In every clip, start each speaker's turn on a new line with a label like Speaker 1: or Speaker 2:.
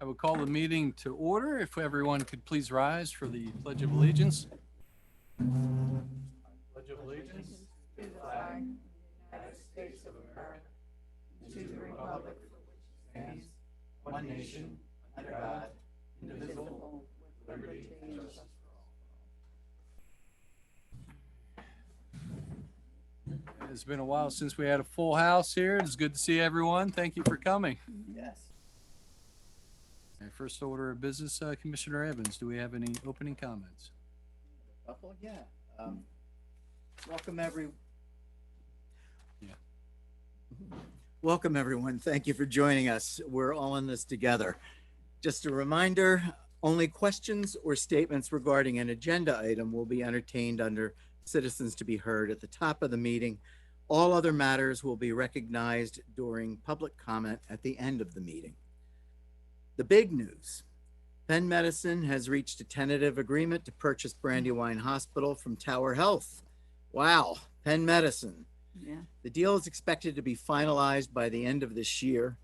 Speaker 1: I will call the meeting to order. If everyone could please rise for the Pledge of Allegiance. Pledge of Allegiance. One nation, under God, indivisible, with liberty and justice for all. It's been a while since we had a full house here. It's good to see everyone. Thank you for coming.
Speaker 2: Yes.
Speaker 1: Our first order of business, Commissioner Evans, do we have any opening comments?
Speaker 2: Couple, yeah. Welcome Welcome everyone. Thank you for joining us. We're all in this together. Just a reminder, only questions or statements regarding an agenda item will be entertained under citizens to be heard at the top of the meeting. All other matters will be recognized during public comment at the end of the meeting. The big news: Penn Medicine has reached a tentative agreement to purchase Brandywine Hospital from Tower Health. Wow, Penn Medicine.
Speaker 3: Yeah.
Speaker 2: The deal is expected to be finalized by the end of this year.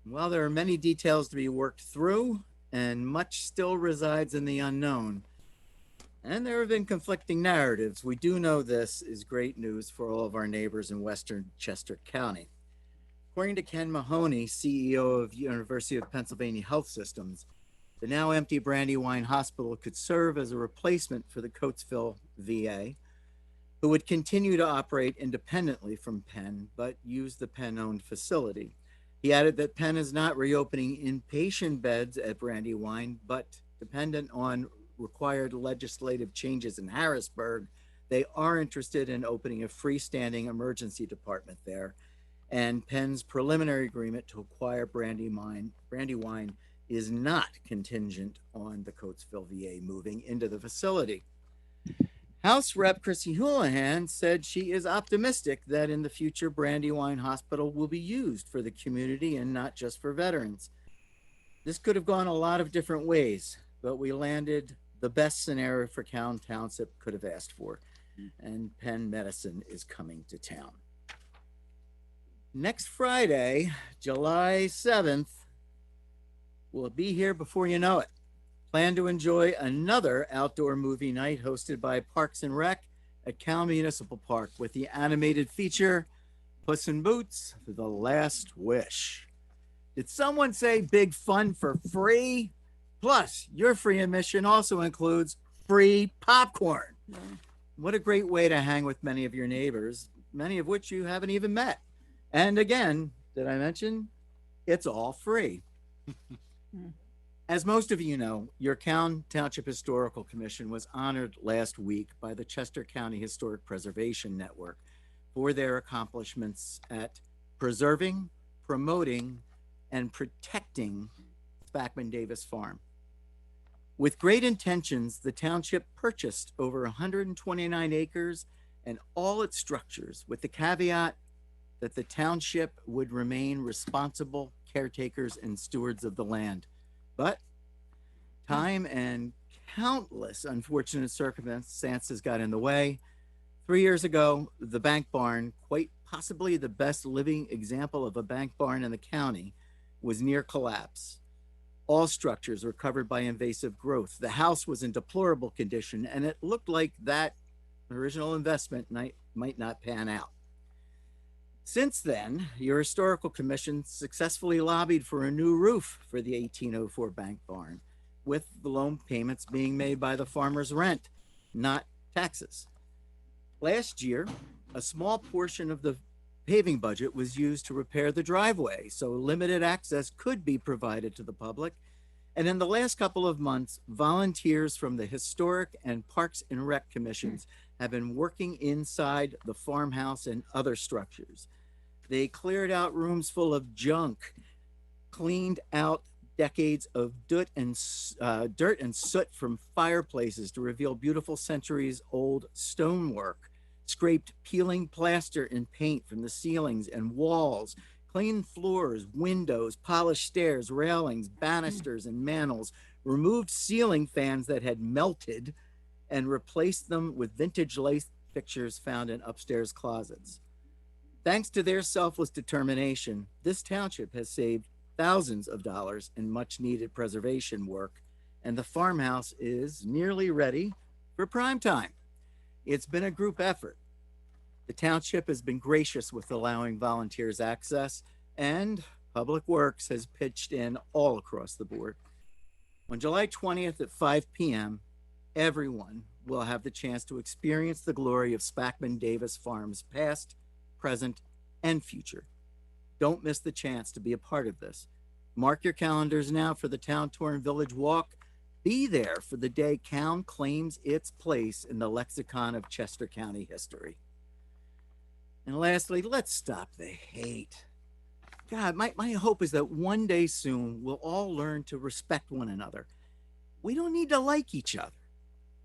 Speaker 2: While there are many details to be worked through and much still resides in the unknown, and there have been conflicting narratives, we do know this is great news for all of our neighbors in Western Chester County. According to Ken Mahoney, CEO of University of Pennsylvania Health Systems, the now empty Brandywine Hospital could serve as a replacement for the Coatesville VA, who would continue to operate independently from Penn, but use the Penn-owned facility. He added that Penn is not reopening inpatient beds at Brandywine, but dependent on required legislative changes in Harrisburg, they are interested in opening a freestanding emergency department there. And Penn's preliminary agreement to acquire Brandywine is not contingent on the Coatesville VA moving into the facility. House Rep Chrissy Houlihan said she is optimistic that in the future Brandywine Hospital will be used for the community and not just for veterans. This could have gone a lot of different ways, but we landed the best scenario for Cowan Township could have asked for, and Penn Medicine is coming to town. Next Friday, July 7th, we'll be here before you know it. Plan to enjoy another outdoor movie night hosted by Parks and Rec at Cal Municipal Park with the animated feature Puss in Boots: The Last Wish. Did someone say big fun for free? Plus, your free admission also includes free popcorn.
Speaker 3: Yeah.
Speaker 2: What a great way to hang with many of your neighbors, many of which you haven't even met. And again, did I mention it's all free? As most of you know, your Cowan Township Historical Commission was honored last week by the Chester County Historic Preservation Network for their accomplishments at preserving, promoting, and protecting Spackman Davis Farm. With great intentions, the township purchased over 129 acres and all its structures, with the caveat that the township would remain responsible caretakers and stewards of the land. But time and countless unfortunate circumstances got in the way. 3 years ago, the bank barn, quite possibly the best living example of a bank barn in the county, was near collapse. All structures were covered by invasive growth. The house was in deplorable condition, and it looked like that original investment might not pan out. Since then, your historical commission successfully lobbied for a new roof for the 1804 bank barn, with the loan payments being made by the farmer's rent, not taxes. Last year, a small portion of the paving budget was used to repair the driveway, so limited access could be provided to the public. And in the last couple of months, volunteers from the Historic and Parks and Rec Commissions have been working inside the farmhouse and other structures. They cleared out rooms full of junk, cleaned out decades of dirt and soot from fireplaces to reveal beautiful centuries-old stonework, scraped peeling plaster and paint from the ceilings and walls, cleaned floors, windows, polished stairs, railings, banisters, and mantels, removed ceiling fans that had melted, and replaced them with vintage lace fixtures found in upstairs closets. Thanks to their selfless determination, this township has saved thousands of dollars in much needed preservation work, and the farmhouse is nearly ready for prime time. It's been a group effort. The township has been gracious with allowing volunteers access, and Public Works has pitched in all across the board. On July 20th at 5 p.m., everyone will have the chance to experience the glory of Spackman Davis Farms past, present, and future. Don't miss the chance to be a part of this. Mark your calendars now for the Town Tour and Village Walk. Be there for the day Cown claims its place in the lexicon of Chester County history. And lastly, let's stop the hate. God, my hope is that one day soon we'll all learn to respect one another. We don't need to like each other,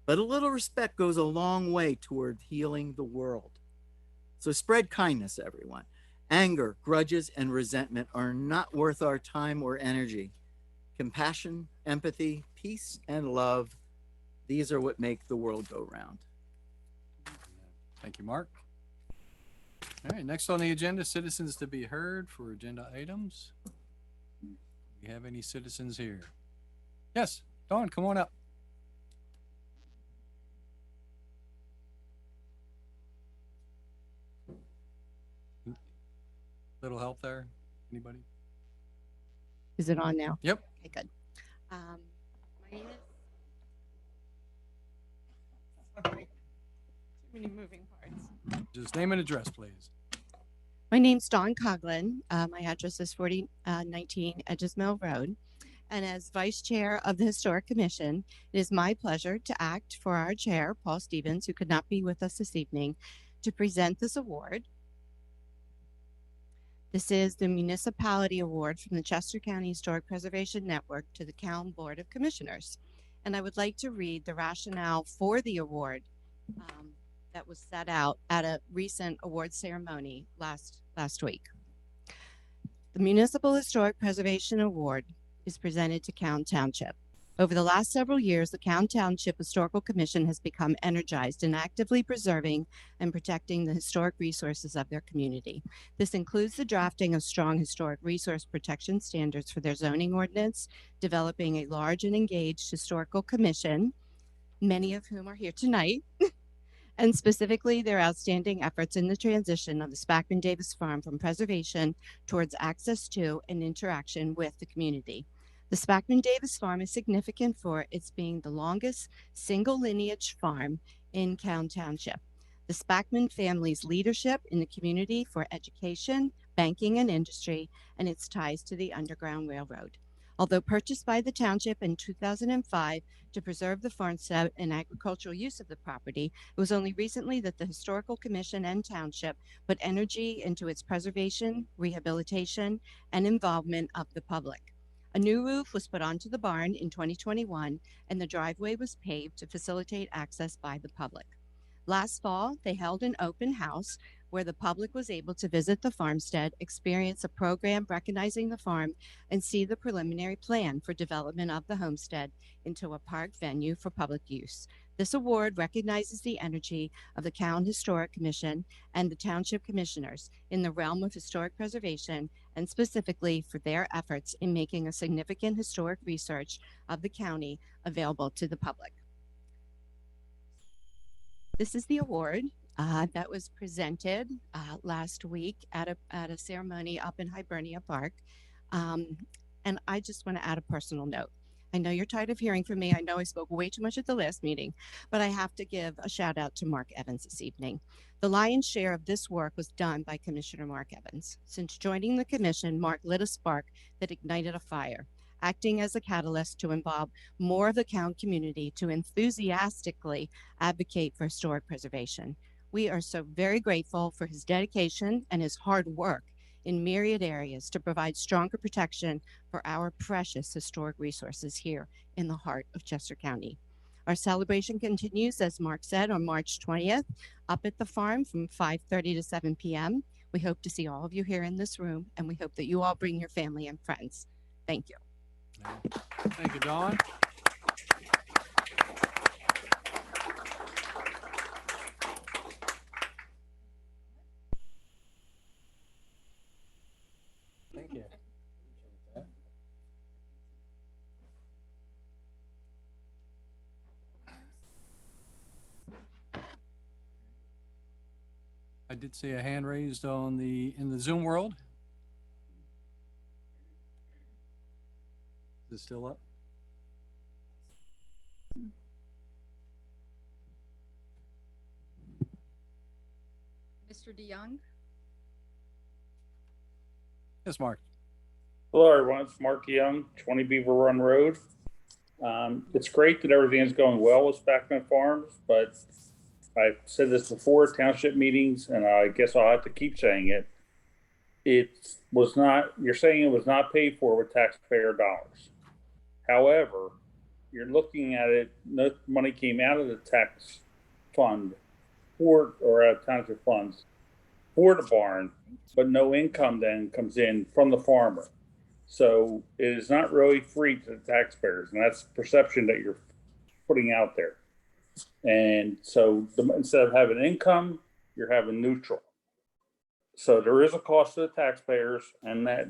Speaker 2: but a little respect goes a long way toward healing the world. So spread kindness, everyone. Anger, grudges, and resentment are not worth our time or energy. Compassion, empathy, peace, and love, these are what make the world go round.
Speaker 1: Thank you, Mark. All right, next on the agenda, citizens to be heard for agenda items. Do we have any citizens here? Yes, Dawn, come on up. Little help there? Anybody?
Speaker 3: Is it on now?
Speaker 1: Yep.
Speaker 3: Okay, good. My name is. Sorry. Too many moving parts.
Speaker 1: Just name and address, please.
Speaker 3: My name's Dawn Coughlin. My address is 4019 Edges Mill Road. And as Vice Chair of the Historic Commission, it is my pleasure to act for our Chair, Paul Stevens, who could not be with us this evening, to present this award. This is the Municipality Award from the Chester County Historic Preservation Network to the Cowan Board of Commissioners. And I would like to read the rationale for the award that was set out at a recent award ceremony last week. The Municipal Historic Preservation Award is presented to Cowan Township. Over the last several years, the Cowan Township Historical Commission has become energized in actively preserving and protecting the historic resources of their community. This includes the drafting of strong historic resource protection standards for their zoning ordinance, developing a large and engaged historical commission, many of whom are here tonight, and specifically their outstanding efforts in the transition of the Spackman Davis Farm from preservation towards access to and interaction with the community. The Spackman Davis Farm is significant for its being the longest single lineage farm in Cowan Township. The Spackman family's leadership in the community for education, banking, and industry, and its ties to the Underground Railroad. Although purchased by the township in 2005 to preserve the farmstead and agricultural use of the property, it was only recently that the Historical Commission and Township put energy into its preservation, rehabilitation, and involvement of the public. A new roof was put onto the barn in 2021, and the driveway was paved to facilitate access by the public. Last fall, they held an open house where the public was able to visit the farmstead, experience a program recognizing the farm, and see the preliminary plan for development of the homestead into a park venue for public use. This award recognizes the energy of the Cowan Historic Commission and the Township Commissioners in the realm of historic preservation, and specifically for their efforts in making a significant historic research of the county available to the public. This is the award that was presented last week at a ceremony up in Hibernia Park. And I just want to add a personal note. I know you're tired of hearing from me. I know I spoke way too much at the last meeting, but I have to give a shout out to Mark Evans this evening. The lion's share of this work was done by Commissioner Mark Evans. Since joining the commission, Mark lit a spark that ignited a fire, acting as a catalyst to involve more of the Cowan community to enthusiastically advocate for historic preservation. We are so very grateful for his dedication and his hard work in myriad areas to provide stronger protection for our precious historic resources here in the heart of Chester County. Our celebration continues, as Mark said, on March 20th, up at the farm from 5:30 to 7 p.m. We hope to see all of you here in this room, and we hope that you all bring your family and friends. Thank you.
Speaker 1: Thank you, Dawn. Thank you. did see a hand raised in the Zoom world. Is it still up?
Speaker 4: Mr. DeYoung?
Speaker 1: Yes, Mark.
Speaker 5: Hello, everyone. It's Mark Young, 20 Beaver Run Road. It's great that everything is going well with Spackman Farms, but I've said this before at township meetings, and I guess I'll have to keep saying it. You're saying it was not paid for with taxpayer dollars. However, you're looking at it, no money came out of the tax fund or out of township funds for the barn, but no income then comes in from the farmer. So it is not really free to the taxpayers, and that's the perception that you're putting out there. And so instead of having income, you're having neutral. So there is a cost to the taxpayers, and that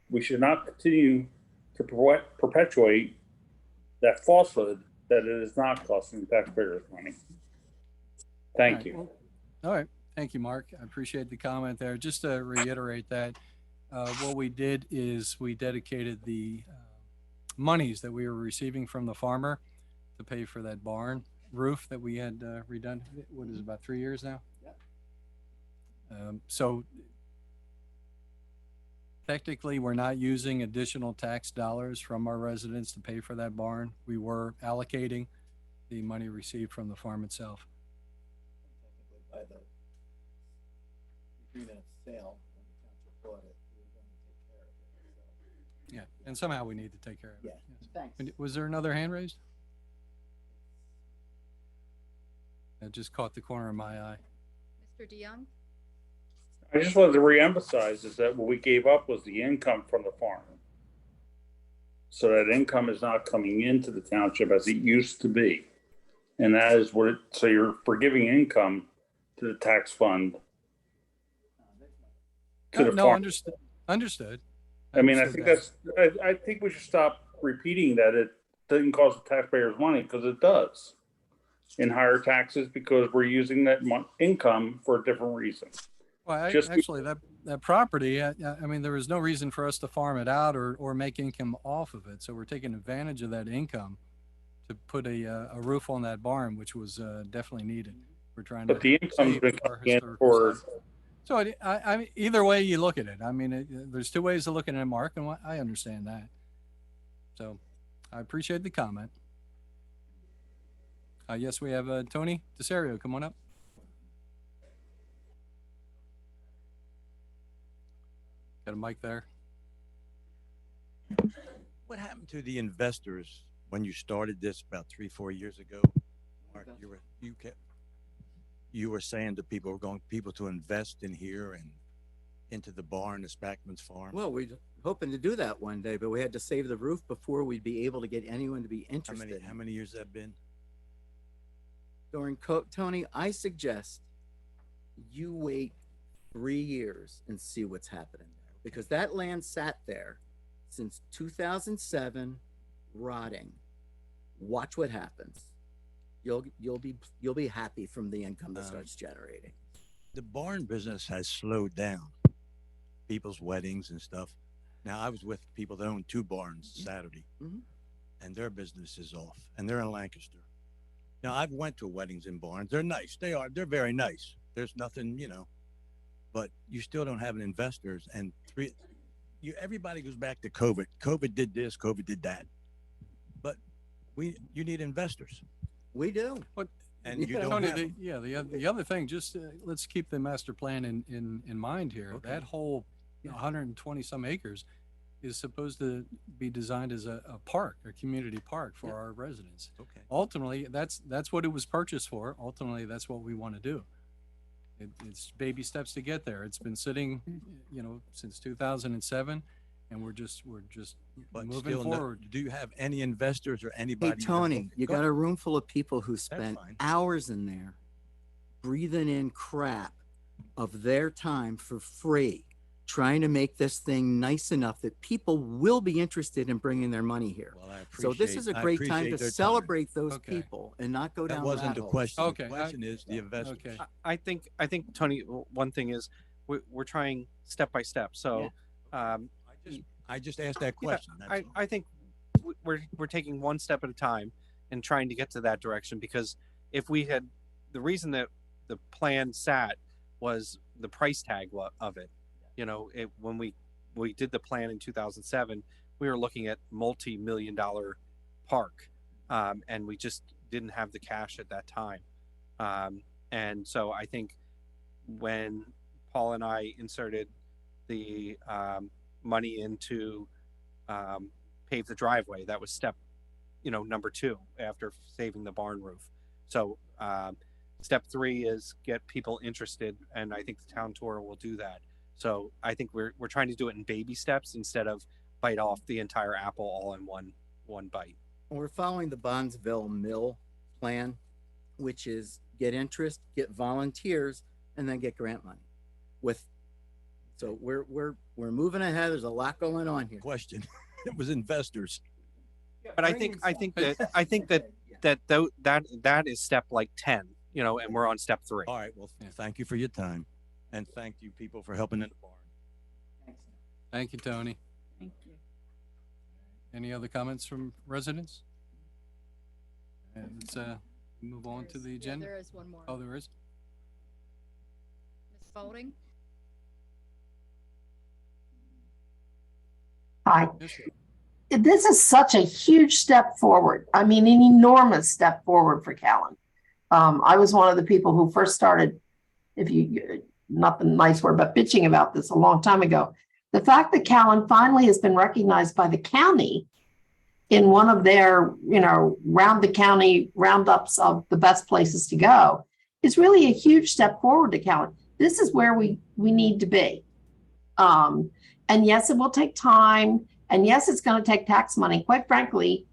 Speaker 5: we should not continue to perpetuate that falsehood that it is not costing the taxpayers money. Thank you.
Speaker 1: All right. Thank you, Mark. I appreciate the comment there. Just to reiterate that, what we did is we dedicated the monies that we were receiving from the farmer to pay for that barn roof that we had redone. What is it, about 3 years now? Yeah. So technically, we're not using additional tax dollars from our residents to pay for that barn. We were allocating the money received from the farm itself.
Speaker 2: By the agreement of sale, when the township bought it, we were going to take care of it. So,
Speaker 1: Yeah, and somehow we need to take care of it.
Speaker 2: yeah,
Speaker 1: Yes.
Speaker 2: thanks.
Speaker 1: And was there another hand raised? That just caught the corner of my eye.
Speaker 4: Mr. DeYoung?
Speaker 5: I just wanted to reemphasize is that what we gave up was the income from the farm. So that income is not coming into the township as it used to be. And that is so you're forgiving income to the tax fund. To the
Speaker 1: No,
Speaker 5: farm.
Speaker 1: understood.
Speaker 5: I mean, I
Speaker 1: Understood
Speaker 5: think
Speaker 1: that.
Speaker 5: I think we should stop repeating that it doesn't cost the taxpayers money, because it does. In higher taxes, because we're using that income for a different reason.
Speaker 1: Well,
Speaker 5: Just-
Speaker 1: actually, that property, I mean, there was no reason for us to farm it out or make income off of it. So we're taking advantage of that income to put a roof on that barn, which was definitely needed. We're trying to.
Speaker 5: But the income's
Speaker 1: save
Speaker 5: been
Speaker 1: our
Speaker 5: coming in
Speaker 1: historical
Speaker 5: for,
Speaker 1: site. So I mean, either way you look at it, I mean, there's two ways of looking at it, Mark, and I understand that. So I appreciate the comment. Yes, we have Tony DeSario. Come on up. Got a mic there.
Speaker 6: What happened to the investors when you started this about 3-4 years ago? Mark, you were saying to people, people to invest in here and into the barn, the Spackman's farm.
Speaker 2: Well, we're hoping to do that one day, but we had to save the roof before we'd be able to get anyone to be interested.
Speaker 6: How many years that been?
Speaker 2: Tony, I suggest you wait 3 years and see what's happening there, because that land sat there since 2007, rotting. Watch what happens. You'll be happy from the income that starts generating.
Speaker 6: The barn business has slowed down. People's weddings and stuff. Now, I was with people that own 2 barns Saturday, and their business is off, and they're in Lancaster. Now, I've went to weddings in barns. They're nice. They're very nice. There's nothing, but you still don't have an investors. And everybody goes back to COVID. COVID did this, COVID did that. But you need investors.
Speaker 2: We do.
Speaker 6: And you
Speaker 2: Yeah.
Speaker 6: don't
Speaker 1: Tony,
Speaker 6: have them.
Speaker 1: the other thing, just let's keep the master plan in mind here.
Speaker 6: Okay.
Speaker 1: That whole 120 some acres is supposed to be designed as a park, a community park for our residents.
Speaker 6: Okay.
Speaker 1: Ultimately, that's what it was purchased for. Ultimately, that's what we want to do. It's baby steps to get there. It's been sitting, since 2007, and we're just
Speaker 6: But
Speaker 1: moving
Speaker 6: still,
Speaker 1: forward.
Speaker 6: do you have any investors or
Speaker 2: Hey,
Speaker 6: anybody?
Speaker 2: Tony, you got a room full of people who spent
Speaker 6: fine.
Speaker 2: hours in there breathing in crap of their time for free. trying to make this thing nice enough that people will be interested in bringing their money here.
Speaker 6: Well, I
Speaker 2: So this is a
Speaker 6: I
Speaker 2: great time
Speaker 6: appreciate
Speaker 2: to
Speaker 6: their
Speaker 2: celebrate those
Speaker 1: Okay.
Speaker 2: people and not go
Speaker 6: That
Speaker 2: down
Speaker 6: wasn't
Speaker 2: rat
Speaker 6: the
Speaker 2: holes.
Speaker 6: question.
Speaker 1: Okay,
Speaker 6: The question is the investors.
Speaker 1: Okay.
Speaker 7: I think Tony, one thing is we're trying step by step. So,
Speaker 6: I just asked that
Speaker 7: yeah,
Speaker 6: question. That's all.
Speaker 7: I think we're taking one step at a time and trying to get to that direction, because if we had, the reason that the plan sat was the price tag of it. You know, when we did the plan in 2007, we were looking at multi-million-dollar park, and we just didn't have the cash at that time. And so I think when Paul and I inserted the money into pave the driveway, that was step, number 2 after saving the barn roof. So step 3 is get people interested, and I think the town tour will do that. So I think we're trying to do it in baby steps instead of bite off the entire apple all in one bite.
Speaker 2: We're following the Bondsville Mill plan, which is get interest, get volunteers, and then get grant money. So we're moving ahead. There's a lot going on here.
Speaker 6: Question. It was investors.
Speaker 7: But I think that is step like 10, and we're on step 3.
Speaker 6: All right. Well,
Speaker 1: Yeah.
Speaker 6: thank you for your time, and thank you people for helping in the barn.
Speaker 1: Thank you, Tony.
Speaker 8: Thank you.
Speaker 1: Any other comments from residents? And let's move on to the agenda.
Speaker 4: There is one more.
Speaker 1: Oh, there is?
Speaker 4: Ms. Spalding?
Speaker 8: Hi.
Speaker 1: Yes, sir.
Speaker 8: This is such a huge step forward. I mean, an enormous step forward for Callan. I was one of the people who first started, not the nice word, but bitching about this a long time ago. The fact that Callan finally has been recognized by the county in one of their, round the county roundups of the best places to go is really a huge step forward to Callan. This is where we need to be. And yes, it will take time. And yes, it's going to take tax money. Quite frankly,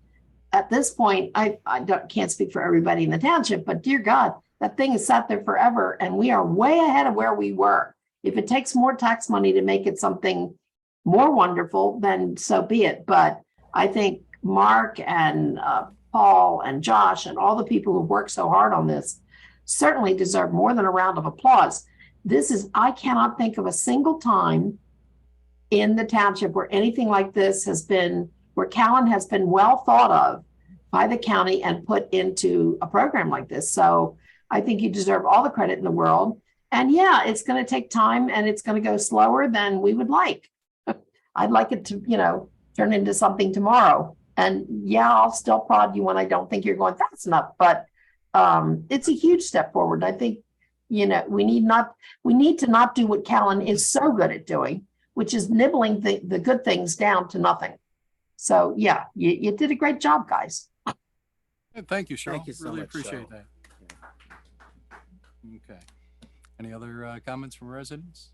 Speaker 8: at this point, I can't speak for everybody in the township, but dear God, that thing has sat there forever, and we are way ahead of where we were. If it takes more tax money to make it something more wonderful, then so be it. But I think Mark and Paul and Josh and all the people who worked so hard on this certainly deserve more than a round of applause. I cannot think of a single time in the township where anything like this has been, where Callan has been well thought of by the county and put into a program like this. So I think you deserve all the credit in the world. And yeah, it's going to take time, and it's going to go slower than we would like. I'd like it to, turn into something tomorrow. And yeah, I'll still prod you when I don't think you're going fast enough, but it's a huge step forward. I think, we need to not do what Callan is so good at doing, which is nibbling the good things down to nothing. So yeah, you did a great job, guys.
Speaker 1: Thank you, Cheryl.
Speaker 2: Thank you so
Speaker 1: Really
Speaker 2: much,
Speaker 1: appreciate
Speaker 2: Cheryl.
Speaker 1: that. Okay. Any other comments from residents?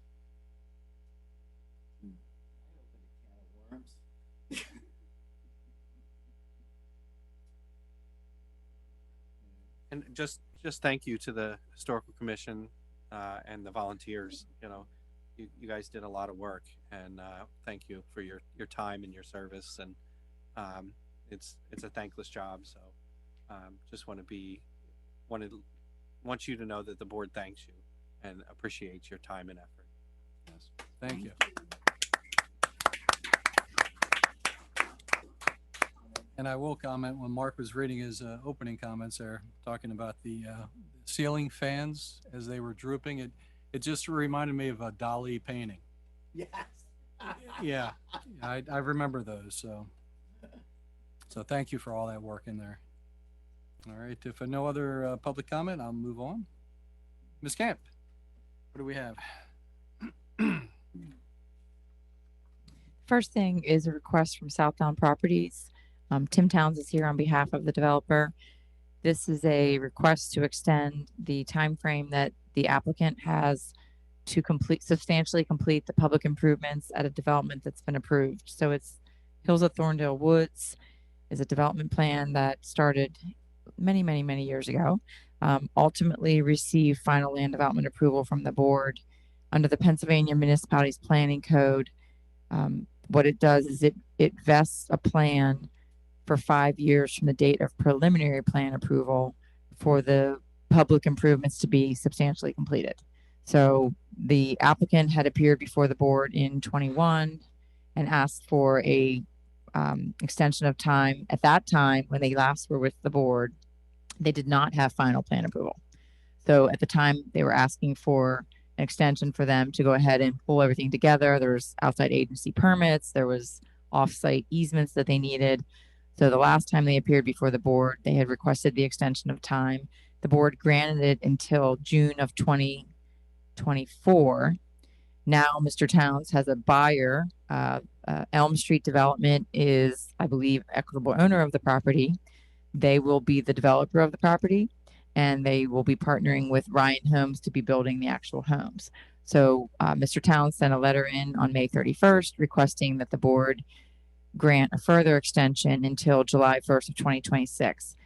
Speaker 7: And just thank you to the Historical Commission and the volunteers. You guys did a lot of work, and thank you for your time and your service. And it's a thankless job. So just want you to know that the board thanks you and appreciates your time and effort.
Speaker 1: Yes. Thank you. And I will comment, when Mark was reading his opening comments there, talking about the ceiling fans as they were drooping, it just reminded me of a Dali painting.
Speaker 2: Yes.
Speaker 1: Yeah, I remember those. So thank you for all that work in there. All right, if no other public comment, I'll move on. Ms. Camp, what do we have?
Speaker 9: First thing is a request from Southdown Properties. Tim Towns is here on behalf of the developer. This is a request to extend the time frame that the applicant has to substantially complete the public improvements at a development that's been approved. So it's Hills of Thorndale Woods is a development plan that started many, many, many years ago. Ultimately received final land development approval from the board Under the Pennsylvania Municipalities Planning Code, what it does is it vests a plan for 5 years from the date of preliminary plan approval for the public improvements to be substantially completed. So the applicant had appeared before the board in 21 and asked for a extension of time. At that time, when they last were with the board, they did not have final plan approval. So at the time, they were asking for an extension for them to go ahead and pull everything together. There was outside agency permits. There was off-site easements that they needed. So the last time they appeared before the board, they had requested the extension of time. The board granted it until June of 2024. Now Mr. Towns has a buyer. Elm Street Development is, I believe, equitable owner of the property. They will be the developer of the property, and they will be partnering with Ryan Homes to be building the actual homes. So Mr. Towns sent a letter in on May 31st requesting that the board grant a further extension until July 1st of 2026.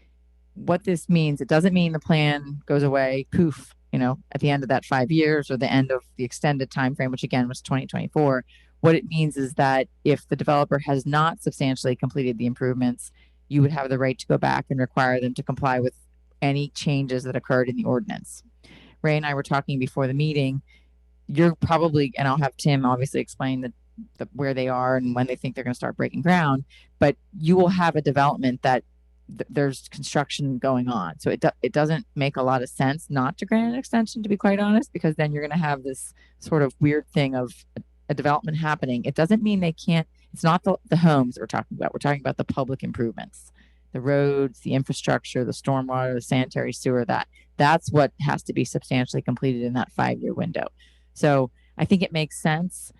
Speaker 9: What this means, it doesn't mean the plan goes away, poof, at the end of that 5 years or the end of the extended time frame, which again was 2024. What it means is that if the developer has not substantially completed the improvements, you would have the right to go back and require them to comply with any changes that occurred in the ordinance. Ray and I were talking before the meeting. You're probably, and I'll have Tim obviously explain where they are and when they think they're going to start breaking ground, but you will have a development that there's construction going on. So it doesn't make a lot of sense not to grant an extension, to be quite honest, because then you're going to have this sort of weird thing of a development happening. It doesn't mean they can't, it's not the homes we're talking about. We're talking about the public improvements, the roads, the infrastructure, the stormwater, the sanitary sewer, that's what has to be substantially completed in that 5-year window. So I think it makes sense.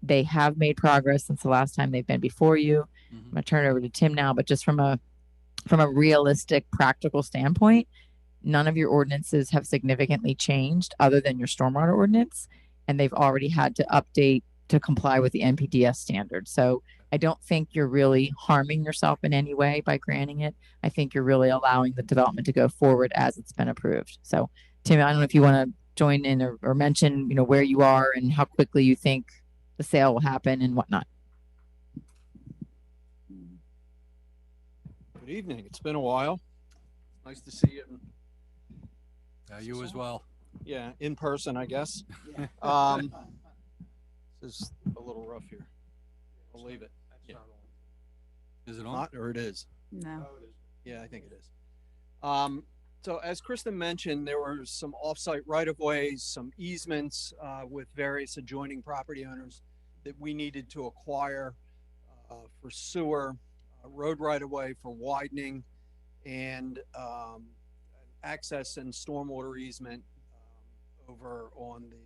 Speaker 9: They have made progress since the last time they've been before you. I'm going to turn it over to Tim now, but just from a realistic, practical standpoint, none of your ordinances have significantly changed other than your stormwater ordinance, and they've already had to update to comply with the NPDES standards. So I don't think you're really harming yourself in any way by granting it. I think you're really allowing the development to go forward as it's been approved. So Tim, I don't know if you want to join in or mention, where you are and how quickly you think the sale will happen and whatnot.
Speaker 10: Good evening. It's been a while. Nice to see you.
Speaker 1: You as well.
Speaker 10: Yeah, in person, I guess. This is a little rough here. I'll leave it. Yeah.
Speaker 1: Is it on?
Speaker 10: Not, or it is?
Speaker 11: No.
Speaker 10: Yeah, I think it is. So as Kristen mentioned, there were some off-site right-of-ways, some easements with various adjoining property owners that we needed to acquire for sewer, road right-of-way for widening, and access and stormwater easement over on the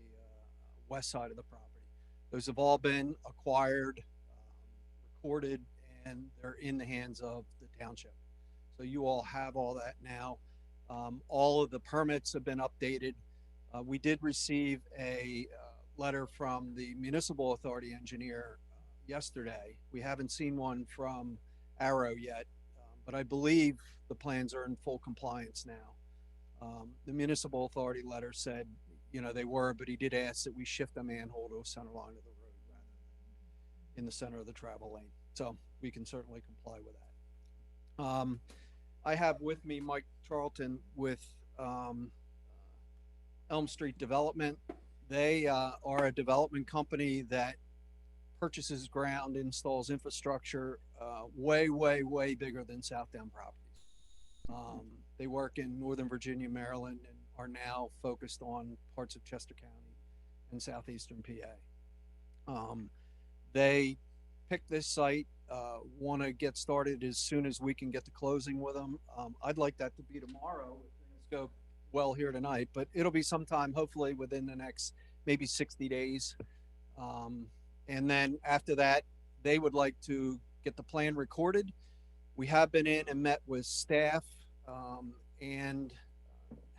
Speaker 10: west side of the property. Those have all been acquired, recorded, and they're in the hands of the township. So you all have all that now. All of the permits have been updated. We did receive a letter from the municipal authority engineer yesterday. We haven't seen one from Arrow yet, but I believe the plans are in full compliance now. The municipal authority letter said, they were, but he did ask that we shift the manhole to a center line of the road rather than in the center of the travel lane. So we can certainly comply with that. I have with me Mike Charlton with Elm Street Development. They are a development company that purchases ground, installs infrastructure way bigger than Southdown Properties. They work in Northern Virginia, Maryland, and are now focused on parts of Chester County and southeastern PA. They picked this site, want to get started as soon as we can get to closing with them. I'd like that to be tomorrow if things go well here tonight, but it'll be sometime hopefully within the next maybe 60 days. And then after that, they would like to get the plan recorded. We have been in and met with staff and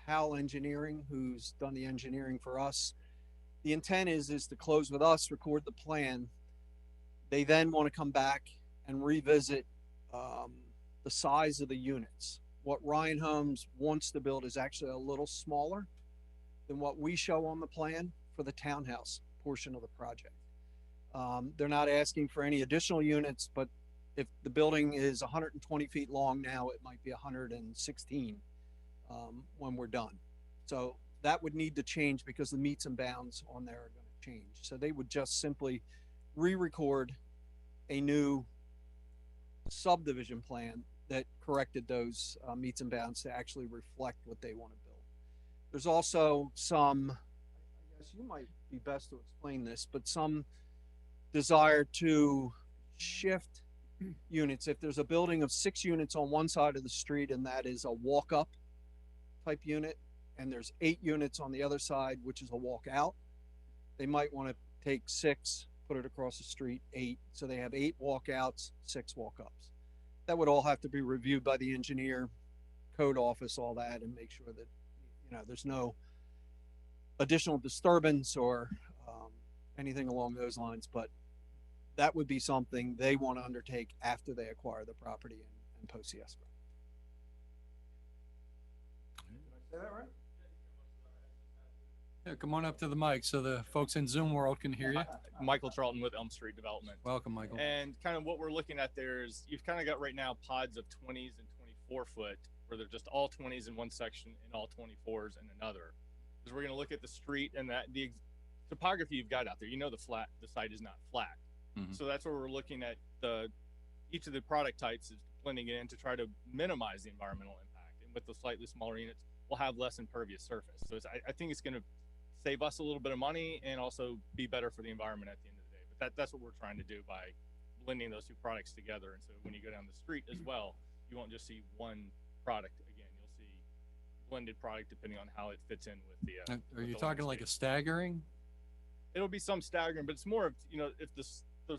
Speaker 10: Hal Engineering, who's done the engineering for us. The intent is to close with us, record the plan. They then want to come back and revisit the size of the units. What Ryan Homes wants to build is actually a little smaller than what we show on the plan. for the townhouse portion of the project. They're not asking for any additional units, but if the building is 120 feet long now, it might be 116 when we're done. So that would need to change because the meets and bounds on there are going to change. So they would just simply re-record a new subdivision plan that corrected those meets and bounds to actually reflect what they want to build. There's also some, I guess you might be best to explain this, but some desire to shift units. If there's a building of 6 units on one side of the street and that is a walk-up type unit, and there's 8 units on the other side, which is a walk-out, they might want to take 6, put it across the street, 8, so they have 8 walkouts, 6 walk-ups. That would all have to be reviewed by the engineer, code office, all that, and make sure that, you know, there's no additional disturbance or anything along those lines. But that would be something they want to undertake after they acquire the property and post the escrow. Did I say that right?
Speaker 1: Yeah, come on up to the mic so the folks in Zoom world can hear you.
Speaker 11: Michael Charlton with Elm Street Development.
Speaker 1: Welcome, Michael.
Speaker 11: And kind of what we're looking at there is you've kind of got right now pods of 20s and 24 foot where they're just all 20s in one section and all 24s in another. Because we're going to look at the street and that the topography you've got out there. You know the site is not flat.
Speaker 1: Mhm.
Speaker 11: So that's where we're looking at each of the product types is blending it in to try to minimize the environmental impact. And with the slightly smaller units, we'll have less impervious surface. So I think it's going to save us a little bit of money and also be better for the environment at the end of the day. But that's what we're trying to do by blending those two products together. And so when you go down the street as well, you won't just see one product again. You'll see blended product depending on how it fits in with the.
Speaker 1: Are you talking like a staggering?
Speaker 11: It'll be some staggering, but it's more of, you know, if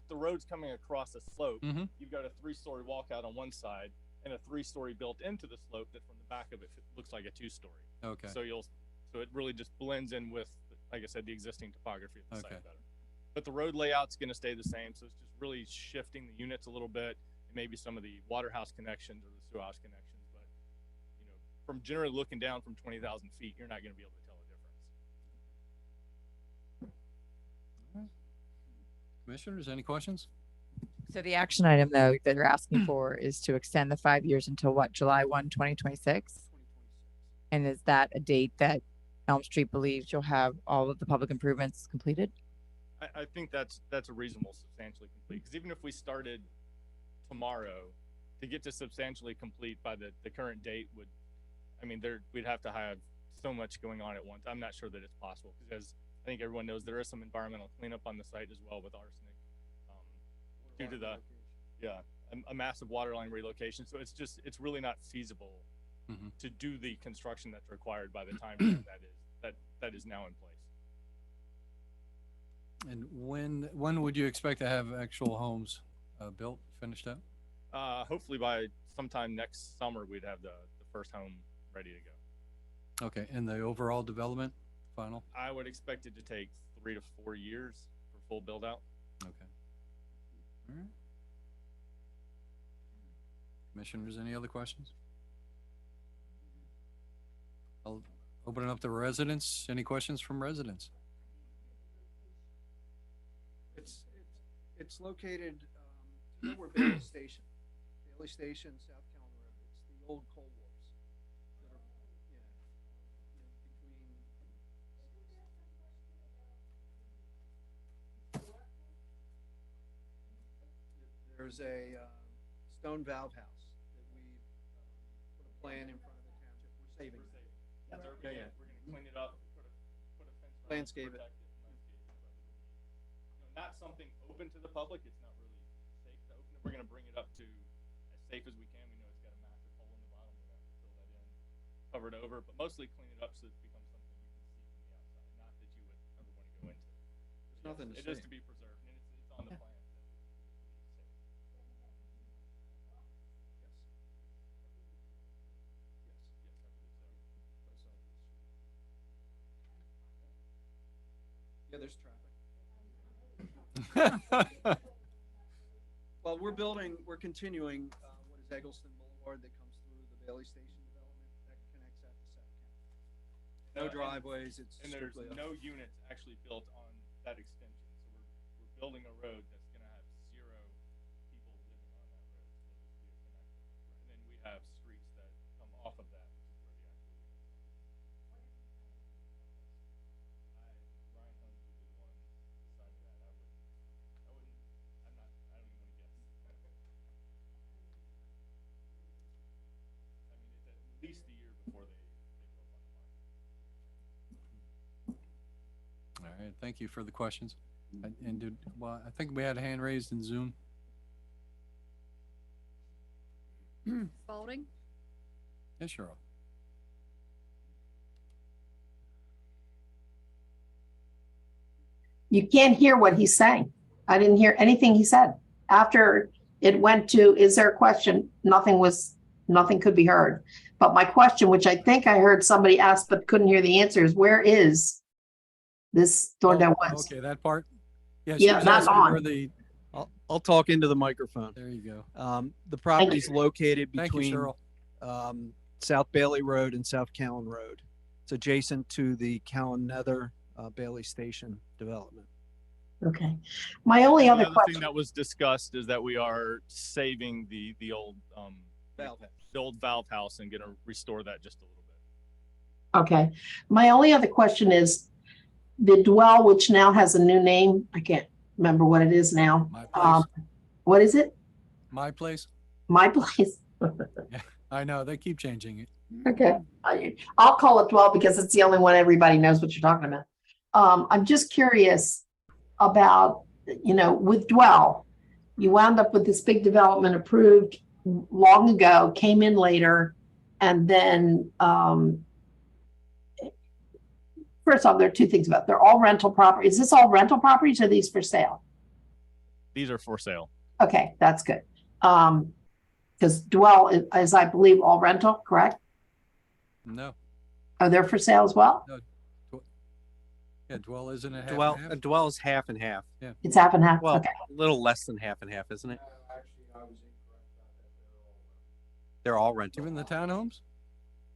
Speaker 11: the road's coming across a slope,
Speaker 1: Mhm.
Speaker 11: you've got a 3-story walkout on one side and a 3-story built into the slope that from the back of it looks like a 2-story.
Speaker 1: Okay.
Speaker 11: So it really just blends in with, like I said, the existing topography of the
Speaker 1: Okay.
Speaker 11: site better. But the road layout's going to stay the same, so it's just really shifting the units a little bit, and maybe some of the water house connections or the sewer house connections. But you know, from generally looking down from 20,000 feet, you're not going to be able to tell a difference.
Speaker 1: Commissioners, any questions?
Speaker 9: So the action item though that you're asking for is to extend the 5 years until what, July 1, 2026? And is that a date that Elm Street believes you'll have all of the public improvements completed?
Speaker 11: I think that's a reasonable substantially complete, because even if we started tomorrow, to get to substantially complete by the current date we'd have to have so much going on at once. I'm not sure that it's possible, because as I think everyone knows, there is some environmental cleanup on the site as well with arsenic due to a massive water line relocation. So it's really not feasible
Speaker 1: Mhm.
Speaker 11: to do the construction that's required by the time frame that is now in place.
Speaker 1: And when would you expect to have actual homes built, finished up?
Speaker 11: Hopefully by sometime next summer, we'd have the first home ready to go.
Speaker 1: Okay, and the overall development, final?
Speaker 11: I would expect it to take 3 to 4 years for full build out.
Speaker 1: Okay. All right. Commissioners, any other questions? I'll open it up to residents. Any questions from residents?
Speaker 10: It's located, you know where Bailey Station, South Callan Road. It's the old coal wharves. That are, there's a stone valve house that we put a plan in front of the township. We're saving it.
Speaker 11: Yeah. We're gonna clean it up, put a fence around it,
Speaker 10: Landscape it.
Speaker 11: protect not something open to the public. It's not really safe to open it. We're going to bring it up to as safe as we can. We know it's got a massive hole in the bottom. We're going to have to fill that in, cover it over, but mostly clean it up so it becomes something you can see from the outside, not that you would ever want to go into.
Speaker 10: There's nothing to
Speaker 11: It
Speaker 10: see.
Speaker 11: is to be preserved, and it's on the plan.
Speaker 10: Yeah, there's traffic. Well, we're continuing what is Eggleston Boulevard that comes through the Bailey Station development that connects that to South County. No driveways, it's
Speaker 11: And there's
Speaker 10: strictly a-
Speaker 11: no units actually built on that extension. So we're building a road that's gonna have 0 people living on that road. So it'll just be a connector. And then we have streets that come off of that, which is where the actual units are. Ryan Holmes would be the one deciding that. I don't even wanna guess. I mean, it's at least a year before they go up on the market.
Speaker 1: All right, thank you for the questions. And I think we had a hand raised in Zoom.
Speaker 4: Spalding,
Speaker 1: Yes, Cheryl.
Speaker 8: You can't hear what he's saying. I didn't hear anything he said. After it went to, is there a question? Nothing could be heard. But my question, which I think I heard somebody ask but couldn't hear the answer, is where is this Thorndale Woods?
Speaker 1: Okay, that part? Yeah,
Speaker 8: Yeah,
Speaker 1: was
Speaker 8: that's
Speaker 1: asking
Speaker 8: on.
Speaker 1: where the,
Speaker 10: I'll talk into the microphone.
Speaker 1: there you go.
Speaker 10: The property's
Speaker 8: you.
Speaker 10: located
Speaker 1: Thank you,
Speaker 10: between
Speaker 1: Cheryl.
Speaker 10: South Bailey Road and South Callan Road. It's adjacent to the Callan Nether Bailey Station development.
Speaker 8: Okay. My only other
Speaker 11: The other
Speaker 8: question.
Speaker 11: thing that was discussed is that we are saving the old
Speaker 10: Valve house.
Speaker 11: the old valve house and gonna restore that just a little bit.
Speaker 8: Okay. My only other question is the Dwell, which now has a new name. I can't remember what it is now.
Speaker 1: My place.
Speaker 8: What is it?
Speaker 1: My place?
Speaker 8: My Place.
Speaker 1: I know, they keep changing it.
Speaker 8: Okay. I'll call it Dwell because it's the only one everybody knows what you're talking about. I'm just curious about, with Dwell, you wound up with this big development approved long ago, came in later, and then first off, there are two things about it. They're all rental property. Is this all rental properties or are these for sale?
Speaker 11: These are for sale.
Speaker 8: Okay, that's good. Because Dwell is, I believe, all rental, correct?
Speaker 1: No.
Speaker 8: Are they for sale as well?
Speaker 1: Yeah, Dwell isn't it half
Speaker 7: Dwell,
Speaker 1: and half?
Speaker 7: Dwell is half and half.
Speaker 1: Yeah.
Speaker 8: It's half and half.
Speaker 7: Well,
Speaker 8: Okay.
Speaker 7: a little less than half and half, isn't it? They're all rental.
Speaker 1: Even the townhomes?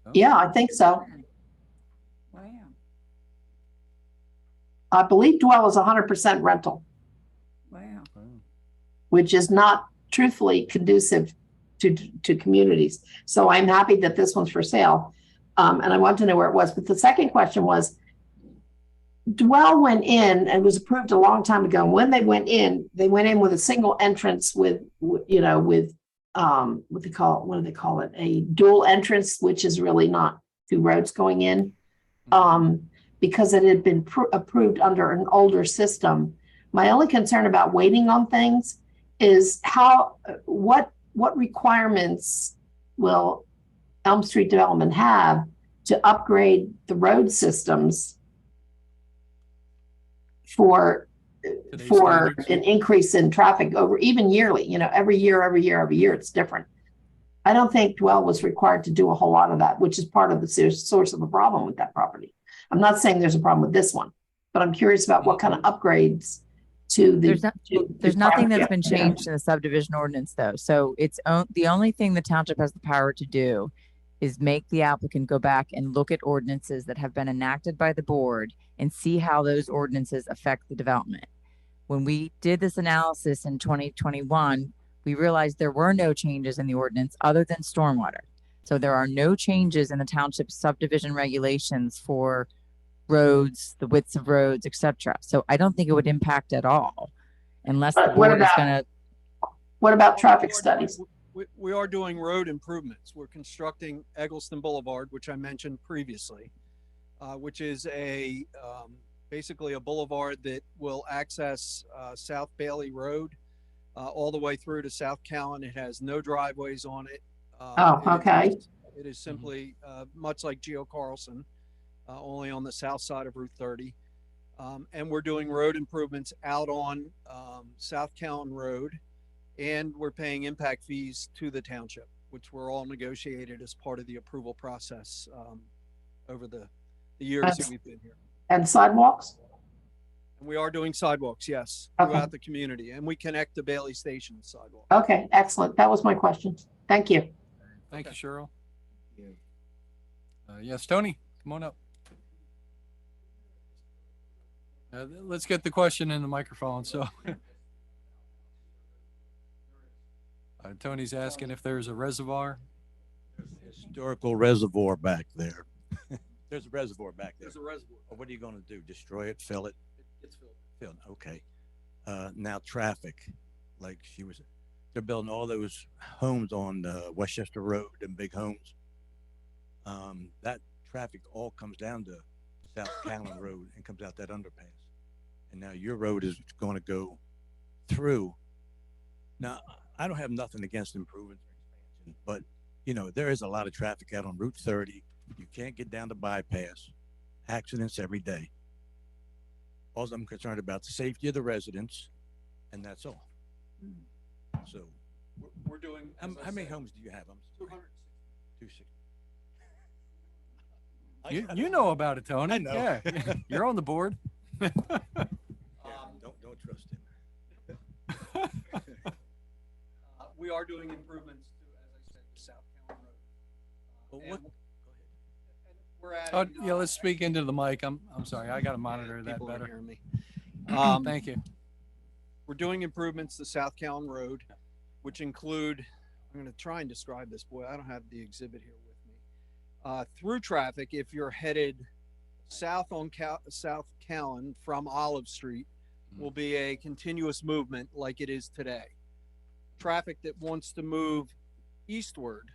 Speaker 1: No?
Speaker 8: Yeah, I think so.
Speaker 12: Wow.
Speaker 8: I believe Dwell is 100% rental,
Speaker 12: Wow.
Speaker 1: Oh.
Speaker 8: which is not truthfully conducive to communities. So I'm happy that this one's for sale. And I want to know where it was. But the second question was, Dwell went in and was approved a long time ago. And when they went in with a single entrance with what do they call it? A dual entrance, which is really not two roads going in. Because it had been approved under an older system. My only concern about waiting on things is what requirements will Elm Street Development have to upgrade the road systems for an increase in traffic over even yearly, every year, it's different. I don't think Dwell was required to do a whole lot of that, which is part of the source of the problem with that property. I'm not saying there's a problem with this one, but I'm curious about what kind of upgrades to the.
Speaker 9: There's nothing that's been changed in the subdivision ordinance though. So the only thing the township has the power to do is make the applicant go back and look at ordinances that have been enacted by the board and see how those ordinances affect the development. When we did this analysis in 2021, we realized there were no changes in the ordinance other than stormwater. So there are no changes in the township subdivision regulations for roads, the widths of roads, etc. So I don't think it would impact at all unless the board is going to.
Speaker 8: What about traffic studies?
Speaker 10: We are doing road improvements. We're constructing Eggleston Boulevard, which I mentioned previously, which is basically a boulevard that will access South Bailey Road all the way through to South Callan. It has no driveways on it.
Speaker 8: Okay.
Speaker 10: It is simply much like Geo Carlson, only on the south side of Route 30. And we're doing road improvements out on South Callan Road, and we're paying impact fees to the township, which were all negotiated as part of the approval process over the years that we've been here.
Speaker 8: And sidewalks?
Speaker 10: And we are doing sidewalks, yes,
Speaker 8: Okay.
Speaker 10: throughout the community, and we connect the Bailey Station sidewalk.
Speaker 8: Okay, excellent. That was my question. Thank you.
Speaker 1: Thank you, Cheryl. Yes, Tony, come on up. Let's get the question in the microphone, so. Tony's asking if there's a reservoir.
Speaker 6: Historical reservoir back there. There's a reservoir back there.
Speaker 10: There's a reservoir.
Speaker 6: Well, what are you gonna do? Destroy it, fill it?
Speaker 10: It's filled.
Speaker 6: Filled, okay. Now traffic, like they're building all those homes on Westchester Road and big homes. That traffic all comes down to South Callan Road and comes out that underpass. And now your road is gonna go through. Now, I don't have nothing against improvements or expansion, but you know, there is a lot of traffic out on Route 30. You can't get down the bypass. Accidents every day. All I'm concerned about the safety of the residents, and that's all. So,
Speaker 10: We're doing.
Speaker 6: how many homes do you have?
Speaker 10: 260.
Speaker 6: 260.
Speaker 1: You know about it, Tony.
Speaker 6: I know.
Speaker 1: Yeah, you're on the board.
Speaker 6: Yeah, don't trust him.
Speaker 10: We are doing improvements to, as I said, the South Callan Road.
Speaker 6: Well,
Speaker 10: And
Speaker 6: what-
Speaker 10: We're adding.
Speaker 1: Oh, yeah, let's speak into the mic. I'm sorry. I got to monitor that
Speaker 10: people aren't
Speaker 1: better.
Speaker 10: hearing me.
Speaker 1: Thank you.
Speaker 10: We're doing improvements to South Callan Road, which include, I'm going to try and describe this. Boy, I don't have the exhibit here with me. Through traffic, if you're headed south on South Callan from Olive Street, will be a continuous movement like it is today. Traffic that wants to move eastward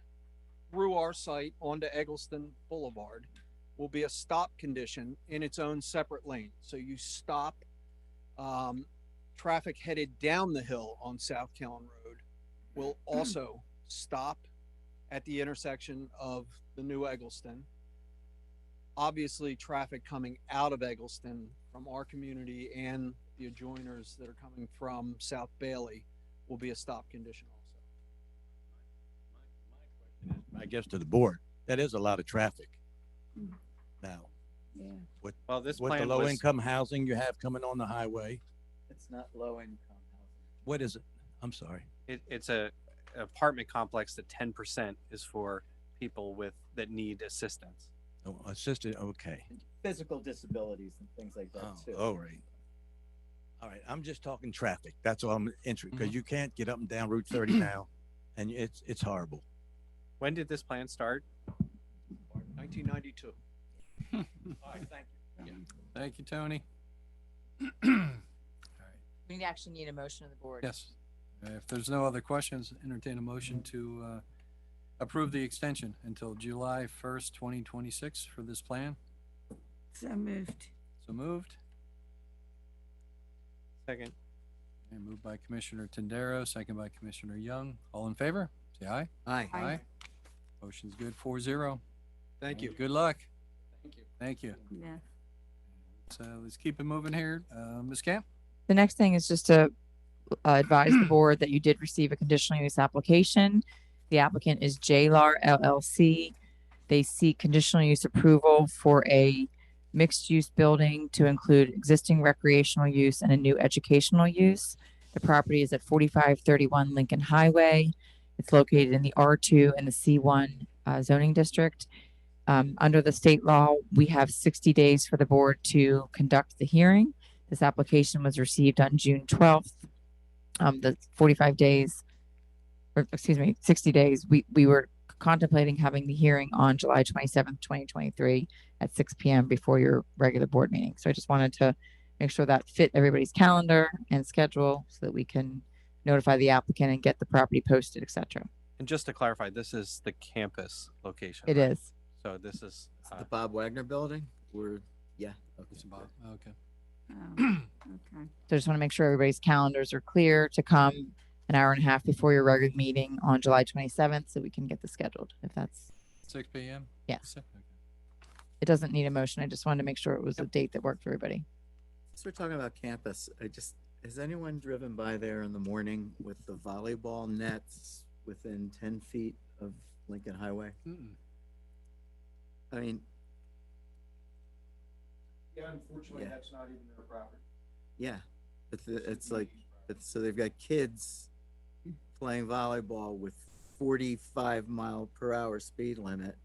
Speaker 10: through our site onto Eggleston Boulevard will be a stop condition in its own separate lane. So you stop traffic headed down the hill on South Callan Road will also stop at the intersection of the new Eggleston. Obviously, traffic coming out of Eggleston from our community and the adjoiners that are coming from South Bailey will be a stop condition also.
Speaker 6: I guess to the board, that is a lot of traffic. Now,
Speaker 12: Yeah.
Speaker 6: with
Speaker 7: This
Speaker 6: the
Speaker 7: plan
Speaker 6: low
Speaker 7: was,
Speaker 6: income housing you have coming on the highway,
Speaker 2: It's not low income housing.
Speaker 6: what is it? I'm sorry.
Speaker 7: it's a apartment complex that 10% is for people that need assistance.
Speaker 6: Oh, assisted, okay.
Speaker 2: Physical disabilities and things like that too.
Speaker 6: All right. All right, I'm just talking traffic. That's all I'm interested, because you can't get up and down Route 30 now, and it's horrible.
Speaker 7: When did this plan start?
Speaker 10: 1992.
Speaker 2: All right, thank you.
Speaker 1: Thank you, Tony.
Speaker 13: We actually need a motion of the board.
Speaker 1: Yes. If there's no other questions, entertain a motion to approve the extension until July 1st, 2026 for this plan.
Speaker 12: So moved.
Speaker 1: So moved.
Speaker 7: Second.
Speaker 1: And moved by Commissioner Tendero, second by Commissioner Young. All in favor? Say aye.
Speaker 2: Aye.
Speaker 1: Aye. Motion's good, 4-0.
Speaker 10: Thank you.
Speaker 1: Good luck.
Speaker 10: Thank you.
Speaker 1: Thank you.
Speaker 12: Yeah.
Speaker 1: So let's keep it moving here. Ms. Camp?
Speaker 9: The next thing is just to advise the board that you did receive a conditional use application. The applicant is JLAR LLC. They seek conditional use approval for a mixed-use building to include existing recreational use and a new educational use. The property is at 4531 Lincoln Highway. It's located in the R2 and the C1 zoning district. Under the state law, we have 60 days for the board to conduct the hearing. This application was received on June 12th. The 45 days, or excuse me, 60 days, we were contemplating having the hearing on July 27th, 2023 at 6 p.m. before your regular board meeting. So I just wanted to make sure that fit everybody's calendar and schedule so that we can notify the applicant and get the property posted, etc.
Speaker 7: And just to clarify, this is the campus location.
Speaker 9: It
Speaker 7: right?
Speaker 9: is.
Speaker 7: So this is
Speaker 2: The Bob Wagner building? Yeah.
Speaker 1: It's about, okay.
Speaker 12: Oh, okay.
Speaker 9: So I just want to make sure everybody's calendars are clear to come an hour and a half before your regular meeting on July 27th so we can get this scheduled if that's,
Speaker 1: 6 p.m.?
Speaker 9: yes.
Speaker 1: Okay.
Speaker 9: It doesn't need a motion. I just wanted to make sure it was a date that worked for everybody.
Speaker 2: So we're talking about campus. Has anyone driven by there in the morning with the volleyball nets within 10 feet of Lincoln Highway?
Speaker 1: Mm-mm.
Speaker 2: I mean,
Speaker 10: Yeah, unfortunately,
Speaker 2: Yeah.
Speaker 10: that's not even their property.
Speaker 2: yeah, so they've got kids playing volleyball with 45-mile-per-hour speed limit.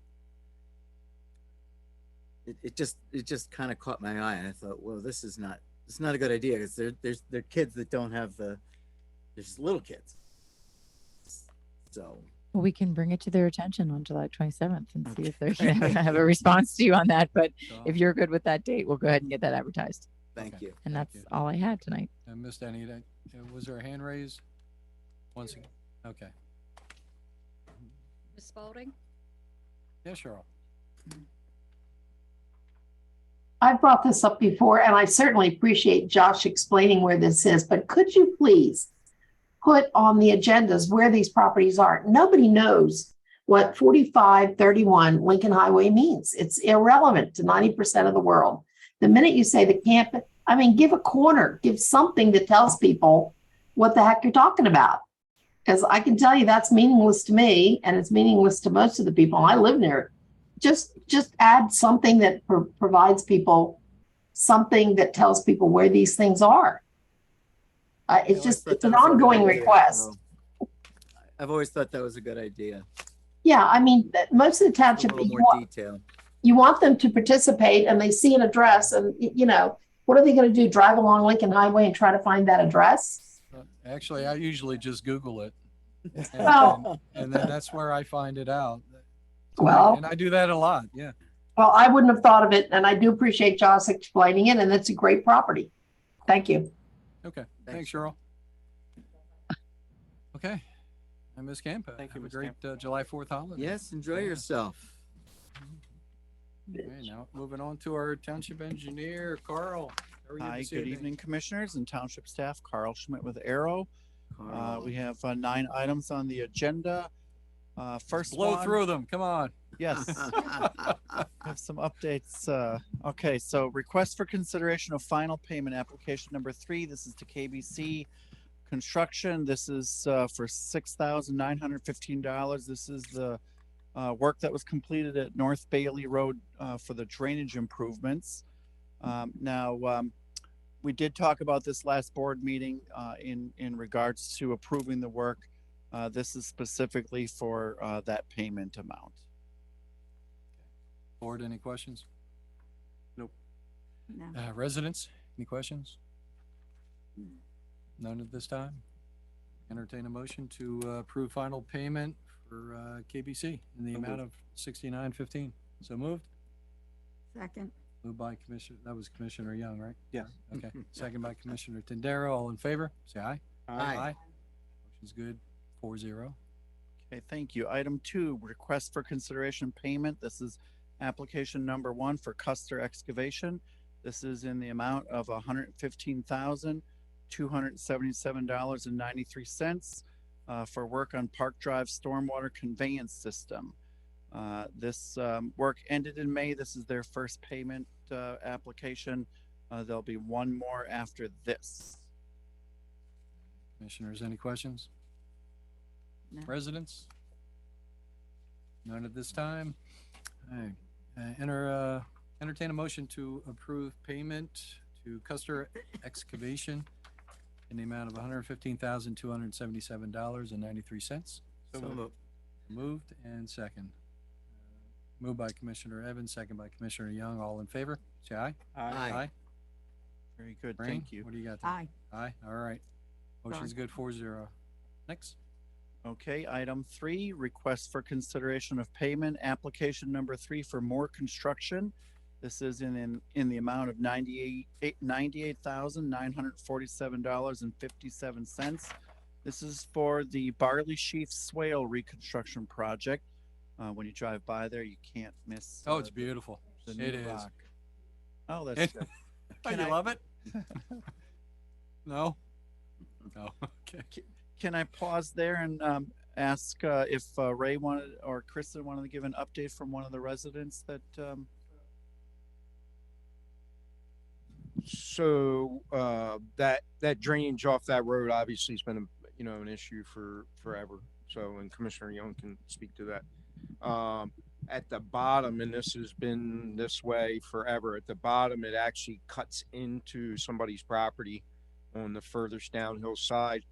Speaker 2: It just kind of caught my eye, and I thought, well, this is not it's not a good idea because they're kids that don't have they're just little kids. So
Speaker 9: Well, we can bring it to their attention on July 27th and see if they're going to have a response to you on that. But if you're good with that date, we'll go ahead and get that advertised.
Speaker 2: thank
Speaker 1: Okay.
Speaker 2: you.
Speaker 9: And
Speaker 1: Thank
Speaker 9: that's
Speaker 1: you.
Speaker 9: all I had tonight.
Speaker 1: I missed any of that. Was there a hand raised? Once again? Okay.
Speaker 4: Ms. Spalding?
Speaker 1: Yeah, Cheryl.
Speaker 8: I've brought this up before, and I certainly appreciate Josh explaining where this is, but could you please put on the agendas where these properties are? Nobody knows what 4531 Lincoln Highway means. It's irrelevant to 90% of the world. The minute you say the camp, I mean, give a corner, give something that tells people what the heck you're talking about. Because I can tell you that's meaningless to me, and it's meaningless to most of the people. I live near it. Just add something that provides people something that tells people where these things are. It's just, it's an ongoing request.
Speaker 2: I've always thought that was a good idea.
Speaker 8: Yeah, I mean, most of the
Speaker 2: A
Speaker 8: township,
Speaker 2: little more detail.
Speaker 8: you want them to participate and they see an address and, you know, what are they going to do? Drive along Lincoln Highway and try to find that address?
Speaker 1: Actually, I usually just Google it. And,
Speaker 8: Well-
Speaker 1: and then that's where I find it out.
Speaker 8: Well,
Speaker 1: And I do that a lot. Yeah.
Speaker 8: well, I wouldn't have thought of it, and I do appreciate Josh explaining it, and it's a great property. Thank you.
Speaker 1: Okay. Thanks, Cheryl. Okay. And Ms. Campa,
Speaker 7: Thank you,
Speaker 1: have a
Speaker 7: Ms.
Speaker 1: great July 4th holiday.
Speaker 2: Yes, enjoy
Speaker 1: Yeah.
Speaker 2: yourself.
Speaker 1: Okay, now moving on to our township engineer, Carl. How are you
Speaker 14: Hi,
Speaker 1: this
Speaker 14: good evening, commissioners and township staff. Carl Schmidt with Arrow. We have 9 items on the agenda. First
Speaker 1: Blow
Speaker 14: one,
Speaker 1: through them. Come on.
Speaker 14: yes, have some updates. Okay, so request for consideration of final payment application number 3. This is to KBC Construction. This is for $6,915. This is the work that was completed at North Bailey Road for the drainage improvements. Now, we did talk about this last board meeting in regards to approving the work. This is specifically for that payment amount.
Speaker 1: Board, any questions?
Speaker 7: Nope.
Speaker 12: No.
Speaker 1: Residents, any questions? None at this time? Entertain a motion to approve final payment for KBC in the amount of $69.15. So moved?
Speaker 12: Second.
Speaker 1: Moved by Commissioner, that was Commissioner Young, right?
Speaker 7: Yes.
Speaker 1: Okay. Second by Commissioner Tindera. All in favor? Say aye.
Speaker 2: Aye.
Speaker 1: Motion's good. 4-0.
Speaker 14: Okay, thank you. Item 2, request for consideration payment. This is application number 1 for Custer Excavation. This is in the amount of $115,277.93 for work on Park Drive Stormwater Conveyance System. This work ended in May. This is their first payment application. There'll be one more after this.
Speaker 1: Commissioners, any questions?
Speaker 12: No.
Speaker 1: Residents? None at this time. All right. Entertain a motion to approve payment to Custer Excavation in the amount of $115,277.93.
Speaker 2: So moved.
Speaker 1: Moved and second. Moved by Commissioner Evans, second by Commissioner Young. All in favor? Say aye.
Speaker 2: Aye.
Speaker 14: Very good,
Speaker 1: Rain,
Speaker 14: thank you.
Speaker 1: what do you got there?
Speaker 12: Aye.
Speaker 1: Aye, all right. Motion's good, 4-0. Next.
Speaker 14: Okay, item 3, request for consideration of payment, application number 3 for More Construction. This is in the amount of $98,947.57. This is for the Barley Sheaf Swale Reconstruction Project. When you drive by there, you can't miss.
Speaker 1: Oh, it's beautiful.
Speaker 14: the
Speaker 1: It
Speaker 14: new
Speaker 1: is.
Speaker 14: rock. Oh, that's good.
Speaker 1: Oh,
Speaker 14: Can
Speaker 1: you
Speaker 14: I-
Speaker 1: love it? No? No, okay.
Speaker 14: Can I pause there and ask if Ray wanted or Kristen wanted to give an update from one of the residents that
Speaker 15: So that drainage off that road obviously has been an issue for forever. So, and Commissioner Young can speak to that. At the bottom, and this has been this way forever, at the bottom it actually cuts into somebody's property on the furthest downhill side,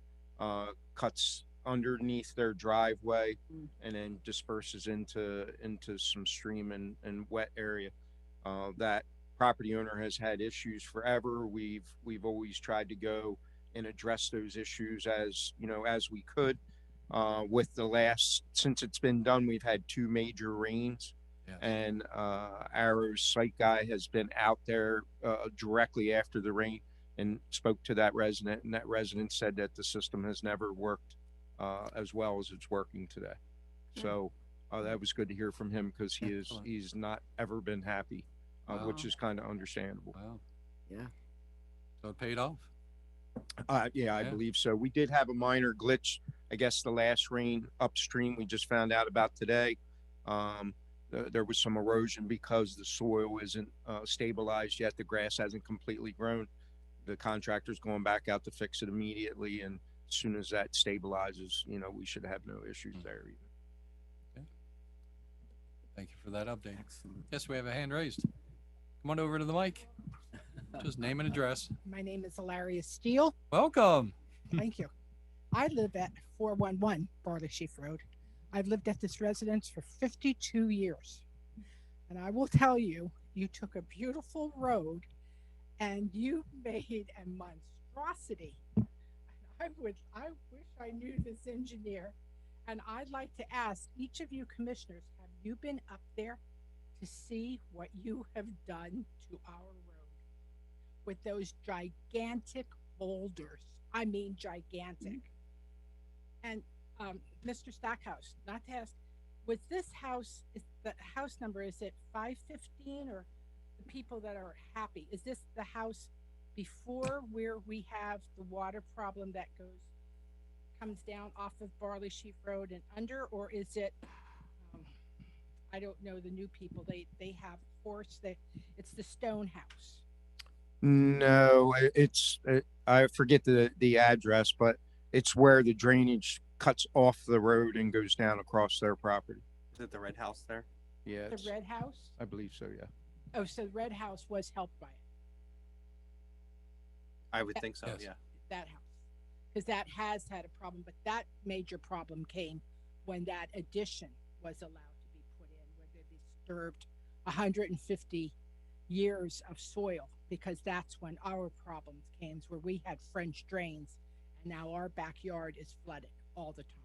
Speaker 15: cuts underneath their driveway, and then disperses into some stream and wet area. That property owner has had issues forever. We've always tried to go and address those issues as, you know, as we could. With the last, since it's been done, we've had 2 major rains.
Speaker 1: Yes.
Speaker 15: And Arrow's site guy has been out there directly after the rain and spoke to that resident, and that resident said that the system has never worked as well as it's working today. So that was good to hear from him, because
Speaker 1: Excellent.
Speaker 15: he's not ever been happy, which
Speaker 1: Wow.
Speaker 15: is kind of understandable.
Speaker 1: Wow.
Speaker 2: Yeah.
Speaker 1: So it paid off.
Speaker 15: Yeah, I
Speaker 1: Yeah.
Speaker 15: believe so. We did have a minor glitch. I guess the last rain upstream we just found out about today. There was some erosion because the soil isn't stabilized yet. The grass hasn't completely grown. The contractor's going back out to fix it immediately, and as soon as that stabilizes, you know, we should have no issues there either.
Speaker 1: Thank you for that update. Yes, we have a hand raised. Come on over to the mic. Just name and address.
Speaker 16: My name is Hilaria Steele.
Speaker 1: Welcome.
Speaker 16: Thank you. I live at 411 Barley Sheaf Road. I've lived at this residence for 52 years. And I will tell you, you took a beautiful road and you made a monstrosity. I wish I knew this engineer. And I'd like to ask each of you commissioners, have you been up there to see what you have done to our road with those gigantic boulders? I mean, gigantic. And Mr. Stackhouse, not to ask, was this house, is the house number, is it 515, or the people that are happy? Is this the house before where we have the water problem that comes down off of Barley Sheaf Road and under, or is it, I don't know, the new people, they have horse, it's the stone house?
Speaker 15: No, I forget the address, but it's where the drainage cuts off the road and goes down across their property.
Speaker 7: Is it the red house there?
Speaker 15: Yeah,
Speaker 16: The red house?
Speaker 15: I believe so, yeah.
Speaker 16: Oh, so the red house was helped by it,
Speaker 7: I would think so,
Speaker 1: Yes.
Speaker 7: yeah.
Speaker 16: that house. Because that has had a problem, but that major problem came when that addition was allowed to be put in, where they disturbed 150 years of soil, because that's when our problems came, where we had French drains and now our backyard is flooded all the time.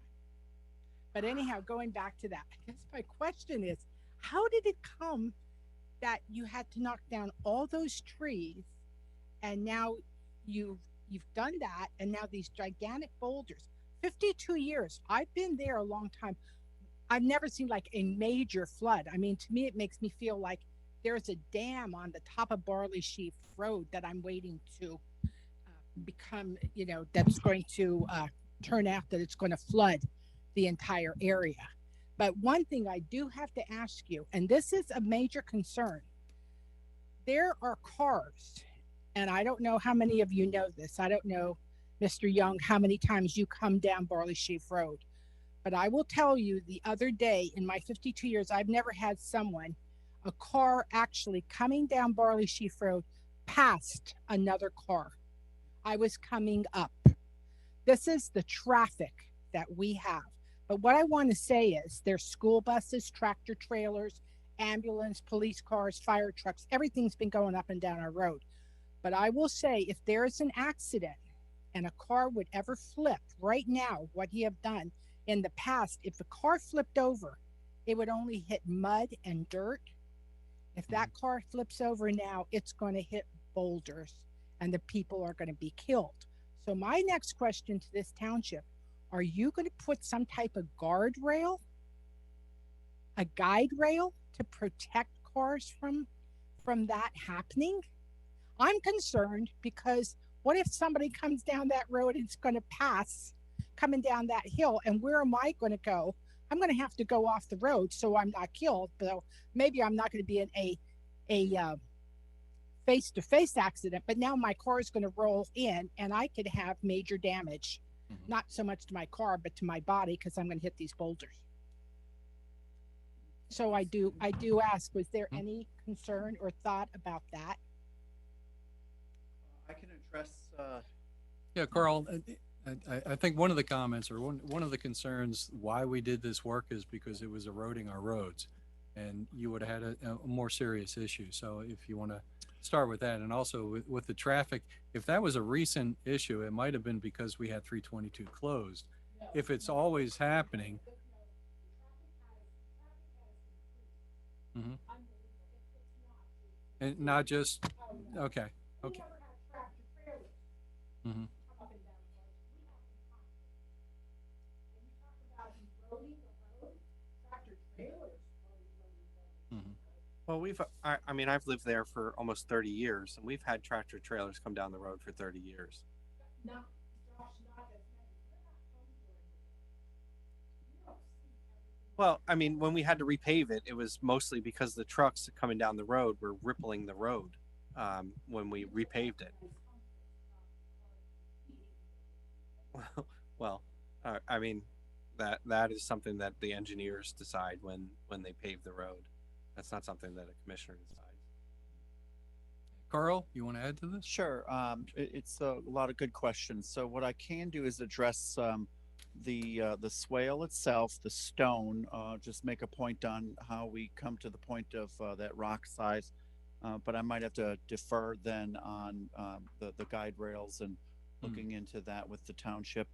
Speaker 16: But anyhow, going back to that, I guess my question is, how did it come that you had to knock down all those trees and now you've done that, and now these gigantic boulders? 52 years. I've been there a long time. I've never seen like a major flood. I mean, to me, it makes me feel like there's a dam on the top of Barley Sheaf Road that I'm waiting to become, you know, that's going to turn out that it's going to flood the entire area. But one thing I do have to ask you, and this is a major concern, there are cars, and I don't know how many of you know this. I don't know, Mr. Young, how many times you come down Barley Sheaf Road. But I will tell you, the other day in my 52 years, I've never had a car actually coming down Barley Sheaf Road past another car. I was coming up. This is the traffic that we have. But what I want to say is there's school buses, tractor trailers, ambulance, police cars, fire trucks, everything's been going up and down our road. But I will say, if there is an accident and a car would ever flip right now, what you have done in the past, if the car flipped over, it would only hit mud and dirt. If that car flips over now, it's going to hit boulders and the people are going to be killed. So my next question to this township, are you going to put some type of guardrail, a guide rail to protect cars from that happening? I'm concerned because what if somebody comes down that road and it's going to pass coming down that hill, and where am I going to go? I'm going to have to go off the road so I'm not killed. But maybe I'm not going to be in a face-to-face accident, but now my car is going to roll in and I could have major damage, not so much to my car, but to my body, because I'm going to hit these boulders. So I do ask, was there any concern or thought about that?
Speaker 2: I can address,
Speaker 1: Yeah, Carl, I think one of the comments or one of the concerns why we did this work is because it was eroding our roads. and you would have had a more serious issue. So if you want to start with that, and also with the traffic, if that was a recent issue, it might have been because we had 322 closed. If it's always happening. Mhm. And not just, okay, okay. Mhm. Mhm.
Speaker 7: Well, I mean, I've lived there for almost 30 years, and we've had tractor trailers come down the road for 30 years. Well, I mean, when we had to repave it, it was mostly because the trucks coming down the road were rippling the road when we repaved it. Well, I mean, that is something that the engineers decide when they pave the road. That's not something that a commissioner decides.
Speaker 1: Carl, you want to add to this?
Speaker 14: Sure. It's a lot of good questions. So what I can do is address the swale itself, the stone. Just make a point on how we come to the point of that rock size. But I might have to defer then on the guide rails and looking into that with the township.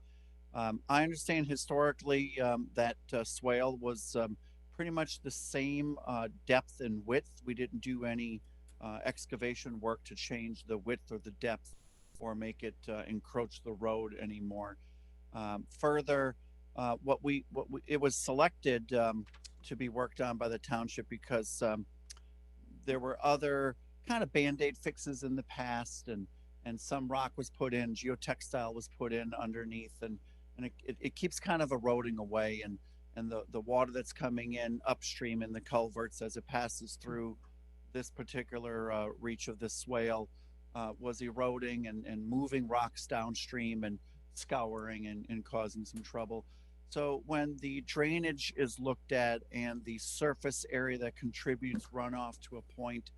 Speaker 14: I understand historically that swale was pretty much the same depth and width. We didn't do any excavation work to change the width or the depth or make it encroach the road anymore. Further, it was selected to be worked on by the township because there were other kind of Band-Aid fixes in the past, and some rock was put in, geotextile was put in underneath, and it keeps kind of eroding away, and the water that's coming in upstream in the culverts as it passes through this particular reach of the swale was eroding and moving rocks downstream and scouring and causing some trouble. So when the drainage is looked at and the surface area that contributes runoff to a point,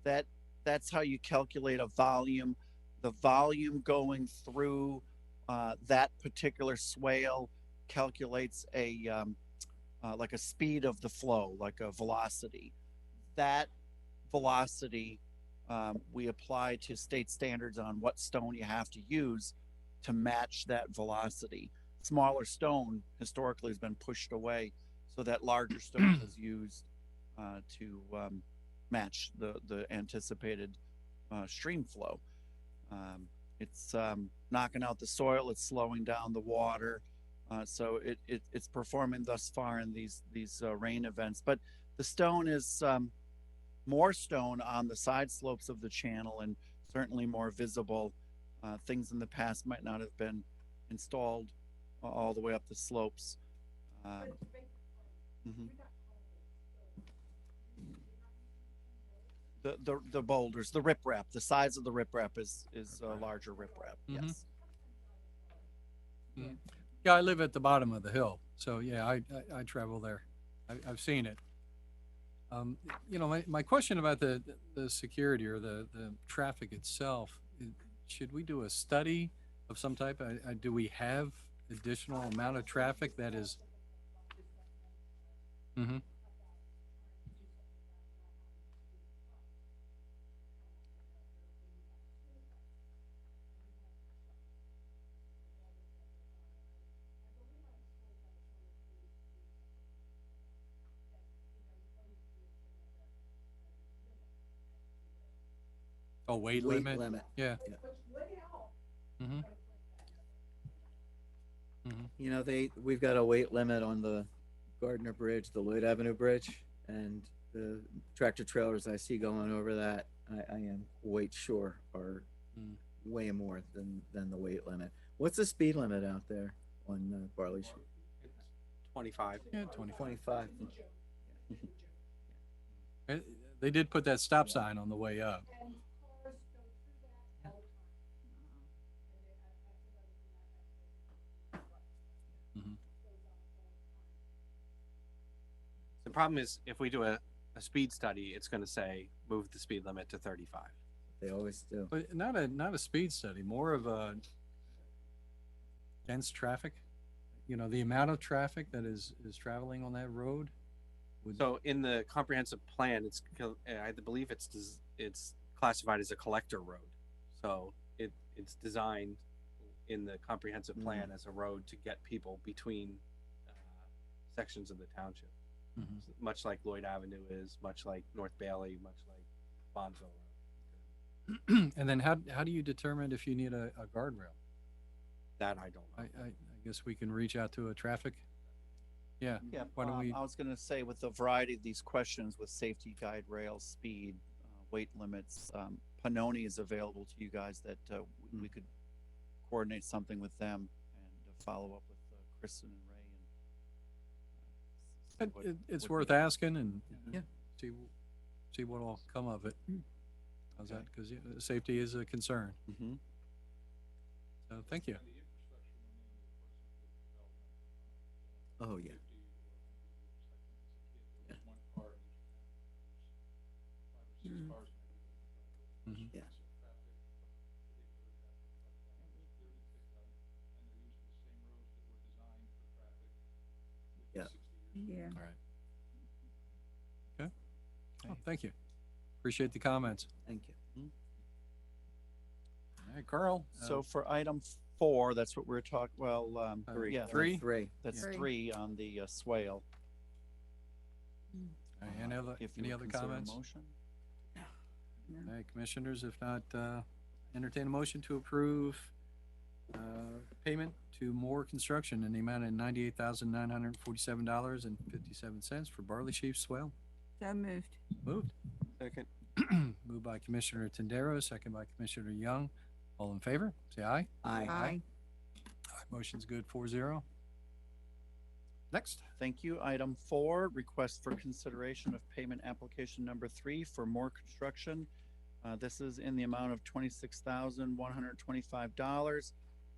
Speaker 14: that's how you calculate a volume. The volume going through that particular swale calculates like a speed of the flow, like a velocity. That velocity we apply to state standards on what stone you have to use to match that velocity. Smaller stone historically has been pushed away, so that larger stone is used to match the anticipated stream flow. It's knocking out the soil, it's slowing down the water, so it's performing thus far in these rain events. But the stone is more stone on the side slopes of the channel and certainly more visible. Things in the past might not have been installed all the way up the slopes. The boulders, the riprap, the size of the riprap is a larger riprap. Yes.
Speaker 1: Yeah, I live at the bottom of the hill, so yeah, I travel there. I've seen it. You know, my question about the security or the traffic itself, should we do a study of some type? Do we have additional amount of traffic that is? Mm-hmm. Oh, weight limit? Yeah. Mm-hmm. Mm-hmm.
Speaker 2: You know, we've got a weight limit on the Gardner Bridge, the Lloyd Avenue Bridge, and the tractor trailers I see going over that, I am quite sure are way more than the weight limit. What's the speed limit out there on Barley Street?
Speaker 7: 25.
Speaker 1: Yeah, 25.
Speaker 2: 25.
Speaker 1: They did put that stop sign on the way up.
Speaker 7: The problem is if we do a speed study, it's going to say move the speed limit to 35.
Speaker 2: They always do.
Speaker 1: But not a speed study, more of a dense traffic. You know, the amount of traffic that is traveling on that road.
Speaker 7: So in the comprehensive plan, I believe it's classified as a collector road. So it's designed in the comprehensive plan as a road to get people between sections of the township. Much like Lloyd Avenue is, much like North Bailey, much like Bonneville Road.
Speaker 1: And then how do you determine if you need a guardrail?
Speaker 7: That I don't know.
Speaker 1: I guess we can reach out to a traffic. Yeah.
Speaker 14: Yeah,
Speaker 1: Why don't we?
Speaker 14: I was gonna say with the variety of these questions with safety guide rails, speed, weight limits, Panoni is available to you guys that we could coordinate something with them and follow up with Kristen and Ray.
Speaker 1: It's worth asking and see what will come of it. How's that? Because safety is a concern. So thank you.
Speaker 2: Oh, yeah.
Speaker 1: Mhm.
Speaker 2: Yeah. Yeah.
Speaker 12: Yeah.
Speaker 1: All right. Okay. Oh, thank you. Appreciate the comments.
Speaker 2: Thank you.
Speaker 1: All right, Carl.
Speaker 14: So for item 4, that's what we're talking, well,
Speaker 1: Three.
Speaker 14: yeah,
Speaker 1: Three?
Speaker 2: Three.
Speaker 14: That's
Speaker 12: Three.
Speaker 14: 3 on the swale.
Speaker 1: All right, any other,
Speaker 14: If you
Speaker 1: any
Speaker 14: would
Speaker 1: other
Speaker 14: consider a
Speaker 1: comments?
Speaker 14: motion.
Speaker 1: All right, commissioners, if not, entertain a motion to approve payment to Moore Construction in the amount of $98,947.57 for Barley Sheaf Swale.
Speaker 12: So moved.
Speaker 1: Moved.
Speaker 7: Second.
Speaker 1: Moved by Commissioner Tendero, second by Commissioner Young. All in favor, say aye.
Speaker 2: Aye.
Speaker 1: All right, motion's good, 4-0. Next.
Speaker 14: Thank you. Item 4, request for consideration of payment application number 3 for Moore Construction. This is in the amount of $26,125.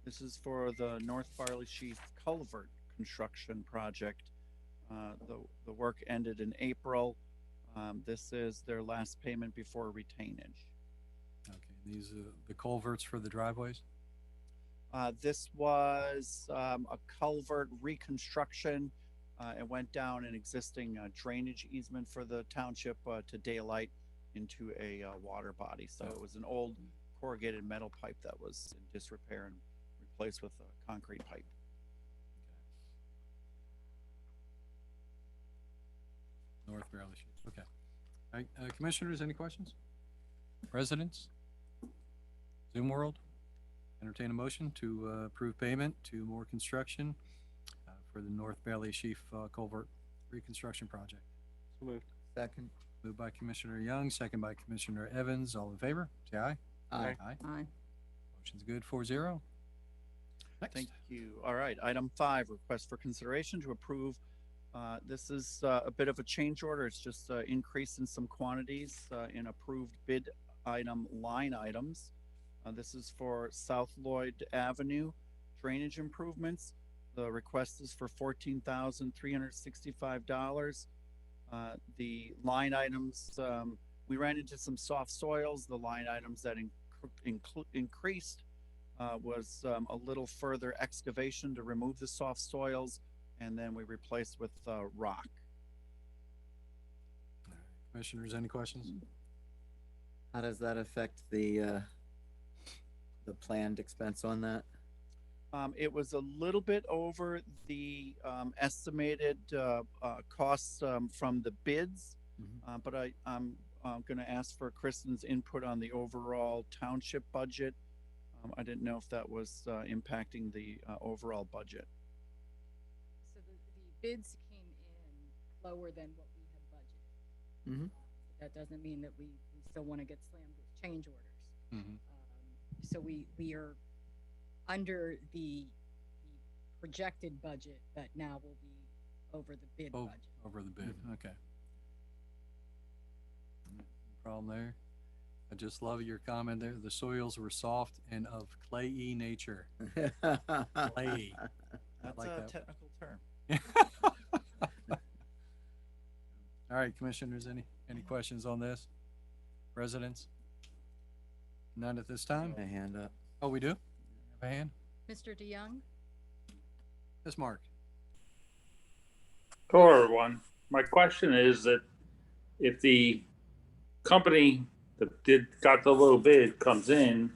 Speaker 14: This is for the North Barley Sheaf Culvert construction project. The work ended in April. This is their last payment before retainage.
Speaker 1: Okay, these are the culverts for the driveways?
Speaker 14: This was a culvert reconstruction. It went down an existing drainage easement for the township to daylight into a water body. So it was an old corrugated metal pipe that was in disrepair and replaced with a concrete pipe.
Speaker 1: North Barley Sheaf, okay. All right, commissioners, any questions? Residents? Zoom world? Entertain a motion to approve payment to Moore Construction for the North Bailey Sheaf Culvert Reconstruction Project.
Speaker 7: So moved.
Speaker 2: Second.
Speaker 1: Moved by Commissioner Young, second by Commissioner Evans. All in favor? Say aye.
Speaker 2: Aye.
Speaker 1: Aye.
Speaker 12: Aye.
Speaker 1: Motion's good, 4-0. Next.
Speaker 14: Thank you. All right, item 5, request for consideration to approve. This is a bit of a change order. It's just increase in some quantities in approved bid item line items. This is for South Lloyd Avenue drainage improvements. The request is for $14,365. The line items, we ran into some soft soils. The line items that increased was a little further excavation to remove the soft soils, and then we replaced with rock.
Speaker 1: Commissioners, any questions?
Speaker 2: How does that affect the planned expense on that?
Speaker 14: It was a little bit over the estimated costs from the bids, but I'm going to ask for Kristen's input on the overall township budget. I didn't know if that was impacting the overall budget.
Speaker 4: So the bids came in lower than what we had budgeted.
Speaker 2: Mm-hmm.
Speaker 4: That doesn't mean that we still want to get slammed with change orders.
Speaker 1: Mm-hmm.
Speaker 4: So we are under the projected budget, but now we'll be over the bid budget.
Speaker 1: Over the bid, okay. No problem there. I just love your comment there. The soils were soft and of clayey nature. Clayey.
Speaker 14: That's
Speaker 1: like
Speaker 14: a
Speaker 1: that.
Speaker 14: technical term.
Speaker 1: All right, commissioners, any questions on this? Residents? None at this time?
Speaker 2: A hand up.
Speaker 1: Oh, we do? Have a hand?
Speaker 4: Mr. DeYoung,
Speaker 1: Yes, Mark.
Speaker 5: Hello, everyone. my question is that if the company that got the low bid comes in,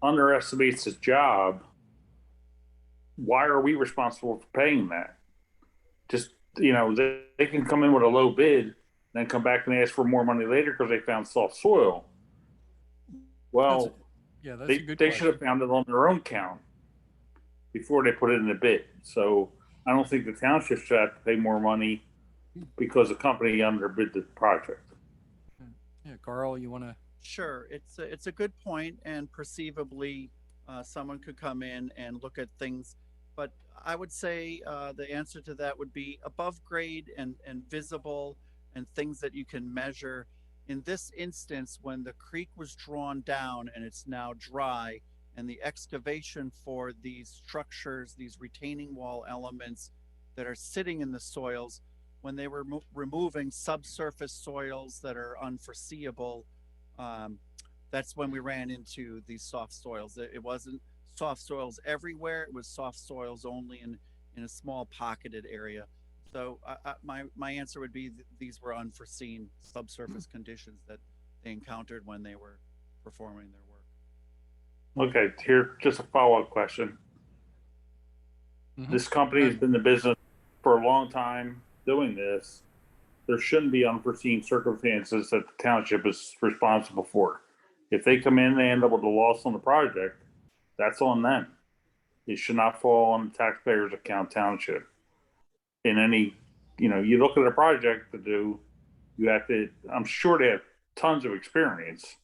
Speaker 5: underestimates his job, why are we responsible for paying that? Just, they can come in with a low bid, then come back and ask for more money later because they found soft soil. Well,
Speaker 1: Yeah, that's
Speaker 5: they
Speaker 1: a good
Speaker 5: should
Speaker 1: question.
Speaker 5: have found it on their own count before they put it in the bid. So I don't think the township should have to pay more money because the company underbid the project.
Speaker 1: Yeah, Carl, you want to?
Speaker 14: Sure, it's a good point, and perceivably, someone could come in and look at things, but I would say the answer to that would be above grade and visible and things that you can measure. In this instance, when the creek was drawn down and it's now dry, and the excavation for these structures, these retaining wall elements that are sitting in the soils, when they were removing subsurface soils that are unforeseeable, that's when we ran into these soft soils. It wasn't soft soils everywhere. It was soft soils only in a small pocketed area. So my answer would be these were unforeseen subsurface conditions that they encountered when they were performing their work.
Speaker 5: Okay, here, just a follow-up question. This company has been in the business for a long time doing this. There shouldn't be unforeseen circumstances that the township is responsible for. If they come in and they end up with a loss on the project, that's on them. It should not fall on the taxpayers' account township. In any, you look at a project to do, you have to, I'm sure they have tons of experience.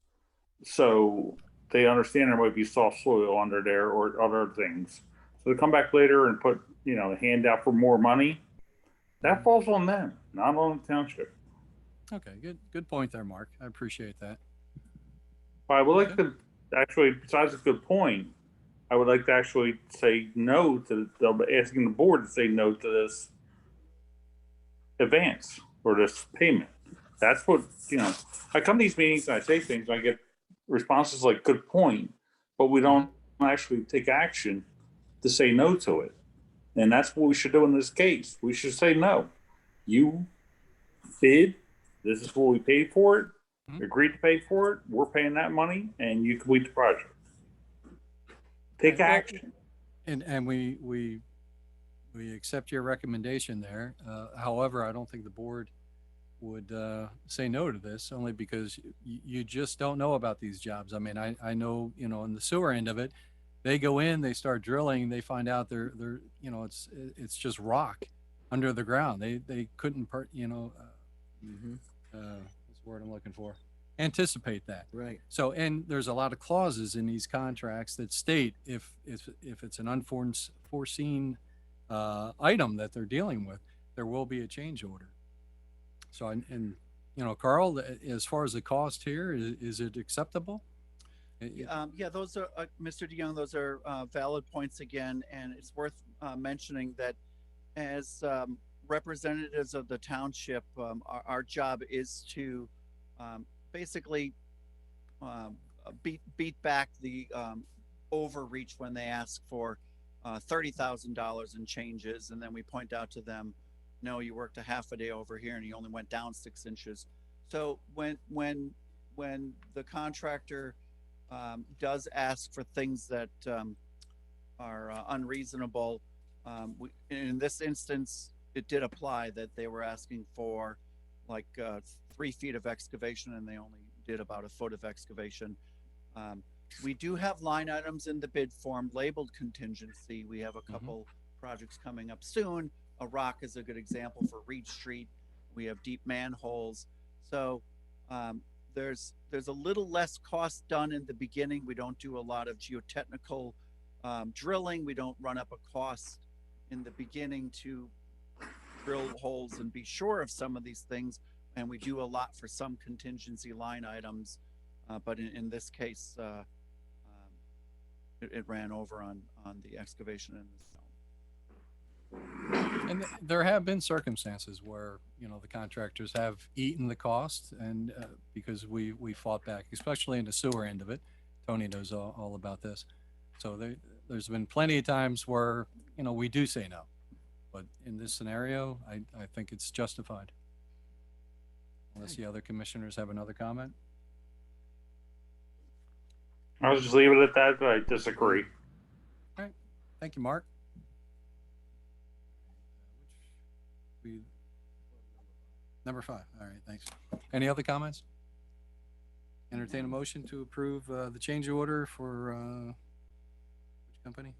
Speaker 5: So they understand there might be soft soil under there or other things. So to come back later and put, a hand out for more money, that falls on them, not on the township.
Speaker 1: Okay, good point there, Mark. I appreciate that.
Speaker 5: I would like to actually, besides a good point, I would like to actually say no to asking the board to say no to this advance or this payment. That's what, I come to these meetings and I say things, and I get responses like good point, but we don't actually take action to say no to it. And that's what we should do in this case. We should say no. You bid, this is what we paid for it, agreed to pay for it, we're paying that money, and you complete the project. Take action.
Speaker 1: And we accept your recommendation there. However, I don't think the board would say no to this, only because you just don't know about these jobs. I mean, I know, in the sewer end of it, they go in, they start drilling, they find out they're it's just rock under the ground. They couldn't what's the word I'm looking for? Anticipate that.
Speaker 2: Right.
Speaker 1: So, and there's a lot of clauses in these contracts that state if it's an unforeseen item that they're dealing with, there will be a change order. So, and Carl, as far as the cost here, is it acceptable?
Speaker 14: Yeah, those are, Mr. DeYoung, those are valid points again, and it's worth mentioning that as representatives of the township, our job is to basically beat back the overreach when they ask for $30,000 in changes, and then we point out to them, no, you worked a half a day over here and you only went down 6 inches. So when the contractor does ask for things that are unreasonable, in this instance, it did apply that they were asking for like 3 feet of excavation and they only did about 1 foot of excavation. We do have line items in the bid form labeled contingency. We have a couple projects coming up soon. A rock is a good example for Reed Street. We have deep manholes. So there's a little less cost done in the beginning. We don't do a lot of geotechnical drilling. We don't run up a cost in the beginning to drill holes and be sure of some of these things. And we do a lot for some contingency line items. But in this case, it ran over on the excavation in the zone.
Speaker 1: And there have been circumstances where, the contractors have eaten the cost, and because we fought back, especially in the sewer end of it. Tony knows all about this. So there's been plenty of times where, we do say no. But in this scenario, I think it's justified. Unless the other commissioners have another comment?
Speaker 5: I'll just leave it at that, but I disagree.
Speaker 1: All right, thank you, Mark. Number 5, all right, thanks. Any other comments? Entertain a motion to approve the change order for which company?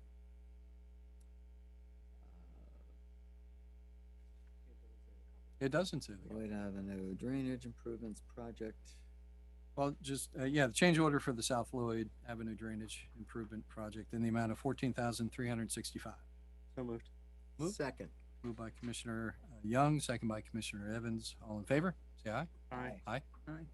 Speaker 1: It doesn't say.
Speaker 2: Lloyd Avenue Drainage Improvements Project.
Speaker 1: Well, just, yeah, the change order for the South Lloyd Avenue Drainage Improvement Project in the amount of $14,365.
Speaker 7: So moved.
Speaker 1: Moved.
Speaker 2: Second.
Speaker 1: Moved by Commissioner Young, second by Commissioner Evans. All in favor? Say aye.
Speaker 7: Aye.
Speaker 1: Aye.
Speaker 2: Aye.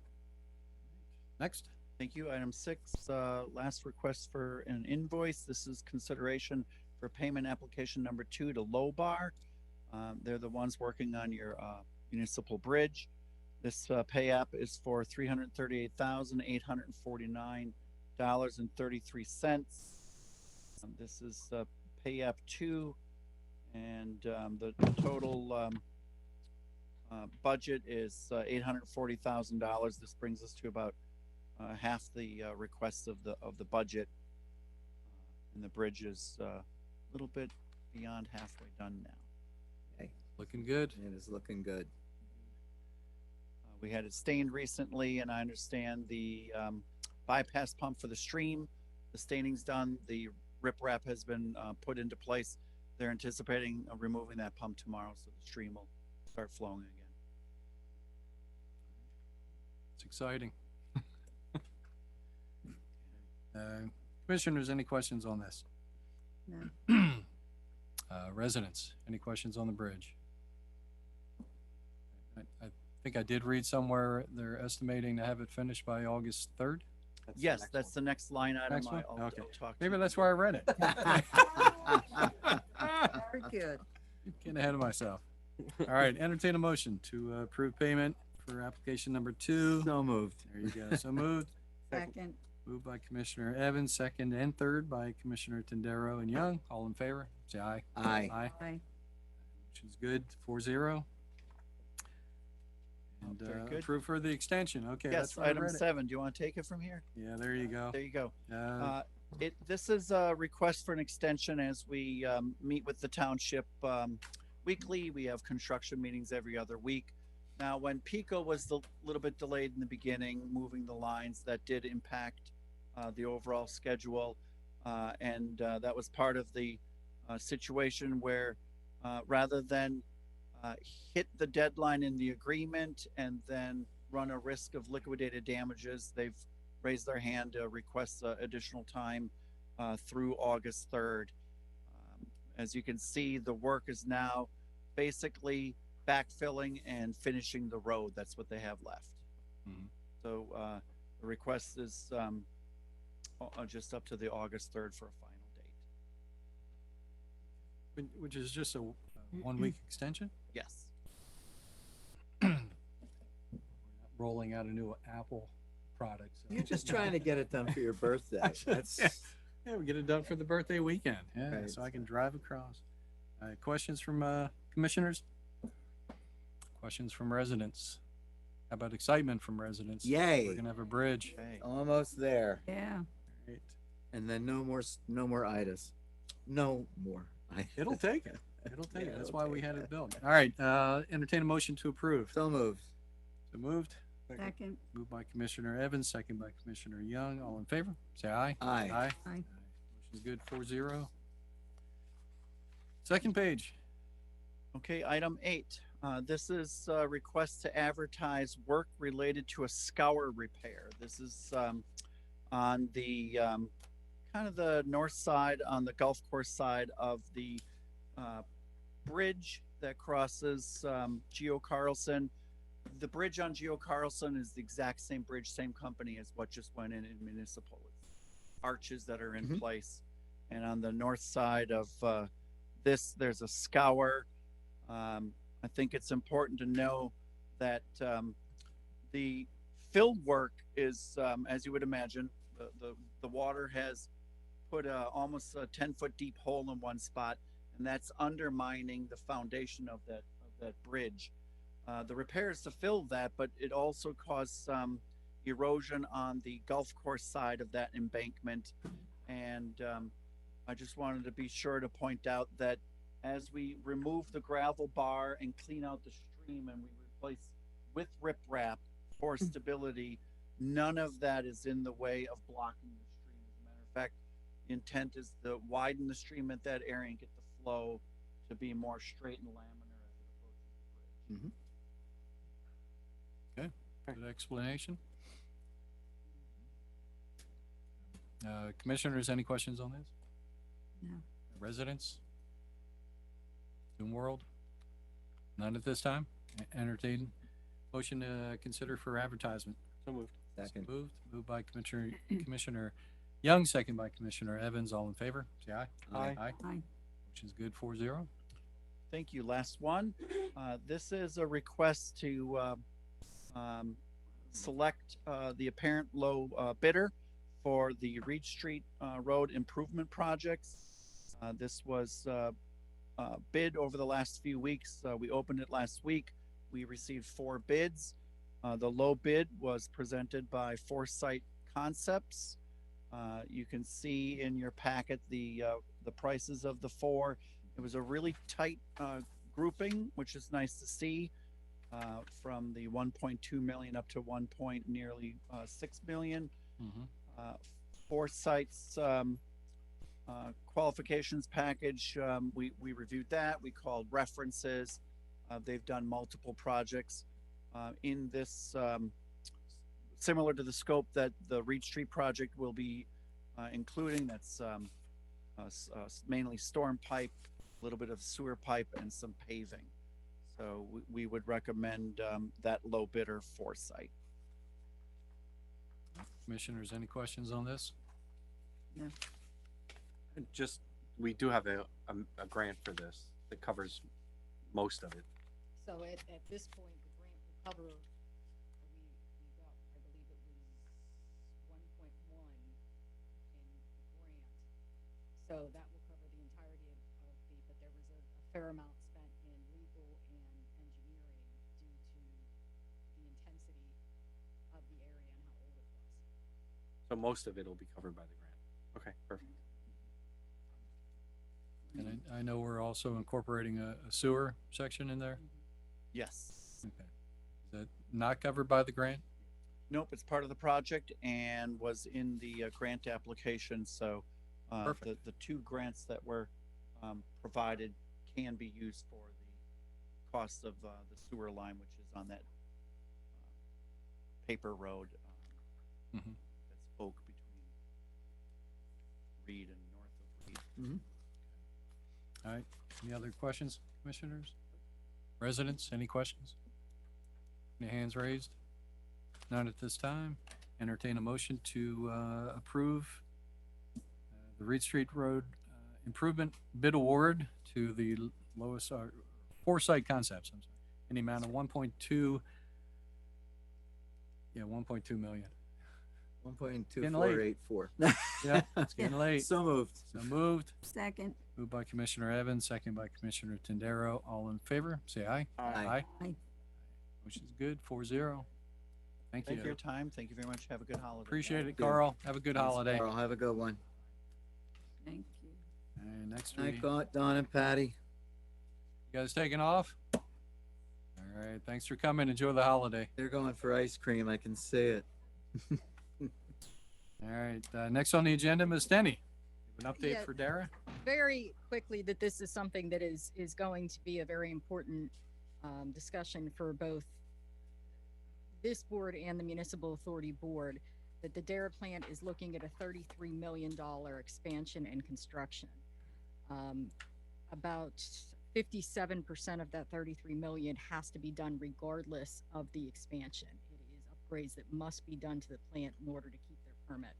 Speaker 1: Next.
Speaker 14: Thank you. Item 6, last request for an invoice. This is consideration for payment application number 2 to Lobar. They're the ones working on your municipal bridge. This pay app is for $338,849.33. This is pay app 2, and the total budget is $840,000. This brings us to about half the requests of the budget, and the bridge is a little bit beyond halfway done now.
Speaker 2: Okay.
Speaker 1: Looking good.
Speaker 2: It is looking good.
Speaker 14: We had it stained recently, and I understand the bypass pump for the stream, the staining's done, the riprap has been put into place. They're anticipating removing that pump tomorrow, so the stream will start flowing again.
Speaker 1: It's exciting. Commissioners, any questions on this?
Speaker 12: No.
Speaker 1: Residents, any questions on the bridge? I think I did read somewhere they're estimating to have it finished by August 3rd.
Speaker 14: Yes, that's the next line item.
Speaker 1: Next one?
Speaker 14: I'll
Speaker 1: Okay.
Speaker 14: talk to
Speaker 1: Maybe
Speaker 14: you.
Speaker 1: that's why I read it.
Speaker 12: Very good.
Speaker 1: Getting ahead of myself. All right, entertain a motion to approve payment for application number 2.
Speaker 2: So moved.
Speaker 1: There you go. So moved.
Speaker 12: Second.
Speaker 1: Moved by Commissioner Evans, second and third by Commissioner Tendero and Young. All in favor? Say aye.
Speaker 2: Aye.
Speaker 1: Aye.
Speaker 12: Aye.
Speaker 1: Motion's good, 4-0. And
Speaker 14: Very good.
Speaker 1: approve for the extension. Okay,
Speaker 14: Yes,
Speaker 1: that's why I
Speaker 14: item
Speaker 1: read it.
Speaker 14: 7. Do you want to take it from here?
Speaker 1: Yeah, there you go.
Speaker 14: There you go.
Speaker 1: Uh,
Speaker 14: This is a request for an extension as we meet with the township weekly. We have construction meetings every other week. Now, when PICO was a little bit delayed in the beginning, moving the lines, that did impact the overall schedule. And that was part of the situation where rather than hit the deadline in the agreement and then run a risk of liquidated damages, they've raised their hand to request additional time through August 3rd. As you can see, the work is now basically backfilling and finishing the road. That's what they have left.
Speaker 1: Mhm.
Speaker 14: So the request is just up to the August 3rd for a final date.
Speaker 1: which is just a 1-week extension?
Speaker 14: Yes.
Speaker 1: Rolling out a new Apple product. So.
Speaker 2: You're just trying to get it done for your birthday. That's
Speaker 1: Yeah, we get it done for the birthday weekend. Yeah,
Speaker 2: Right.
Speaker 1: so I can drive across. Questions from commissioners? Questions from residents? How about excitement from residents?
Speaker 2: Yay.
Speaker 1: We're gonna have a bridge.
Speaker 14: Okay.
Speaker 2: almost there.
Speaker 12: Yeah.
Speaker 1: Right.
Speaker 2: And then no more itis. No more.
Speaker 1: It'll take it. It'll take
Speaker 2: Yeah,
Speaker 1: it. That's
Speaker 2: it'll
Speaker 1: why we
Speaker 2: take
Speaker 1: had
Speaker 2: it.
Speaker 1: it built. All right, entertain a motion to approve.
Speaker 2: So moved.
Speaker 1: So moved.
Speaker 12: Second.
Speaker 1: Moved by Commissioner Evans, second by Commissioner Young. All in favor? Say aye.
Speaker 2: Aye.
Speaker 1: Aye.
Speaker 12: Aye.
Speaker 1: Motion's good, 4-0. Second page.
Speaker 14: Okay, item 8. This is a request to advertise work related to a scour repair. This is on the kind of the north side, on the golf course side of the bridge that crosses Geo Carlson. The bridge on Geo Carlson is the exact same bridge, same company as what just went in municipal. Arches that are in place. And on the north side of this, there's a scour. I think it's important to know that the fill work is, as you would imagine, the water has put almost a 10-foot deep hole in one spot, and that's undermining the foundation of that bridge. the repairs to fill that, but it also caused some erosion on the golf course side of that embankment. And I just wanted to be sure to point out that as we remove the gravel bar and clean out the stream and we replace with riprap for stability, none of that is in the way of blocking the stream. As a matter of fact, the intent is to widen the stream at that area and get the flow to be more straight and laminar as it approaches the bridge.
Speaker 1: Okay, good explanation. Commissioners, any questions on this?
Speaker 12: No.
Speaker 1: Residents? Zoom world? None at this time? Entertain motion to consider for advertisement.
Speaker 7: So moved.
Speaker 2: Second.
Speaker 1: Moved by Commissioner Young, second by Commissioner Evans. All in favor? Say aye.
Speaker 7: Aye.
Speaker 1: Aye.
Speaker 12: Aye.
Speaker 1: Motion's good, 4-0.
Speaker 14: Thank you. Last one. This is a request to select the apparent low bidder for the Reed Street Road improvement projects. This was bid over the last few weeks. We opened it last week. We received 4 bids. The low bid was presented by Foresight Concepts. You can see in your packet the prices of the 4. It was a really tight grouping, which is nice to see, from the 1.2 million up to nearly 6 million. Foresight's qualifications package, we reviewed that. We called references. They've done multiple projects in this, similar to the scope that the Reed Street project will be including. That's mainly storm pipe, a little bit of sewer pipe, and some paving. So we would recommend that low bidder Foresight.
Speaker 1: Commissioners, any questions on this?
Speaker 12: No.
Speaker 7: Just, we do have a grant for this that covers most of it.
Speaker 4: So at this point, the grant will cover, we got, I believe it was 1.1 in the grant. So that will cover the entirety of but there was a fair amount spent in legal and engineering due to the intensity of the area and how old it was.
Speaker 7: So most of it will be covered by the grant. Okay, perfect.
Speaker 1: And I know we're also incorporating a sewer section in there.
Speaker 14: Yes.
Speaker 1: Okay. Is that not covered by the grant?
Speaker 14: Nope, it's part of the project and was in the grant application. So the 2 grants that were provided can be used for the cost of the sewer line, which is on that paper road that's Oak between Reed and north of Reed.
Speaker 1: All right. Any other questions, commissioners? Residents, any questions? Any hands raised? None at this time. Entertain a motion to approve the Reed Street Road improvement bid award to the lowest, Foresight Concepts, I'm sorry, in the amount of 1.2 million.
Speaker 2: 1.2484.
Speaker 1: Yeah, it's getting late.
Speaker 2: So moved.
Speaker 1: So moved.
Speaker 12: Second.
Speaker 1: Moved by Commissioner Evans, second by Commissioner Tendero. All in favor, say aye.
Speaker 2: Aye.
Speaker 12: Aye.
Speaker 1: Motion's good, 4-0. Thank
Speaker 14: Thank you
Speaker 1: you.
Speaker 14: for your time. Thank you very much. Have a good holiday.
Speaker 1: Appreciate it,
Speaker 2: Good.
Speaker 1: Carl. Have a good
Speaker 2: Thanks,
Speaker 1: holiday.
Speaker 2: Carl. Have a good one.
Speaker 12: Thank you.
Speaker 1: And next
Speaker 2: Night,
Speaker 1: we,
Speaker 2: Don and Patty.
Speaker 1: you guys taking off? All right, thanks for coming. Enjoy the holiday.
Speaker 2: They're going for ice cream. I can see it.
Speaker 1: All right, next on the agenda, Ms. Denny. An update
Speaker 4: Yeah.
Speaker 1: for Dara?
Speaker 4: Very quickly, that this is something that is going to be a very important discussion for both this board and the Municipal Authority Board, that the Dara plant is looking at a $33 million expansion and construction. About 57% of that 33 million has to be done regardless of the expansion. It is upgrades that must be done to the plant in order to keep their permit.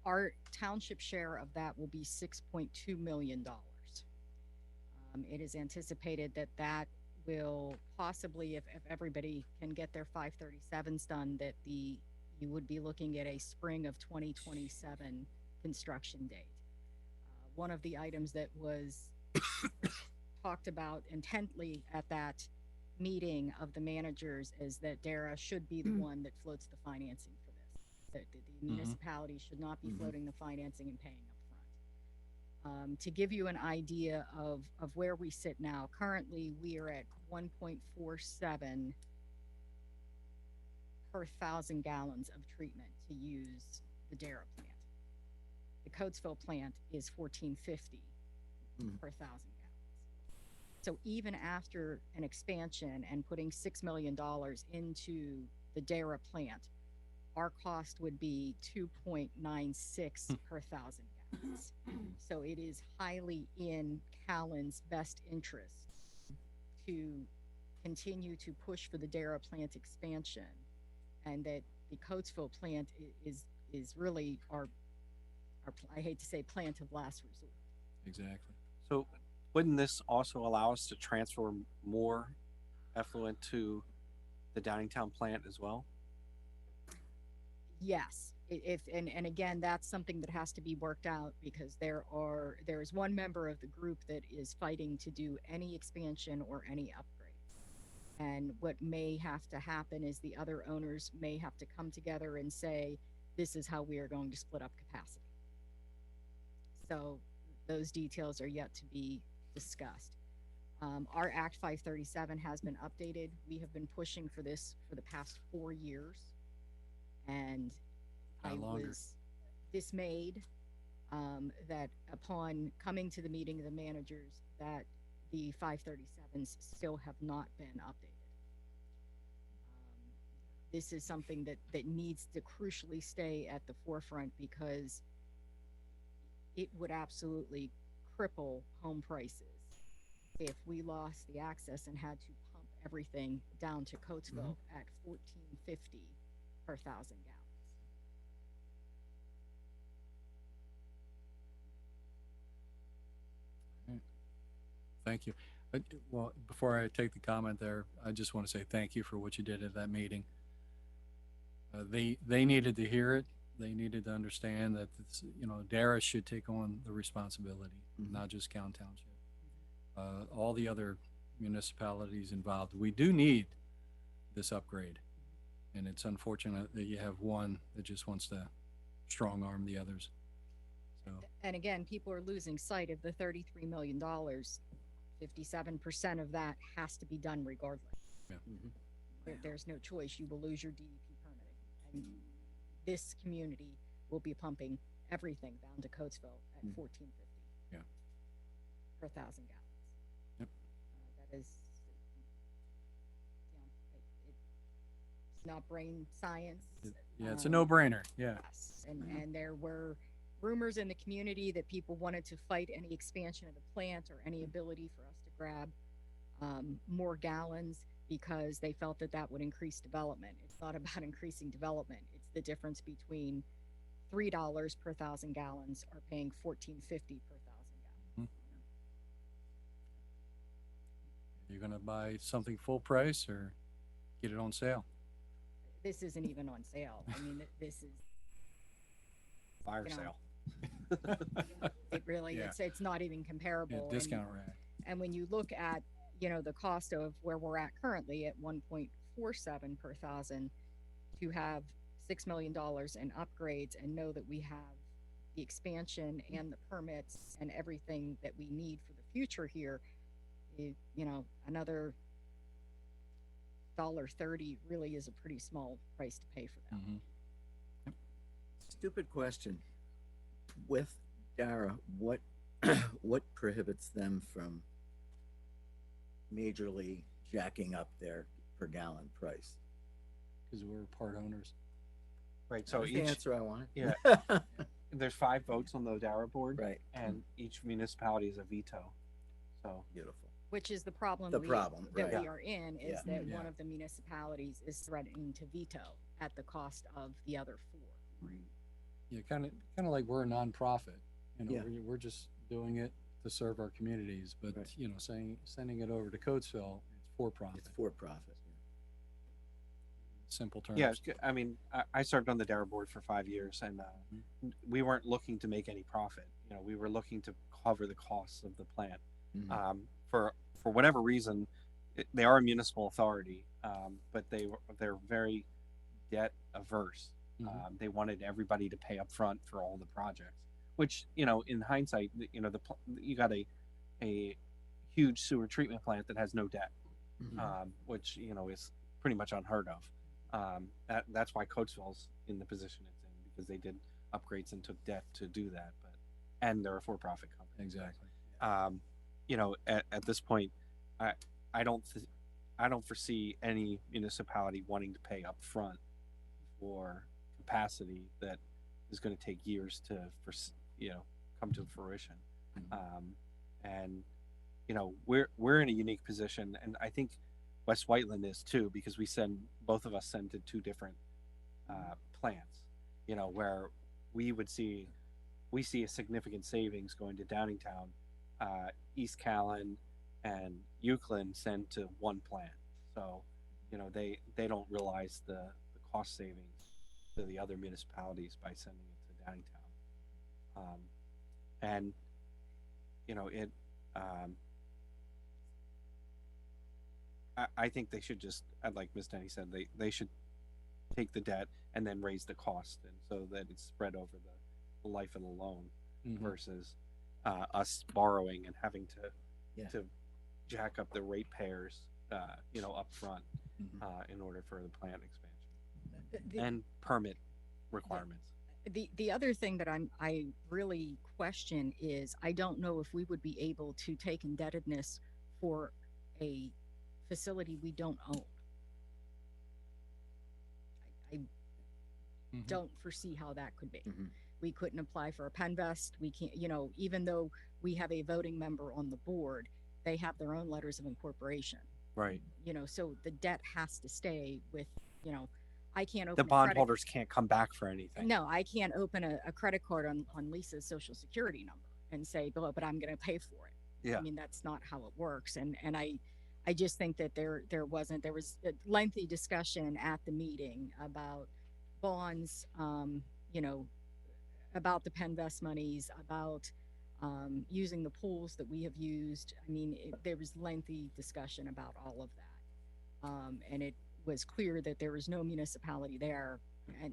Speaker 4: Our township share of that will be $6.2 million. It is anticipated that that will possibly, if everybody can get their 537s done, that you would be looking at a spring of 2027 construction date. One of the items that was talked about intently at that meeting of the managers is that DARA should be the one that floats the financing for this. That the municipality should not be floating the financing and paying upfront. To give you an idea of where we sit now, currently we are at 1.47 per 1,000 gallons of treatment to use the DARA plant. The Coatesville plant is 1450 per 1,000 gallons. So even after an expansion and putting $6 million into the DARA plant, our cost would be 2.96 per 1,000 gallons. So it is highly in Callan's best interest to continue to push for the DARA plant expansion, and that the Coatesville plant is really our, I hate to say, plant of last resort.
Speaker 1: Exactly.
Speaker 7: So wouldn't this also allow us to transfer more effluent to the Downingtown plant as well?
Speaker 4: Yes, and again, that's something that has to be worked out, because there is one member of the group that is fighting to do any expansion or any upgrades. And what may have to happen is the other owners may have to come together and say, this is how we are going to split up capacity. So those details are yet to be discussed. Our Act 537 has been updated. We have been pushing for this for the past 4 years. And I was dismayed that upon coming to the meeting of the managers, that the 537s still have not been updated. This is something that needs to crucially stay at the forefront, because it would absolutely cripple home prices if we lost the access and had to pump everything down to Coatesville at $14.50 per 1,000 gallons.
Speaker 1: Thank you. Well, before I take the comment there, I just want to say thank you for what you did at that meeting. They needed to hear it. They needed to understand that it's, DARA should take on the responsibility, not just Cowan Township. All the other municipalities involved. We do need this upgrade, and it's unfortunate that you have one that just wants to strong arm the others. So,
Speaker 4: and again, people are losing sight of the $33 million. 57% of that has to be done regardless.
Speaker 1: Yeah.
Speaker 4: There's no choice. You will lose your DEP permitting. And this community will be pumping everything down to Coatesville at $14.50 per 1,000 gallons.
Speaker 1: Yep.
Speaker 4: That is, it's not brain science.
Speaker 1: Yeah, it's a no-brainer. Yeah.
Speaker 4: Yes. And there were rumors in the community that people wanted to fight any expansion of the plant or any ability for us to grab more gallons, because they felt that would increase development. It's not about increasing development. It's the difference between $3 per 1,000 gallons or paying $14.50 per 1,000 gallons.
Speaker 1: You're going to buy something full price or get it on sale?
Speaker 4: This isn't even on sale. I mean, this is
Speaker 7: fire sale.
Speaker 4: It really, it's not even comparable.
Speaker 1: Yeah, discount rack.
Speaker 4: And when you look at, the cost of where we're at currently at 1.47 per 1,000, to have $6 million in upgrades and know that we have the expansion and the permits and everything that we need for the future here, another $1.30 really is a pretty small price to pay for that.
Speaker 2: Stupid question. With DARA, what prohibits them from majorly jacking up their per gallon price?
Speaker 1: Because we're part owners.
Speaker 7: Right. So
Speaker 2: That's the answer I wanted.
Speaker 7: Yeah. There's 5 votes on the DARA board.
Speaker 2: Right.
Speaker 7: And each municipality is a veto. So
Speaker 2: beautiful.
Speaker 4: Which is the problem.
Speaker 2: That
Speaker 4: we are in is that one of the municipalities is threatening to veto at the cost of the other 4.
Speaker 1: Yeah, kind of like we're a nonprofit.
Speaker 2: Yeah.
Speaker 1: We're just doing it to serve our communities, but sending it over to Coatesville, it's for profit.
Speaker 2: It's for profit.
Speaker 1: Simple terms.
Speaker 7: yeah, I mean, I served on the DARA board for 5 years, and we weren't looking to make any profit. We were looking to cover the costs of the plant. For whatever reason, they are a municipal authority, but they're very debt averse. They wanted everybody to pay up front for all the projects, which, you know, in hindsight, you know, you got a huge sewer treatment plant that has no debt, which, you know, is pretty much unheard of. That's why Coatesville's in the position it's in, because they did upgrades and took debt to do that, and they're a for-profit company.
Speaker 1: Exactly.
Speaker 7: You know, at this point, I don't foresee any municipality wanting to pay up front for capacity that is going to take years to come to fruition. And you know, we're in a unique position, and I think West Whiteland is too, because both of us send to two different plants, you know, where we see a significant savings going to Downingtown. East Callan and Euclid send to one plant, so you know they don't realize the cost savings to the other municipalities by sending it to Downingtown. And you know it. I think they should just, like Ms. Denny said, they should take the debt and then raise the cost, and so that it's spread over the life of the loan versus us borrowing and having to jack up the ratepayers, you know, up front in order for the plant expansion and permit requirements.
Speaker 4: The other thing that I really question is, I don't know if we would be able to take indebtedness for a facility we don't own. I don't foresee how that could be. We couldn't apply for a Penvest. We can't, you know, even though we have a voting member on the board, they have their own letters of incorporation.
Speaker 7: Right.
Speaker 4: You know, so the debt has to stay with, you know, I can't open
Speaker 7: the bondholders can't come back for anything.
Speaker 4: No, I can't open a credit card on Lisa's social security number and say, but I'm going to pay for it.
Speaker 7: Yeah.
Speaker 4: I mean, that's not how it works. And I just think that there was a lengthy discussion at the meeting about bonds, you know, about the Penvest monies, about using the pools that we have used. I mean, there was lengthy discussion about all of that. And it was clear that there is no municipality there,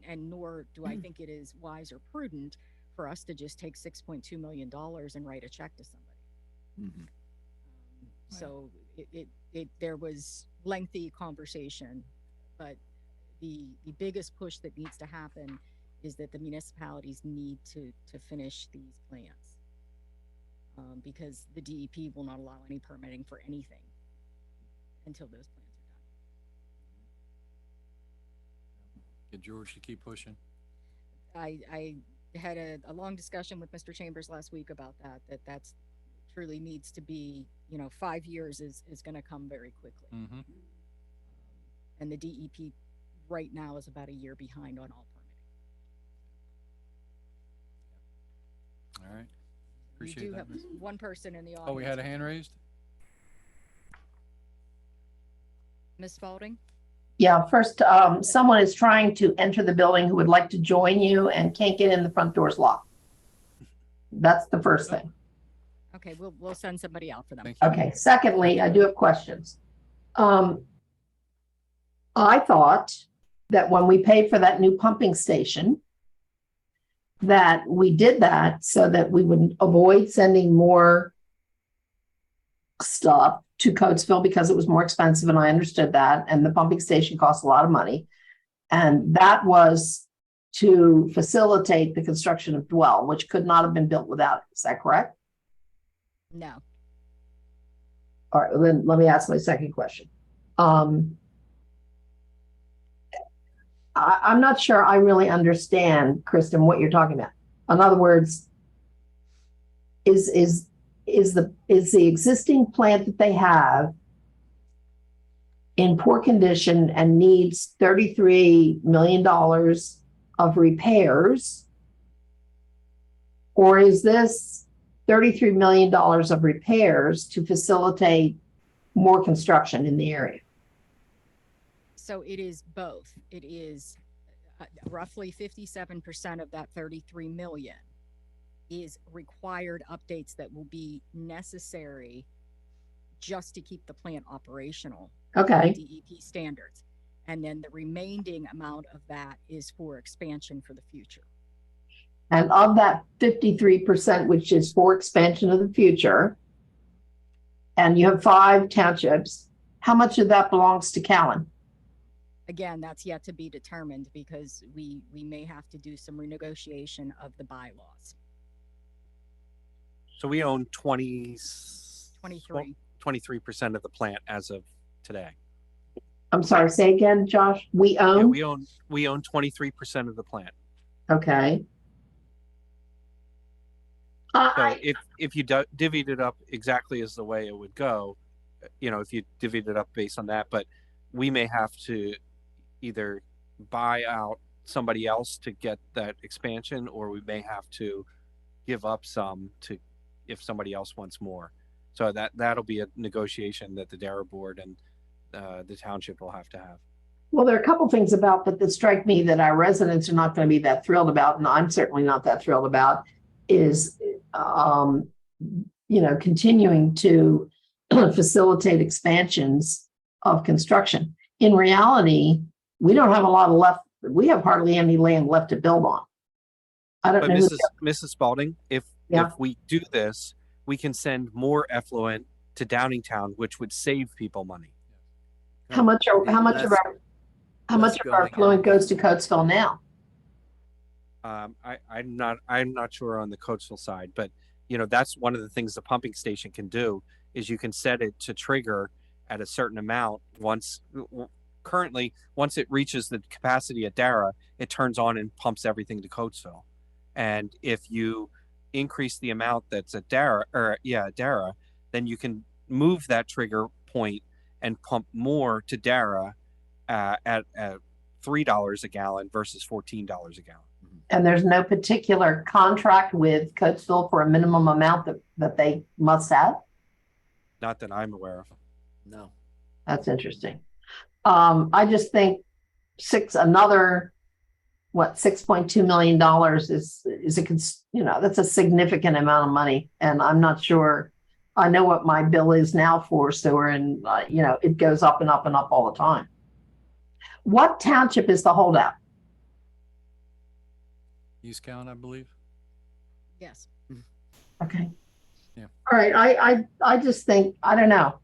Speaker 4: and nor do I think it is wise or prudent for us to just take $6.2 million and write a check to somebody. So there was lengthy conversation, but the biggest push that needs to happen is that the municipalities need to finish these plants, because the DEP will not allow any permitting for anything until those plants are done.
Speaker 1: Get George to keep pushing.
Speaker 4: I had a long discussion with Mr. Chambers last week about that's truly needs to be, you know, 5 years is going to come very quickly. And the DEP right now is about a year behind on all permitting.
Speaker 1: All right.
Speaker 4: We
Speaker 1: Appreciate
Speaker 4: do
Speaker 1: that.
Speaker 4: have one person in the audience.
Speaker 1: Oh, we had a hand raised?
Speaker 4: Ms. Spalding?
Speaker 8: Yeah, first, someone is trying to enter the building who would like to join you and can't get in, the front door's locked. That's the first thing.
Speaker 4: Okay, we'll send somebody out for them.
Speaker 8: Okay, secondly, I do have questions. I thought that when we paid for that new pumping station, that we did that so that we would avoid sending more stuff to Coatesville because it was more expensive, and I understood that, and the pumping station costs a lot of money, and that was to facilitate the construction of Dwell, which could not have been built without it. Is that correct?
Speaker 4: No.
Speaker 8: All right, then let me ask my second question. I'm not sure I really understand, Kristen, what you're talking about. In other words, is the existing plant that they have in poor condition and needs $33 million of repairs? Or is this $33 million of repairs to facilitate more construction in the area?
Speaker 4: So it is both. It is roughly 57% of that 33 million is required updates that will be necessary just to keep the plant operational.
Speaker 8: Okay.
Speaker 4: DEP standards. And then the remaining amount of that is for expansion for the future.
Speaker 8: And of that 53%, which is for expansion of the future, and you have 5 townships, how much of that belongs to Callan?
Speaker 4: Again, that's yet to be determined because we may have to do some renegotiation of the bylaws.
Speaker 7: So we own 23%
Speaker 4: 23.
Speaker 7: of the plant as of today.
Speaker 8: I'm sorry, say again, Josh. We
Speaker 7: Yeah,
Speaker 8: own?
Speaker 7: we own 23% of the plant.
Speaker 8: Okay.
Speaker 7: So if you divvied it up exactly as the way it would go, you know, if you divvied it up based on that, but we may have to either buy out somebody else to get that expansion, or we may have to give up some to if somebody else wants more. So that'll be a negotiation that the DARA board and the township will have to have.
Speaker 8: Well, there are a couple things about that strike me that our residents are not going to be that thrilled about, and I'm certainly not that thrilled about, is, continuing to facilitate expansions of construction. In reality, we don't have a lot of left. We have hardly any land left to build on. I don't
Speaker 7: But
Speaker 8: know.
Speaker 7: Mrs. Spalding, if we do this, we can send more effluent to Downingtown, which would save people money.
Speaker 8: How much of our effluent goes to Coatesville now?
Speaker 7: I'm not sure on the Coatesville side, but that's one of the things the pumping station can do is you can set it to trigger at a certain amount. Currently, once it reaches the capacity at DARA, it turns on and pumps everything to Coatesville. And if you increase the amount that's at DARA, then you can move that trigger point and pump more to DARA at $3 a gallon versus $14 a gallon.
Speaker 8: And there's no particular contract with Coatesville for a minimum amount that they must have?
Speaker 7: Not that I'm aware of.
Speaker 2: No.
Speaker 8: That's interesting. I just think $6.2 million that's a significant amount of money. And I'm not sure, I know what my bill is now for sewer, and it goes up and up and up all the time. What township is the holdout?
Speaker 1: East County, I believe.
Speaker 4: Yes.
Speaker 8: Okay.
Speaker 1: Yeah.
Speaker 8: All right. I just think, I don't know.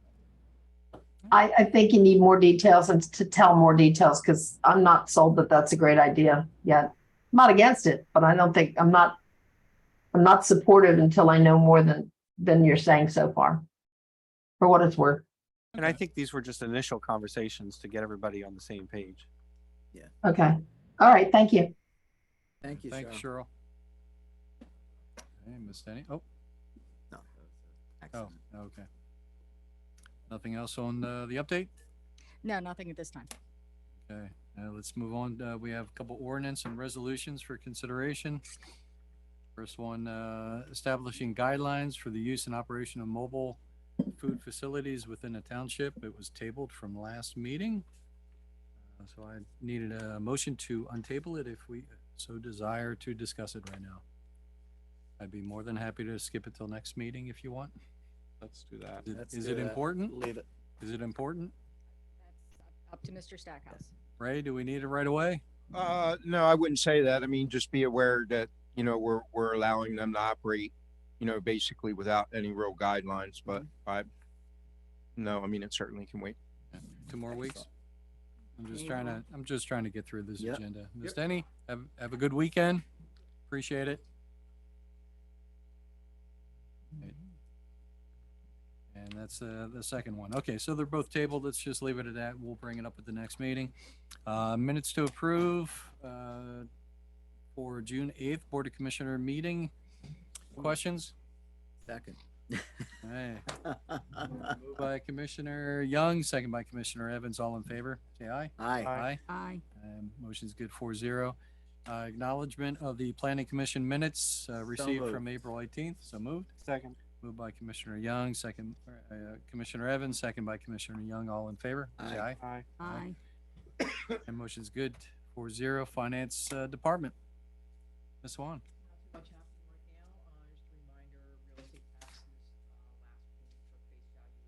Speaker 8: I think you need more details and to tell more details, because I'm not sold that that's a great idea yet. I'm not against it, but I don't think I'm not supportive until I know more than you're saying so far, for what it's worth.
Speaker 7: And I think these were just initial conversations to get everybody on the same page.
Speaker 2: Yeah.
Speaker 8: Okay. All right. Thank you.
Speaker 2: Thank you,
Speaker 1: Thanks,
Speaker 2: Cheryl.
Speaker 1: Cheryl. Hey, Miss Denny. Oh.
Speaker 2: No.
Speaker 1: Oh, okay. Nothing else on the update?
Speaker 4: No, nothing at this time.
Speaker 1: Okay, let's move on. We have a couple ordinance and resolutions for consideration. First one, establishing guidelines for the use and operation of mobile food facilities within a township. It was tabled from last meeting. So I needed a motion to untable it if we so desire to discuss it right now. I'd be more than happy to skip it till next meeting if you want.
Speaker 7: Let's do that.
Speaker 1: Is it important?
Speaker 2: Leave it.
Speaker 1: Is it important?
Speaker 4: That's up to Mr. Stackhouse.
Speaker 1: Ray, do we need it right away?
Speaker 15: No, I wouldn't say that. I mean, just be aware that, we're allowing them to operate, basically without any real guidelines, but it certainly can wait.
Speaker 1: 2 more weeks? I'm just trying to get through this
Speaker 2: Yep.
Speaker 1: agenda. Miss Denny, have a good weekend. Appreciate it. And that's the second one. Okay, so they're both tabled. Let's just leave it at that. We'll bring it up at the next meeting. Minutes to approve for June 8th Board of Commissioner meeting. Questions?
Speaker 2: Second.
Speaker 1: Hey. Moved by Commissioner Young, second by Commissioner Evans. All in favor, say aye.
Speaker 2: Aye.
Speaker 1: Aye. Motion's good, 4-0. Acknowledgement of the Planning Commission minutes received
Speaker 2: moved.
Speaker 1: from April 18th. So moved.
Speaker 7: Second.
Speaker 1: Moved by Commissioner Young, second Commissioner Evans, second by Commissioner Young. All in favor, say aye.
Speaker 7: Aye.
Speaker 4: Aye.
Speaker 1: And motion's good, 4-0. Finance Department. Ms. Swan.
Speaker 17: Much happening right now. Just a reminder, real estate taxes, last payment for face value is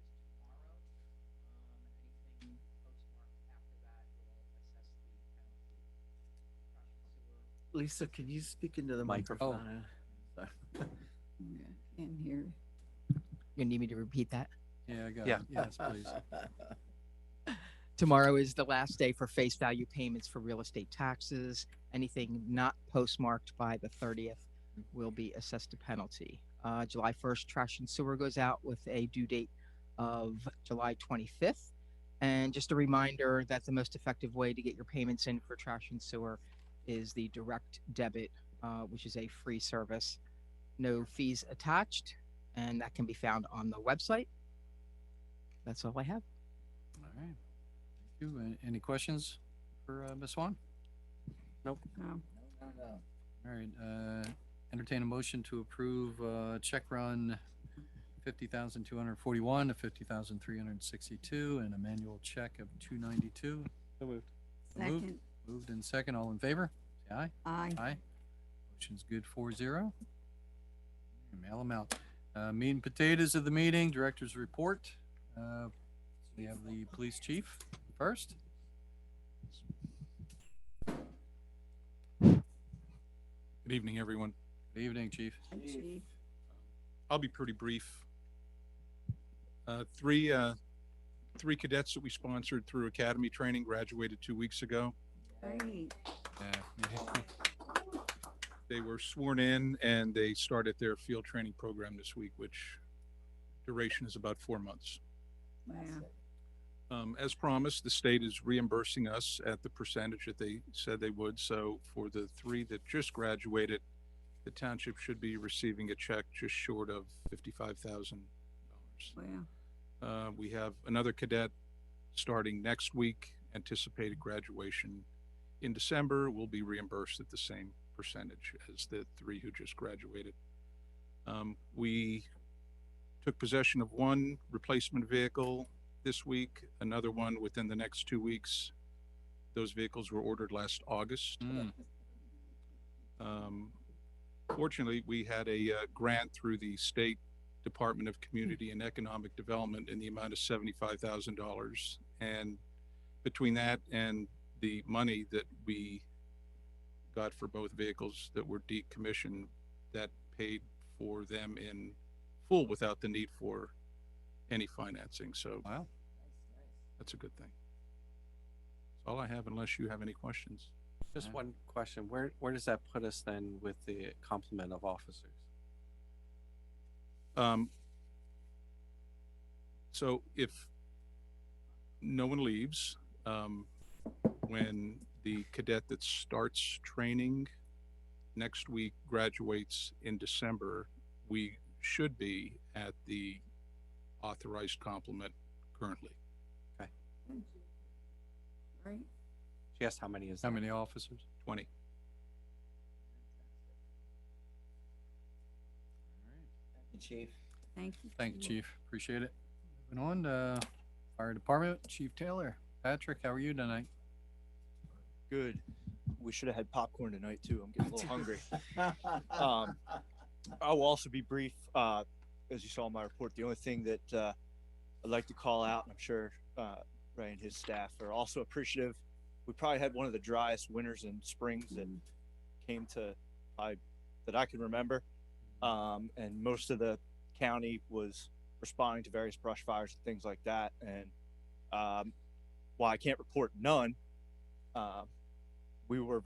Speaker 2: Lisa, can you speak into the
Speaker 7: Microphone.
Speaker 2: microphone? Sorry.
Speaker 12: Yeah, can't hear.
Speaker 17: You need me to repeat that?
Speaker 1: Yeah, I got
Speaker 7: Yeah.
Speaker 1: it. Yes, please.
Speaker 17: Tomorrow is the last day for face value payments for real estate taxes. Anything not postmarked by the 30th will be assessed a penalty. July 1st, trash and sewer goes out with a due date of July 25th. And just a reminder that the most effective way to get your payments in for trash and sewer is the direct debit, which is a free service. No fees attached, and that can be found on the website. That's all I have.
Speaker 1: All right. Thank you. Any questions for Ms. Swan?
Speaker 7: Nope.
Speaker 12: No.
Speaker 1: All right. Entertain a motion to approve check run 50,241 to 50,362 and a manual check of 292.
Speaker 7: So moved.
Speaker 12: Second.
Speaker 1: Moved and second. All in favor? Say aye.
Speaker 12: Aye.
Speaker 1: Aye. Motion's good 4-0. Mail them out. Meat and potatoes of the meeting, director's report. We have the police chief first.
Speaker 18: Good evening, everyone.
Speaker 1: Good evening, chief.
Speaker 12: Chief.
Speaker 18: I'll be pretty brief. Three cadets that we sponsored through academy training graduated 2 weeks ago.
Speaker 12: Great.
Speaker 1: Yeah.
Speaker 18: They were sworn in and they started their field training program this week, which duration is about 4 months.
Speaker 12: Wow.
Speaker 18: As promised, the state is reimbursing us at the percentage that they said they would. So for the 3 that just graduated, the township should be receiving a check just short of $55,000.
Speaker 12: Wow.
Speaker 18: We have another cadet starting next week, anticipated graduation in December, will be reimbursed at the same percentage as the 3 who just graduated. We took possession of 1 replacement vehicle this week, another one within the next 2 weeks. Those vehicles were ordered last August. Fortunately, we had a grant through the State Department of Community and Economic Development in the amount of $75,000. And between that and the money that we got for both vehicles that were decommissioned, that paid for them in full without the need for any financing. So
Speaker 1: wow,
Speaker 18: that's a good thing. That's all I have, unless you have any questions.
Speaker 7: Just one question. Where does that put us then with the complement of officers?
Speaker 18: So if no one leaves, when the cadet that starts training next week graduates in December, we should be at the authorized complement currently.
Speaker 7: Okay.
Speaker 12: Right.
Speaker 7: She asked how many is
Speaker 1: How
Speaker 7: there?
Speaker 1: many officers?
Speaker 18: 20.
Speaker 2: Chief.
Speaker 12: Thank you.
Speaker 1: Thank you, chief. Appreciate it. Moving on to fire department, Chief Taylor. Patrick, how are you tonight?
Speaker 19: Good. We should have had popcorn tonight too. I'm getting a little hungry. I will also be brief. As you saw in my report, the only thing that I'd like to call out, and I'm sure Ray and his staff are also appreciative. We probably had one of the driest winters and springs that came to that I can remember. And most of the county was responding to various brush fires and things like that. And while I can't report none, we were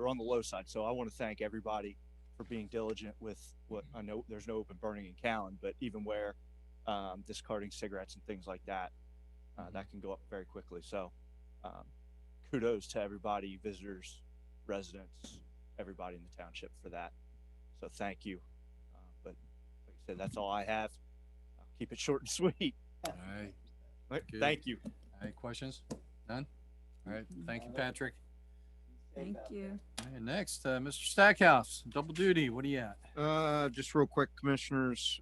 Speaker 19: on the low side. So I want to thank everybody for being diligent with what I know there's no open burning in Callan, but even where discarding cigarettes and things like that, that can go up very quickly. So kudos to everybody, visitors, residents, everybody in the township for that. So thank you. But like I said, that's all I have. I'll keep it short and sweet.
Speaker 1: All right.
Speaker 19: Thank you.
Speaker 1: Any questions? None? All right. Thank you, Patrick.
Speaker 12: Thank you.
Speaker 1: And next, Mr. Stackhouse, double duty. What are you at?
Speaker 15: Just real quick, commissioners,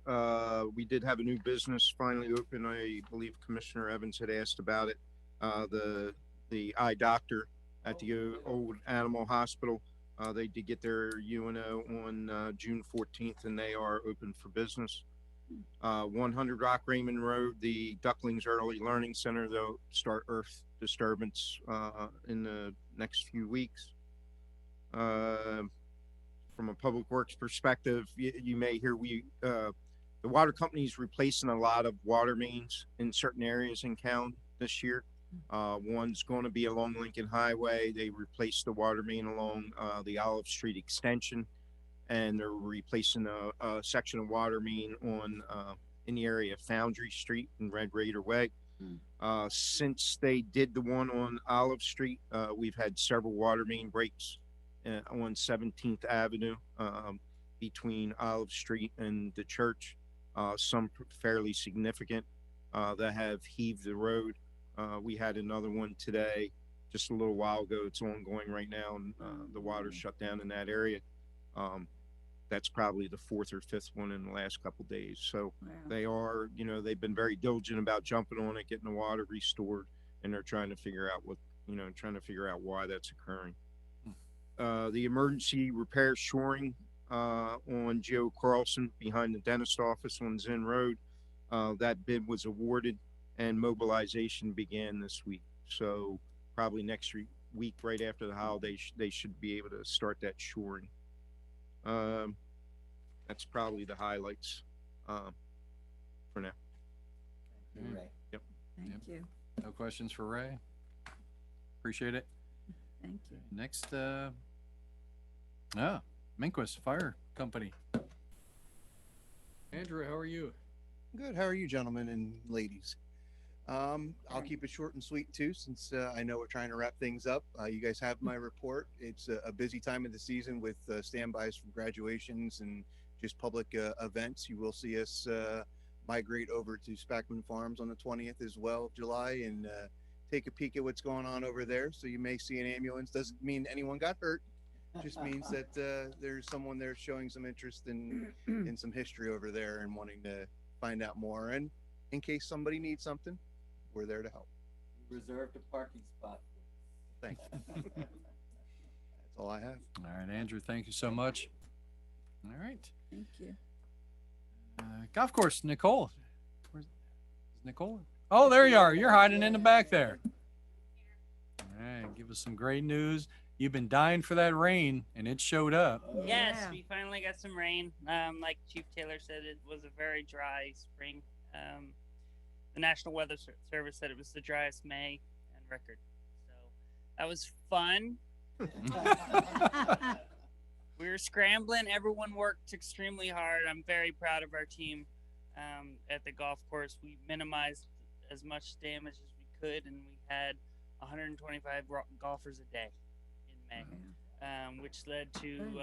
Speaker 15: we did have a new business finally open. I believe Commissioner Evans had asked about it. The eye doctor at the old animal hospital. They did get their UNO on June 14th, and they are open for business. 100 Rock Raymond Road, the Ducklings Early Learning Center, they'll start earth disturbance in the next few weeks. From a public works perspective, you may hear the water company's replacing a lot of water mains in certain areas in town this year. One's going to be along Lincoln Highway. They replaced the water main along the Olive Street extension, and they're replacing a section of water main on in the area of Foundry Street and Red Raider Way. Since they did the one on Olive Street, we've had several water main breaks on 17th Avenue between Olive Street and the church. Some fairly significant that have heaved the road. We had another one today, just a little while ago. It's ongoing right now, and the water shut down in that area. That's probably the fourth or fifth one in the last couple of days. So they are, they've been very diligent about jumping on it, getting the water restored, and they're trying to figure out why that's occurring. The emergency repair shoring on Joe Carlson behind the dentist office on Zen Road, that bid was awarded and mobilization began this week. So probably next week, right after the holiday, they should be able to start that shoring. That's probably the highlights for now.
Speaker 12: Ray.
Speaker 15: Yep.
Speaker 12: Thank you.
Speaker 1: No questions for Ray? Appreciate it.
Speaker 12: Thank you.
Speaker 1: Next, Minquist Fire Company. Andrew, how are you?
Speaker 20: Good. How are you, gentlemen and ladies? I'll keep it short and sweet too, since I know we're trying to wrap things up. You guys have my report. It's a busy time of the season with standbys from graduations and just public events. You will see us migrate over to Spackman Farms on the 20th as well of July and take a peek at what's going on over there. So you may see an ambulance. Doesn't mean anyone got hurt. Just means that there's someone there showing some interest in some history over there and wanting to find out more. And in case somebody needs something, we're there to help.
Speaker 2: You reserved a parking spot.
Speaker 20: Thank you. That's all I have.
Speaker 1: All right, Andrew, thank you so much. All right.
Speaker 12: Thank you.
Speaker 1: Golf course, Nicole. Where's Nicole? Oh, there you are. You're hiding in the back there. All right, give us some great news. You've been dying for that rain, and it showed up.
Speaker 21: Yes, we finally got some rain. Like Chief Taylor said, it was a very dry spring. The National Weather Service said it was the driest May on record. So that was fun. We were scrambling. Everyone worked extremely hard. I'm very proud of our team at the golf course. We minimized as much damage as we could, and we had 125 golfers a day in May, which led to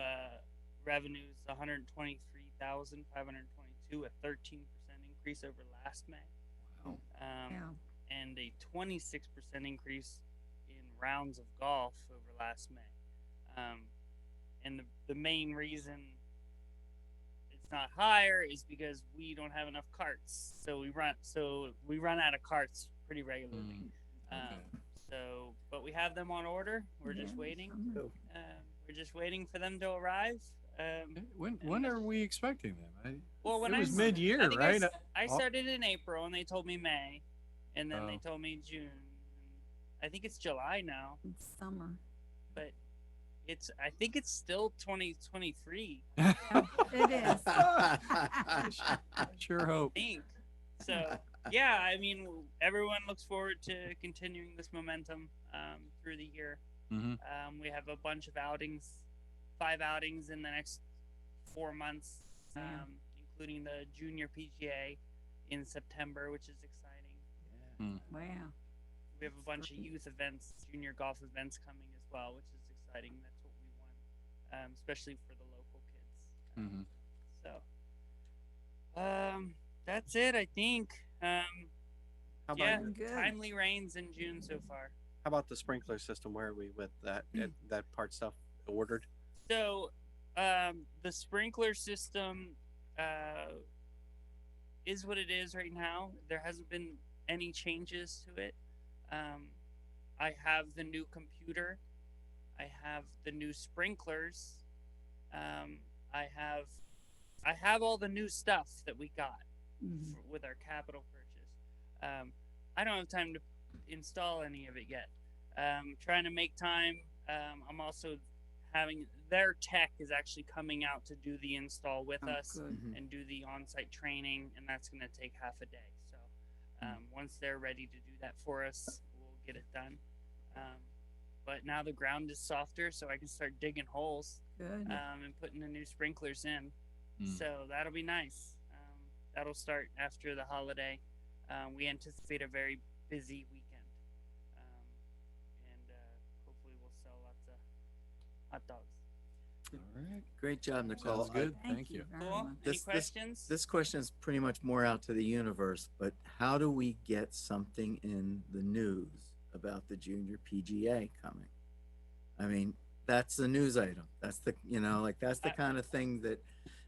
Speaker 21: revenues 123,522, a 13% increase over last May. And a 26% increase in rounds of golf over last May. And the main reason it's not higher is because we don't have enough carts. So we run out of carts pretty regularly. But we have them on order. We're just waiting. We're just waiting for them to arrive.
Speaker 1: When are we expecting them?
Speaker 21: Well,
Speaker 1: it was mid-year, right?
Speaker 21: I started in April, and they told me May, and then they told me June. I think it's July now.
Speaker 12: It's summer.
Speaker 21: But I think it's still 2023.
Speaker 12: It is.
Speaker 1: Sure hope.
Speaker 21: I think. So, yeah, I mean, everyone looks forward to continuing this momentum through the year. We have a bunch of outings, 5 outings in the next 4 months, including the Junior PGA in September, which is exciting.
Speaker 12: Wow.
Speaker 21: We have a bunch of youth events, junior golf events coming as well, which is exciting. That's what we want, especially for the local kids. So, that's it, I think.
Speaker 7: How about
Speaker 21: timely rains in June so far.
Speaker 7: How about the sprinkler system? Where are we with that? That part stuff ordered?
Speaker 21: So, the sprinkler system is what it is right now. There hasn't been any changes to it. I have the new computer. I have the new sprinklers. I have all the new stuff that we got with our capital purchase. I don't have time to install any of it yet. Trying to make time. I'm also having their tech is actually coming out to do the install with us
Speaker 12: good.
Speaker 21: and do the on-site training, and that's going to take half a day. So once they're ready to do that for us, we'll get it done. But now the ground is softer, so I can start digging holes
Speaker 12: Good.
Speaker 21: and putting the new sprinklers in.
Speaker 1: Mm.
Speaker 21: So that'll be nice. That'll start after the holiday. We anticipate a very busy weekend, and hopefully we'll sell lots of hot dogs.
Speaker 1: All right.
Speaker 2: Great job, Nicole.
Speaker 1: Sounds good.
Speaker 12: Thank
Speaker 1: Thank
Speaker 12: you
Speaker 1: you.
Speaker 12: very
Speaker 21: Cool.
Speaker 12: much.
Speaker 21: Any questions?
Speaker 2: This question is pretty much more out to the universe, but how do we get something in the news about the junior PGA coming? I mean, that's the news item. That's the, like, that's the kind of thing that,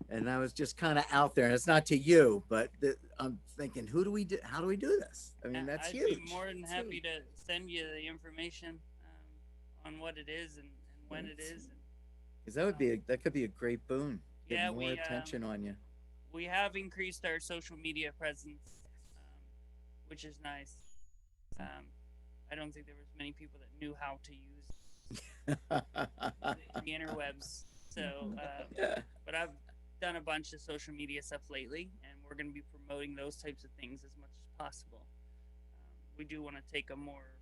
Speaker 2: and I was just kind of out there, and it's not to you, but I'm thinking, how do we do this? I mean, that's
Speaker 21: I'd
Speaker 2: huge.
Speaker 21: be more than happy to send you the information on what it is and when it is.
Speaker 2: Because that could be a great boon. Get
Speaker 21: Yeah,
Speaker 2: more attention on you.
Speaker 21: We have increased our social media presence, which is nice. I don't think there was many people that knew how to use the interwebs. So, but I've done a bunch of social media stuff lately, and we're going to be promoting those types of things as much as possible. We do want to take a more,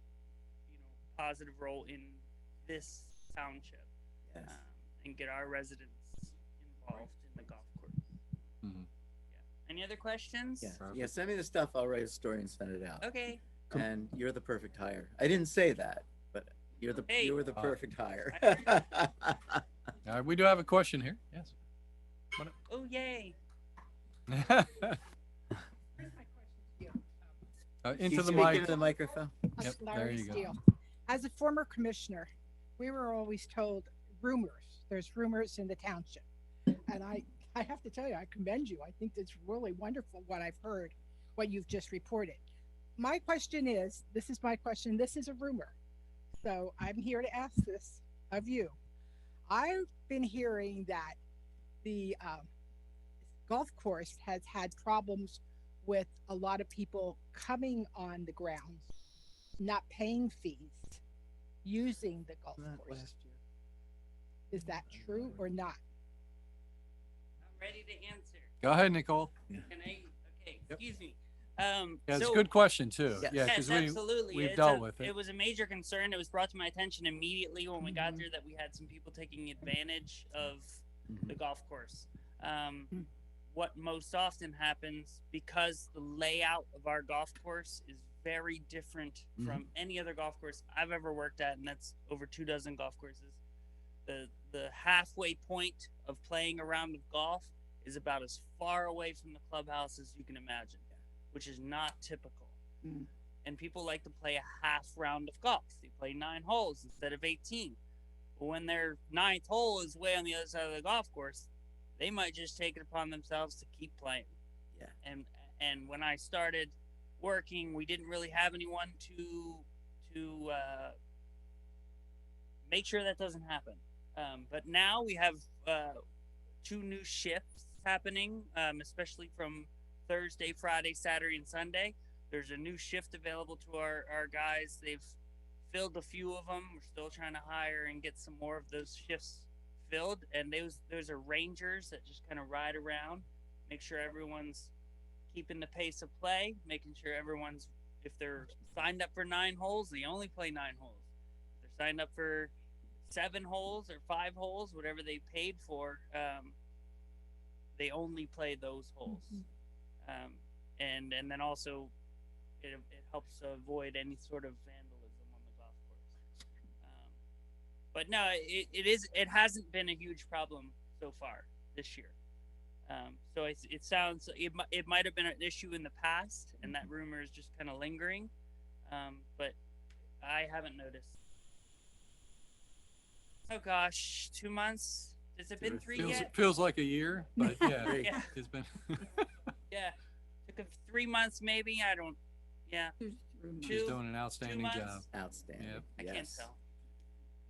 Speaker 21: positive role in this township, and get our residents involved in the golf course.
Speaker 1: Mm-hmm.
Speaker 21: Yeah. Any other questions?
Speaker 2: Yeah, send me the stuff. I'll write a story and send it out.
Speaker 21: Okay.
Speaker 2: And you're the perfect hire. I didn't say that, but you were the perfect hire.
Speaker 1: All right, we do have a question here. Yes.
Speaker 21: Oh, yay.
Speaker 1: Into
Speaker 2: Keep
Speaker 1: the
Speaker 2: speaking
Speaker 1: mic.
Speaker 2: to the microphone.
Speaker 1: Yep, there
Speaker 16: Larry
Speaker 1: you go.
Speaker 16: Steele. As a former commissioner, we were always told rumors. There's rumors in the township. And I have to tell you, I commend you. I think it's really wonderful what I've heard, what you've just reported. My question is, this is my question, this is a rumor. So I'm here to ask this of you. I've been hearing that the golf course has had problems with a lot of people coming on the grounds, not paying fees, using the golf course. Is that true or not?
Speaker 21: I'm ready to answer.
Speaker 1: Go ahead, Nicole.
Speaker 21: Can I? Okay, excuse me.
Speaker 1: Yeah, it's a
Speaker 21: so-
Speaker 1: good question too. Yeah,
Speaker 21: Yes,
Speaker 1: because
Speaker 21: absolutely.
Speaker 1: we've
Speaker 21: It's
Speaker 1: dealt with it.
Speaker 21: It was a major concern. It was brought to my attention immediately when we got there that we had some people taking advantage of the golf course. What most often happens, because the layout of our golf course is very different from any other golf course I've ever worked at, and that's over 24 golf courses. The halfway point of playing a round of golf is about as far away from the clubhouse as you can imagine, which is not typical. And people like to play a half round of golf. They play 9 holes instead of 18. But when their 9th hole is way on the other side of the golf course, they might just take it upon themselves to keep playing.
Speaker 2: Yeah.
Speaker 21: And when I started working, we didn't really have anyone to make sure that doesn't happen. But now we have 2 new shifts happening, especially from Thursday, Friday, Saturday, and Sunday. There's a new shift available to our guys. They've filled a few of them. We're still trying to hire and get some more of those shifts filled. And those are rangers that just kind of ride around, make sure everyone's keeping the pace of play, making sure everyone's, if they're signed up for 9 holes, they only play 9 holes. If they're signed up for 7 holes or 5 holes, whatever they paid for, they only play those holes. And then also it helps avoid any sort of vandalism on the golf course. But no, it hasn't been a huge problem so far this year. So it sounds, it might have been an issue in the past, and that rumor is just kind of lingering. But I haven't noticed. Oh gosh, 2 months? Has it been 3 yet?
Speaker 1: Feels like a year, but yeah,
Speaker 21: Yeah.
Speaker 1: it's been.
Speaker 21: Yeah, took 3 months maybe. I don't. Yeah.
Speaker 1: She's doing an outstanding
Speaker 21: 2 months?
Speaker 1: job.
Speaker 2: Outstanding.
Speaker 1: Yep.
Speaker 21: I can't tell.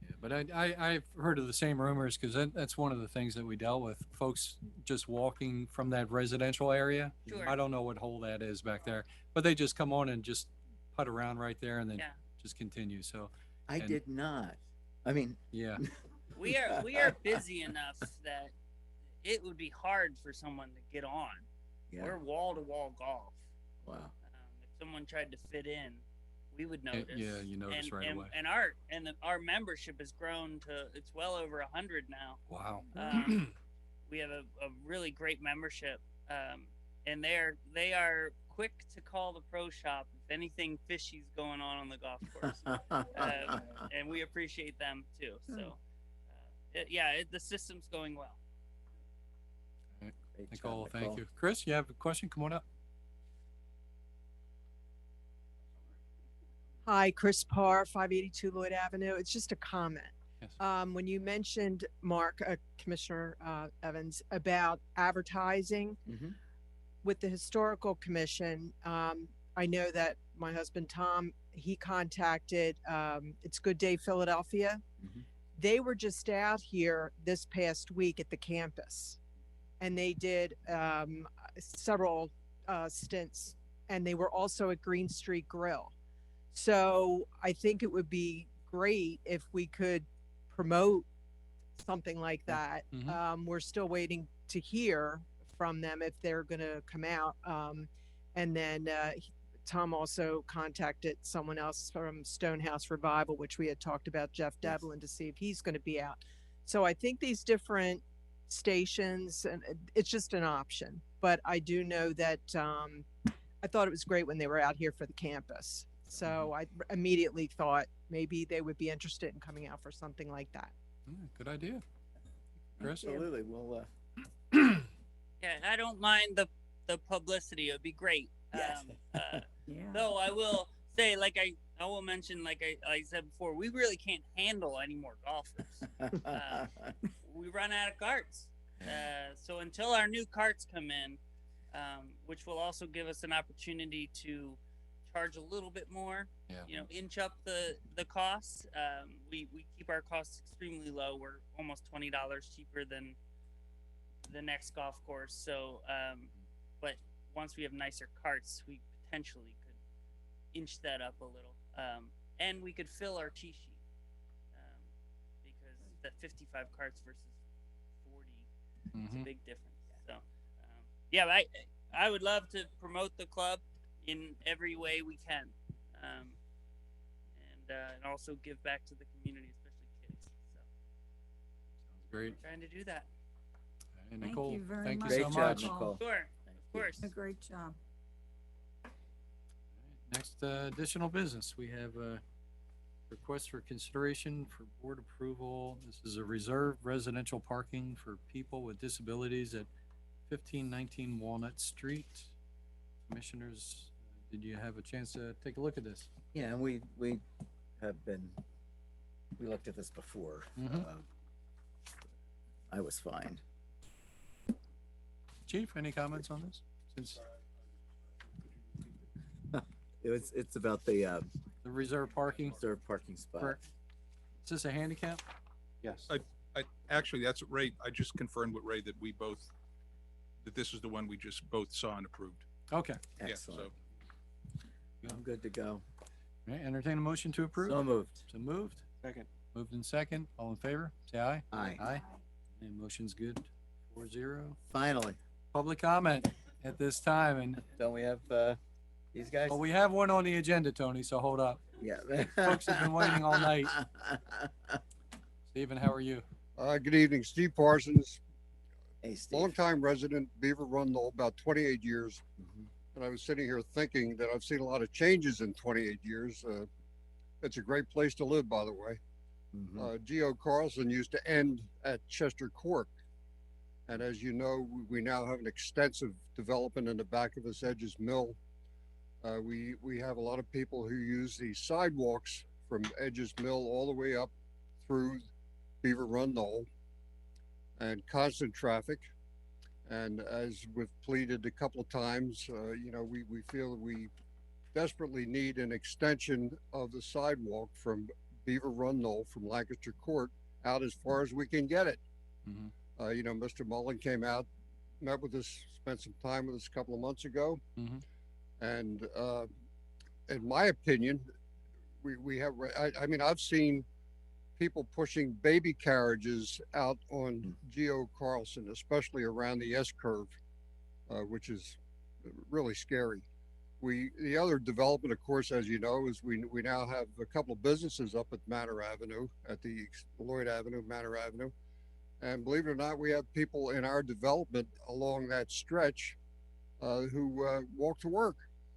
Speaker 1: Yeah, but I've heard of the same rumors because that's one of the things that we dealt with. Folks just walking from that residential area.
Speaker 21: Sure.
Speaker 1: I don't know what hole that is back there, but they just come on and just putt around right there and then
Speaker 21: Yeah.
Speaker 1: just continue. So
Speaker 2: I
Speaker 1: and-
Speaker 2: did not. I mean,
Speaker 1: Yeah.
Speaker 21: we are busy enough that it would be hard for someone to get on.
Speaker 2: Yeah.
Speaker 21: We're wall to wall golf.
Speaker 2: Wow.
Speaker 21: If someone tried to fit in, we would notice.
Speaker 1: Yeah, you notice right away.
Speaker 21: And our membership has grown to, it's well over 100 now.
Speaker 1: Wow.
Speaker 21: We have a really great membership, and they are quick to call the pro shop if anything fishy's going on the golf course, and we appreciate them too. So, the system's going well.
Speaker 1: Nicole, thank you. Chris, you have a question? Come on up.
Speaker 3: Hi, Chris Parr, 582 Lloyd Avenue. It's just a comment.
Speaker 1: Yes.
Speaker 3: When you mentioned, Mark, Commissioner Evans, about advertising with the Historical Commission, I know that my husband, Tom, he contacted It's Good Day Philadelphia. They were just out here this past week at the campus, and they did several stints, and they were also at Green Street Grill. So I think it would be great if we could promote something like that. We're still waiting to hear from them if they're going to come out. And then Tom also contacted someone else from Stonehouse Revival, which we had talked about, Jeff Devlin, to see if he's going to be out. So I think these different stations, and it's just an option. But I do know that I thought it was great when they were out here for the campus. So I immediately thought maybe they would be interested in coming out for something like that.
Speaker 1: Good idea. Chris?
Speaker 2: Absolutely. Well,
Speaker 21: Yeah, I don't mind the publicity. It would be great. Though I will say, I will mention, like I said before, we really can't handle any more golfers. We run out of carts. So until our new carts come in, which will also give us an opportunity to charge a little bit more, inch up the costs. We keep our costs extremely low. We're almost $20 cheaper than the next golf course. So, but once we have nicer carts, we potentially could inch that up a little. And we could fill our tee sheet, because that 55 carts versus 40 is a big difference. So, I would love to promote the club in every way we can, and also give back to the community, especially kids. So,
Speaker 1: sounds great.
Speaker 21: We're trying to do that.
Speaker 1: Hey, Nicole,
Speaker 12: Thank you very
Speaker 1: thank
Speaker 12: much.
Speaker 1: you so much.
Speaker 2: Nicole.
Speaker 21: Sure, of course.
Speaker 12: A great job.
Speaker 1: Next, additional business. We have a request for consideration for board approval. This is a reserved residential parking for people with disabilities at 1519 Walnut Street. Commissioners, did you have a chance to take a look at this?
Speaker 2: yeah, and we looked at this before. I was fine.
Speaker 1: Chief, any comments on this? Since
Speaker 2: It's about the
Speaker 1: reserved parking.
Speaker 2: reserved parking spot.
Speaker 1: Correct. Is this a handicap?
Speaker 15: Yes.
Speaker 18: I actually, that's Ray. I just confirmed with Ray that that this is the one we just both saw and approved.
Speaker 1: Okay.
Speaker 2: Excellent.
Speaker 18: Yeah,
Speaker 2: I'm good to go.
Speaker 1: All right, entertain a motion to approve.
Speaker 2: So moved.
Speaker 1: So moved.
Speaker 7: Second.
Speaker 1: Moved in second. All in favor? Say aye.
Speaker 2: Aye.
Speaker 1: Aye. And motion's good. 4-0.
Speaker 2: Finally.
Speaker 1: Public comment at this time, and
Speaker 2: Don't we have these guys?
Speaker 1: well, we have one on the agenda, Tony. So hold up.
Speaker 2: Yeah.
Speaker 1: Folks have been waiting all night. Stephen, how are you?
Speaker 22: Good evening, Steve Parsons,
Speaker 2: Hey, Steve.
Speaker 22: longtime resident, Beaver Run, Knoll, about 28 years. And I was sitting here thinking that I've seen a lot of changes in 28 years. It's a great place to live, by the way. Geo Carlson used to end at Chester Court. And as you know, we now have an extensive development in the back of us, Edges Mill. We have a lot of people who use the sidewalks from Edges Mill all the way up through Beaver Run Knoll, and constant traffic. And as we've pleaded a couple of times, we feel that we desperately need an extension of the sidewalk from Beaver Run Knoll from Lancaster Court out as far as we can get it. Mr. Mullen came out, met with us, spent some time with us a couple of months ago. And in my opinion, we have, I've seen people pushing baby carriages out on Geo Carlson, especially around the S curve, which is really scary. The other development, of course, as you know, is we now have a couple of businesses up at Manor Avenue, at the Lloyd Avenue, Manor Avenue. And believe it or not, we have people in our development along that stretch who walk to work.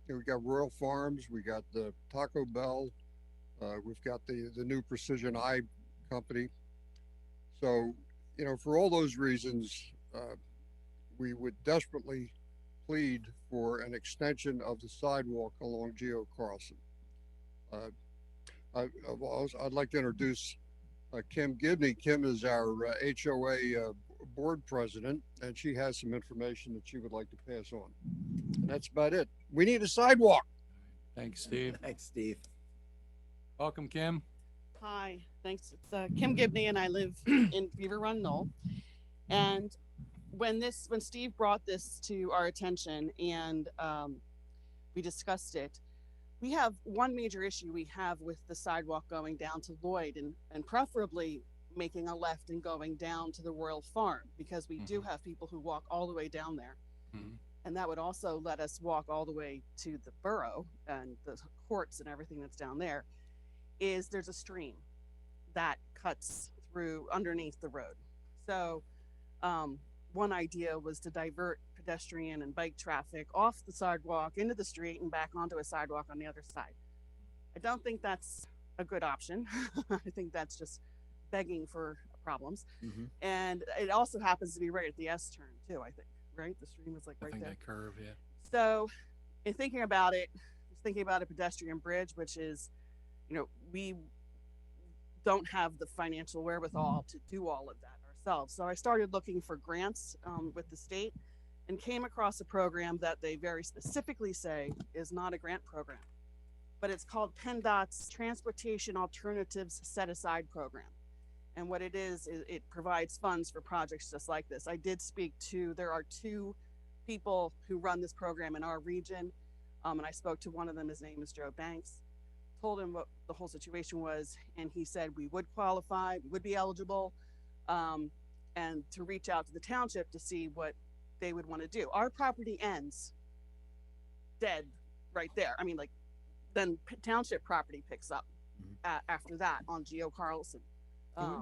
Speaker 22: We got Royal Farms, we got the Taco Bell, we've got the new Precision Eye company. So, for all those reasons, we would desperately plead for an extension of the sidewalk along Geo Carlson. I'd like to introduce Kim Gibney. Kim is our HOA board president, and she has some information that she would like to pass on. And that's about it. We need a sidewalk.
Speaker 1: Thanks, Steve.
Speaker 2: Thanks, Steve.
Speaker 1: Welcome, Kim.
Speaker 6: Hi, thanks. It's Kim Gibney, and I live in Beaver Run Knoll. And when Steve brought this to our attention and we discussed it, we have one major issue we have with the sidewalk going down to Lloyd and preferably making a left and going down to the Royal Farm, because we do have people who walk all the way down there. And that would also let us walk all the way to the borough and the courts and everything that's down there. There's a stream that cuts through underneath the road. So one idea was to divert pedestrian and bike traffic off the sidewalk into the street and back onto a sidewalk on the other side. I don't think that's a good option. I think that's just begging for problems. And it also happens to be right at the S turn too, I think, right? The stream is like right there.
Speaker 1: That curve, yeah.
Speaker 6: So in thinking about it, just thinking about a pedestrian bridge, which is, we don't have the financial wherewithal to do all of that ourselves. So I started looking for grants with the state and came across a program that they very specifically say is not a grant program, but it's called PennDOT's Transportation Alternatives Set Aside Program. And what it is it provides funds for projects just like this. I did speak to, there are two people who run this program in our region, and I spoke to one of them. His name is Joe Banks. Told him what the whole situation was, and he said we would qualify, we would be eligible, and to reach out to the township to see what they would want to do. Our property ends dead right there. I mean, like, then township property picks up after that on Geo Carlson.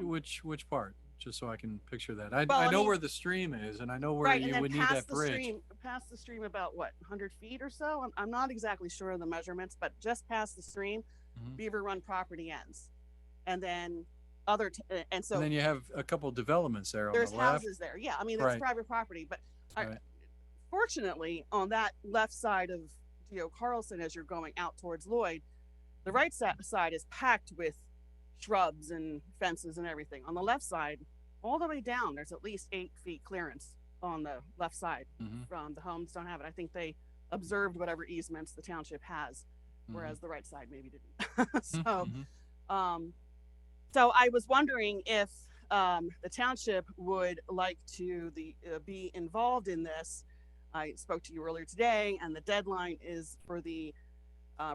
Speaker 1: Which part? Just so I can picture that. I
Speaker 6: Well, I
Speaker 1: know
Speaker 6: mean-
Speaker 1: where the stream is, and I know where
Speaker 6: Right, and
Speaker 1: you
Speaker 6: then
Speaker 1: would need
Speaker 6: past
Speaker 1: that
Speaker 6: the
Speaker 1: bridge.
Speaker 6: past the stream about what, 100 feet or so? I'm not exactly sure of the measurements, but just past the stream, Beaver Run property ends. And then and so
Speaker 1: And then you have a couple developments there on the
Speaker 6: there's
Speaker 1: left.
Speaker 6: houses there. Yeah, I mean, that's
Speaker 1: Right.
Speaker 6: private property, but
Speaker 1: Right.
Speaker 6: fortunately, on that left side of Geo Carlson, as you're going out towards Lloyd, the right side is packed with shrubs and fences and everything. On the left side, all the way down, there's at least 8 feet clearance on the left side. From the homes don't have it. I think they observed whatever easements the township has, whereas the right side maybe didn't. So I was wondering if the township would like to be involved in this. I spoke to you earlier today, and the deadline is for the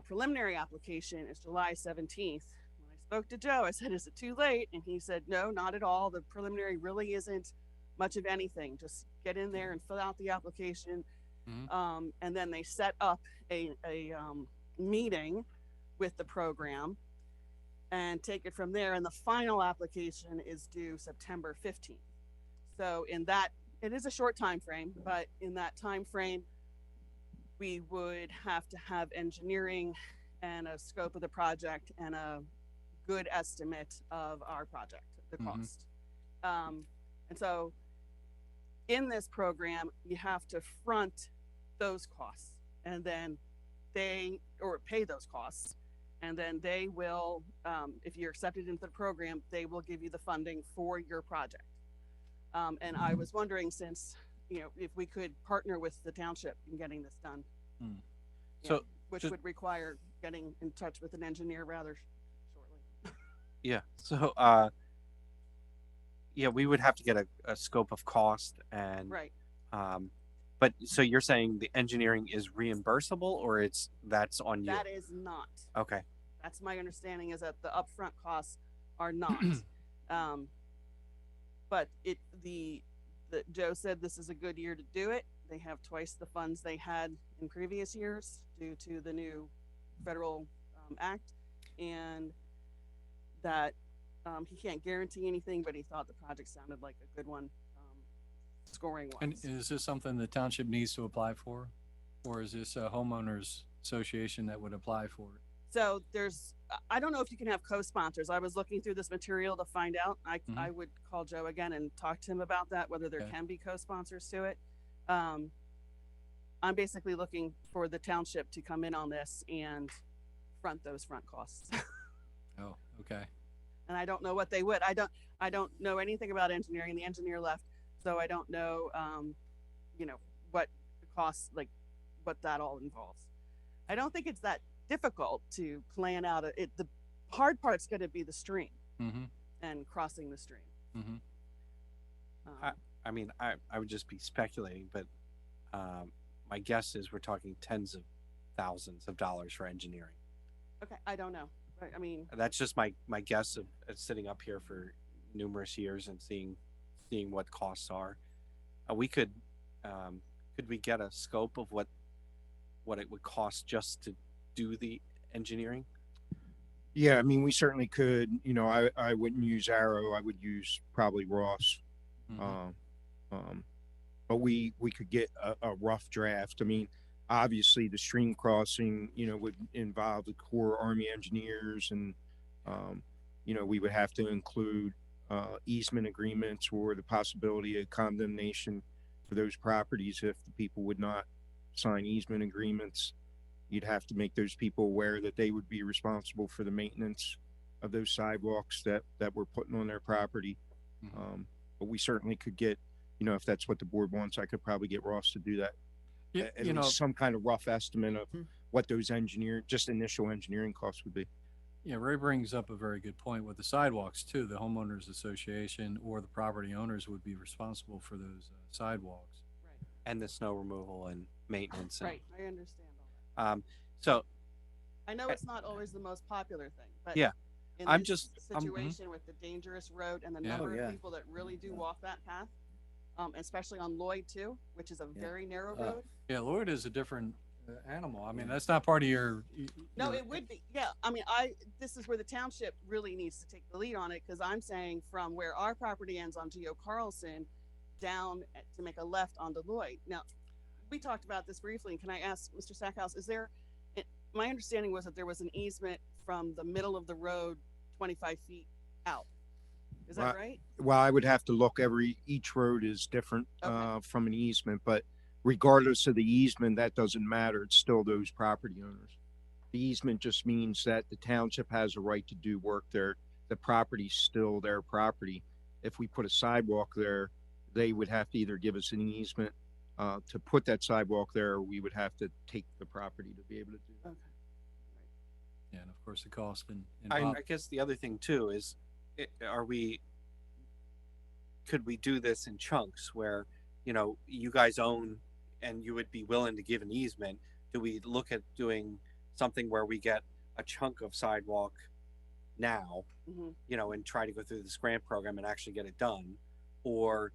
Speaker 6: preliminary application is July 17th. When I spoke to Joe, I said, is it too late? And he said, no, not at all. The preliminary really isn't much of anything. Just get in there and fill out the application. And then they set up a meeting with the program and take it from there. And the final application is due September 15th. So in that, it is a short time frame, but in that time frame, we would have to have engineering and a scope of the project and a good estimate of our project, the cost. And so in this program, you have to front those costs, and then pay those costs. And then they will, if you're accepted into the program, they will give you the funding for your project. And I was wondering, since, if we could partner with the township in getting this done.
Speaker 7: So
Speaker 6: Which
Speaker 7: just-
Speaker 6: would require getting in touch with an engineer rather shortly.
Speaker 7: Yeah. So, yeah, we would have to get a scope of cost and,
Speaker 6: Right.
Speaker 7: But so you're saying the engineering is reimbursable, or that's on you?
Speaker 6: That is not.
Speaker 7: Okay.
Speaker 6: That's my understanding, is that the upfront costs are not. um, but Joe said this is a good year to do it. They have twice the funds they had in previous years due to the new federal act, and that he can't guarantee anything, but he thought the project sounded like a good one, scoring wise.
Speaker 1: And is this something the township needs to apply for? Or is this a homeowners association that would apply for it?
Speaker 6: So I don't know if you can have co-sponsors. I was looking through this material to find out. I would call Joe again and talk to him about that, whether there can be co-sponsors to it. I'm basically looking for the township to come in on this and front those front costs.
Speaker 1: Oh, okay.
Speaker 6: And I don't know what they would. I don't know anything about engineering. The engineer left, so I don't know, what the costs, like what that all involves. I don't think it's that difficult to plan out the hard part's going to be the stream and crossing the stream.
Speaker 7: I mean, I would just be speculating, but my guess is we're talking tens of thousands of dollars for engineering.
Speaker 6: Okay, I don't know. I mean,
Speaker 7: That's just my guess of sitting up here for numerous years and seeing what costs are. We could we get a scope of what it would cost just to do the engineering?
Speaker 15: Yeah, I mean, we certainly could. You know, I wouldn't use Arrow. I would use probably Ross. But we could get a rough draft. I mean, obviously the stream crossing, would involve the Corps Army engineers, and we would have to include easement agreements or the possibility of condemnation for those properties if the people would not sign easement agreements. You'd have to make those people aware that they would be responsible for the maintenance of those sidewalks that we're putting on their property. But we certainly could get, if that's what the board wants, I could probably get Ross to do that.
Speaker 1: Yeah,
Speaker 15: At least some kind of rough estimate of what those just initial engineering costs would be.
Speaker 1: Yeah, Ray brings up a very good point with the sidewalks too. The homeowners association or the property owners would be responsible for those sidewalks.
Speaker 6: Right.
Speaker 7: And the snow removal and maintenance.
Speaker 6: Right, I understand all that.
Speaker 7: So
Speaker 6: I know it's not always the most popular thing, but
Speaker 7: yeah,
Speaker 6: in
Speaker 7: I'm
Speaker 6: this
Speaker 7: just
Speaker 6: situation with the dangerous road and the number of people that really do walk that path, especially on Lloyd too, which is a very narrow road.
Speaker 1: Yeah, Lloyd is a different animal. I mean, that's not part of your.
Speaker 6: No, it would be. Yeah, I mean, this is where the township really needs to take the lead on it, because I'm saying from where our property ends on Geo Carlson down to make a left onto Lloyd. Now, we talked about this briefly. Can I ask Mr. Stackhouse, my understanding was that there was an easement from the middle of the road 25 feet out. Is that right?
Speaker 15: Well, I would have to look. Each road is different from an easement, but regardless of the easement, that doesn't matter. It's still those property owners. The easement just means that the township has a right to do work there. The property's still their property. If we put a sidewalk there, they would have to either give us an easement to put that sidewalk there, or we would have to take the property to be able to do that.
Speaker 6: Okay.
Speaker 1: Yeah, and of course the cost and
Speaker 7: I guess the other thing too is, could we do this in chunks where, you guys own and you would be willing to give an easement? Do we look at doing something where we get a chunk of sidewalk now, and try to go through this grant program and actually get it done? Or,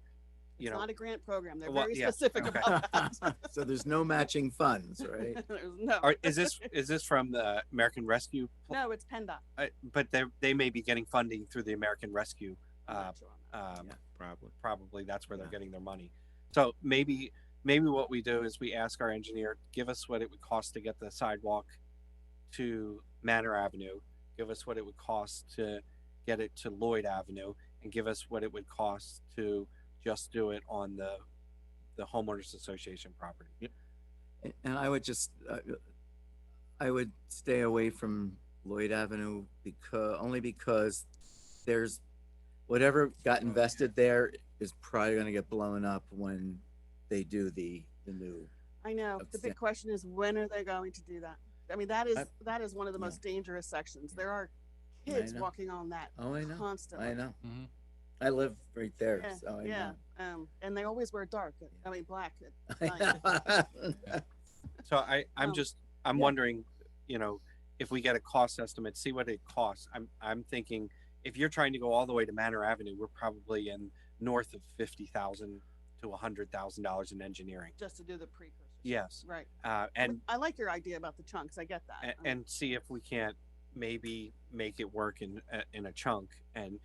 Speaker 6: It's not a grant program. They're
Speaker 7: Well,
Speaker 6: very
Speaker 7: yeah,
Speaker 6: specific
Speaker 7: okay.
Speaker 6: about that.
Speaker 2: So there's no matching funds, right?
Speaker 6: There's no.
Speaker 7: is this from the American Rescue?
Speaker 6: No, it's PennDOT.
Speaker 7: But they may be getting funding through the American Rescue.
Speaker 15: Probably.
Speaker 7: Probably that's where they're getting their money. So maybe what we do is we ask our engineer, give us what it would cost to get the sidewalk to Manor Avenue, give us what it would cost to get it to Lloyd Avenue, and give us what it would cost to just do it on the homeowners association property.
Speaker 2: Yep. And I would just, I would stay away from Lloyd Avenue only because there's whatever got invested there is probably going to get blown up when they do the new.
Speaker 6: I know. The big question is, when are they going to do that? I mean, that is one of the most dangerous sections. There are kids walking on that constantly.
Speaker 2: I know. I live right there, so I know.
Speaker 6: And they always wear dark. I mean, black.
Speaker 7: So I'm wondering, if we get a cost estimate, see what it costs. I'm thinking if you're trying to go all the way to Manor Avenue, we're probably in north of $50,000 to $100,000 in engineering.
Speaker 6: Just to do the precursors.
Speaker 7: Yes.
Speaker 6: Right.
Speaker 7: And
Speaker 6: I like your idea about the chunks. I get that.
Speaker 7: and see if we can't maybe make it work in a chunk. And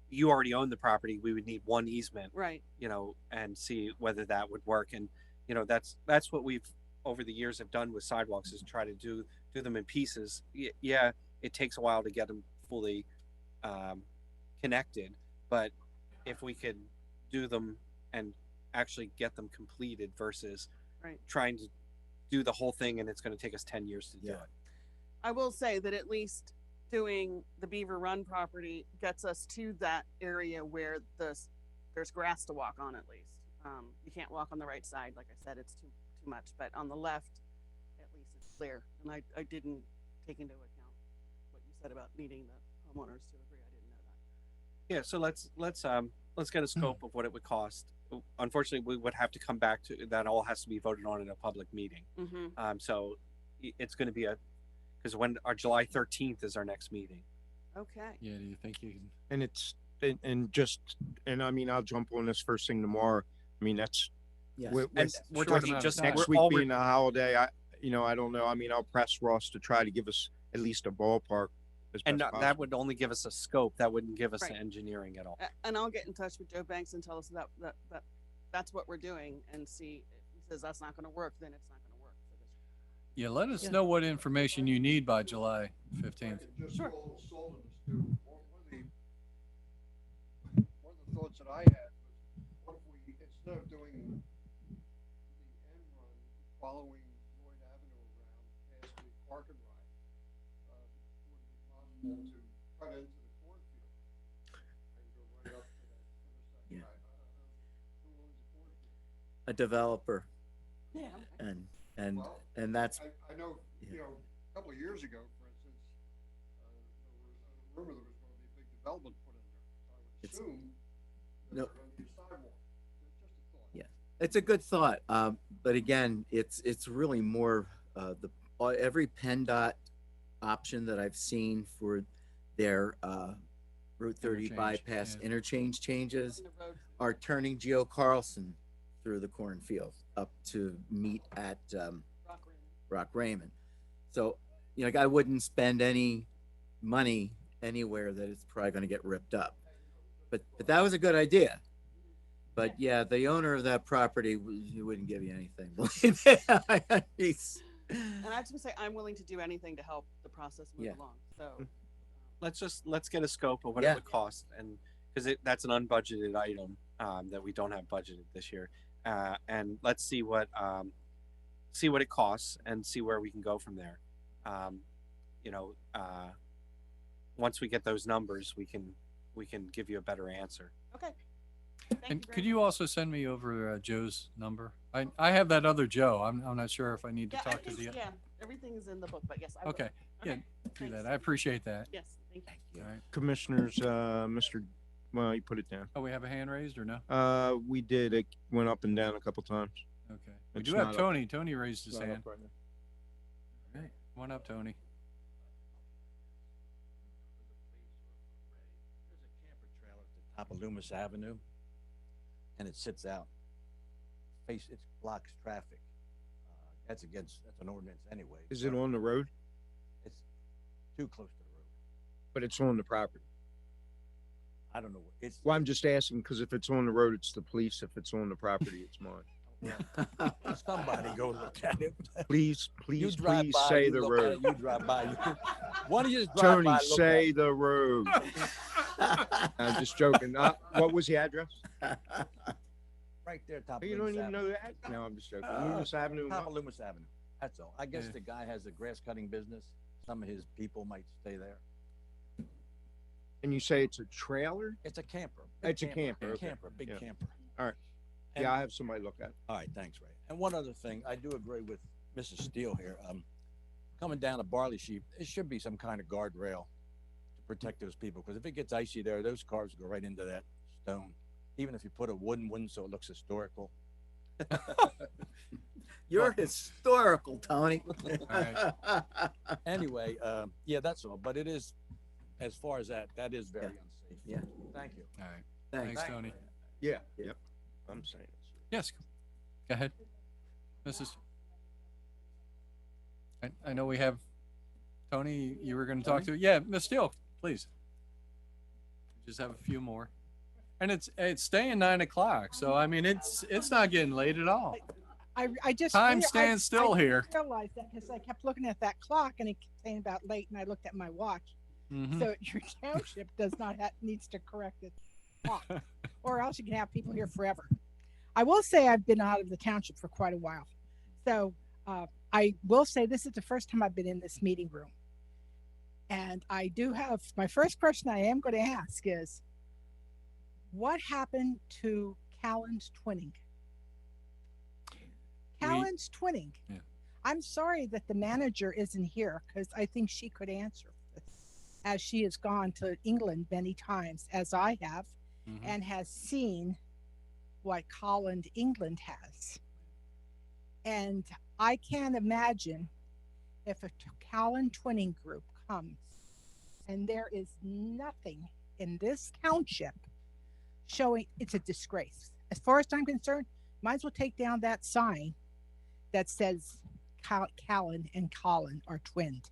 Speaker 7: you already own the property. We would need one easement,
Speaker 6: Right.
Speaker 7: you know, and see whether that would work. And you know, that's what we've over the years have done with sidewalks is try to do them in pieces. Yeah, it takes a while to get them fully connected, but if we could do them and actually get them completed versus
Speaker 6: Right.
Speaker 7: trying to do the whole thing and it's going to take us 10 years to do it.
Speaker 6: I will say that at least doing the Beaver Run property gets us to that area where there's grass to walk on at least. You can't walk on the right side. Like I said, it's too much, but on the left, at least it's clear. And I didn't take into account what you said about needing the homeowners to agree. I didn't know that.
Speaker 7: Yeah, so let's get a scope of what it would cost. Unfortunately, we would have to come back to that. All has to be voted on in a public meeting.
Speaker 6: Mm-hmm.
Speaker 7: So it's going to be because when our July 13th is our next meeting.
Speaker 6: Okay.
Speaker 1: Yeah, do you think you can?
Speaker 15: And it's, and I mean, I'll jump on this first thing tomorrow. I mean, that's,
Speaker 2: Yes.
Speaker 15: with
Speaker 7: And we're
Speaker 15: with
Speaker 7: talking just
Speaker 15: next week being a holiday, I don't know. I mean, I'll press Ross to try to give us at least a ballpark.
Speaker 7: And that would only give us a scope. That wouldn't give us
Speaker 6: Right.
Speaker 7: the engineering at all.
Speaker 6: And I'll get in touch with Joe Banks and tell us that's what we're doing and see if he says that's not going to work, then it's not going to work. For this.
Speaker 1: Yeah, let us know what information you need by July 15th.
Speaker 6: Sure.
Speaker 22: One of the thoughts that I had was, what if we, instead of doing the end run following Lloyd Avenue around past the park and ride, would it be possible to cut into the cornfield and go right up to that other side? Who owns the cornfield?
Speaker 2: A developer.
Speaker 6: Yeah.
Speaker 2: And that's,
Speaker 22: I know, you know, a couple of years ago, for instance, there was a rumor there was going to be a big development put in there. So I would assume that
Speaker 2: no.
Speaker 22: there's going to be a sidewalk. Just a thought.
Speaker 2: Yeah, it's a good thought. But again, it's really more every PennDOT option that I've seen for their Route 30
Speaker 1: Interchange,
Speaker 2: bypass
Speaker 1: yeah.
Speaker 2: interchange changes
Speaker 6: And the road.
Speaker 2: are turning Geo Carlson through the cornfield up to meet at Rock Raymond. So, you know, I wouldn't spend any money anywhere that it's probably going to get ripped up. But that was a good idea. But yeah, the owner of that property, he wouldn't give you anything. Believe me.
Speaker 6: And I have to say, I'm willing to do anything to help the process move
Speaker 2: Yeah.
Speaker 6: along. So
Speaker 7: Let's get a scope of what
Speaker 2: Yeah.
Speaker 7: it would cost, and because that's an unbudgeted item that we don't have budgeted this year, and let's see what it costs and see where we can go from there. You know, once we get those numbers, we can give you a better answer.
Speaker 6: okay.
Speaker 1: And could you also send me over Joe's number? I have that other Joe. I'm not sure if I need to talk to the.
Speaker 6: Yeah, everything's in the book, but yes. I will.
Speaker 1: Okay, yeah, do
Speaker 6: thanks.
Speaker 1: that. I appreciate that.
Speaker 6: Yes, thank you.
Speaker 1: All right.
Speaker 15: Commissioners, well, you put it down.
Speaker 1: Oh, we have a hand raised or no?
Speaker 15: We did. It went up and down a couple times.
Speaker 1: Okay. We
Speaker 15: It's
Speaker 1: do have
Speaker 15: not up.
Speaker 1: Tony. Tony raised his
Speaker 15: It's not
Speaker 1: hand.
Speaker 15: up right now.
Speaker 1: All right. Come on up, Tony.
Speaker 11: Top of Loomis Avenue, and it sits out. It blocks traffic. That's an ordinance anyway.
Speaker 15: Is it on the road?
Speaker 11: It's too close to the road.
Speaker 15: But it's on the property.
Speaker 11: I don't know. It's
Speaker 15: Well, I'm just asking because if it's on the road, it's the police. If it's on the property, it's mine.
Speaker 11: somebody go look at it.
Speaker 15: Please,
Speaker 11: You
Speaker 15: please,
Speaker 11: drive
Speaker 15: please
Speaker 11: by,
Speaker 15: say
Speaker 11: you
Speaker 15: the
Speaker 11: look at
Speaker 15: road.
Speaker 11: it, You drive by. One of you drive
Speaker 15: Tony,
Speaker 11: by. Look
Speaker 15: say
Speaker 11: at
Speaker 15: the road. I'm just joking. What was the address?
Speaker 11: it. Right there, top of
Speaker 15: You don't
Speaker 11: Loomis
Speaker 15: even
Speaker 11: Avenue.
Speaker 15: know that? No, I'm just joking. Loomis Avenue.
Speaker 11: Top of Loomis Avenue. That's all. I guess
Speaker 1: Yeah.
Speaker 11: the guy has a grass cutting business. Some of his people might stay there.
Speaker 15: And you say it's a trailer?
Speaker 11: It's a camper.
Speaker 15: It's a camper,
Speaker 11: Big
Speaker 15: okay.
Speaker 11: camper. Big
Speaker 15: Yeah.
Speaker 11: camper.
Speaker 15: All right.
Speaker 11: And-
Speaker 15: Yeah, I have somebody look at it.
Speaker 11: All right, thanks, Ray. And one other thing, I do agree with Mrs. Steele here. Coming down a Barley Sheep, it should be some kind of guardrail to protect those people, because if it gets icy there, those cars go right into that stone. Even if you put a wooden one so it looks historical.
Speaker 2: You're historical, Tony.
Speaker 11: Anyway, yeah, that's all. But it is as far as that is very unsafe.
Speaker 2: Yeah.
Speaker 11: Thank you.
Speaker 1: All right.
Speaker 2: Thanks.
Speaker 1: Thanks, Tony.
Speaker 15: Yeah, yep, I'm saying it.
Speaker 1: Yes, go ahead. I know we have, Tony, you were gonna talk to, yeah, Ms. Steele, please. Just have a few more. And it's staying 9 o'clock, so I mean, it's not getting late at all.
Speaker 16: I just
Speaker 1: Time
Speaker 16: rea- I-
Speaker 1: stands still
Speaker 16: I
Speaker 1: here.
Speaker 16: realized that because I kept looking at that clock and it kept saying about late, and I looked at my watch.
Speaker 1: Mhm.
Speaker 16: So your township does not needs to correct its clock, or else you can have people here forever. I will say I've been out of the township for quite a while, so I will say this is the first time I've been in this meeting room, and I do have my first question I am going to ask is, what happened to Callan's twinning? Callan's twinning.
Speaker 1: Yeah.
Speaker 16: I'm sorry that the manager isn't here because I think she could answer this, as she has gone to England many times, as I have, and has seen what Holland, England has. And I can't imagine if a Callan twinning group comes and there is nothing in this township showing, it's a disgrace. As far as I'm concerned, might as well take down that sign that says Callan and Colin are twinned.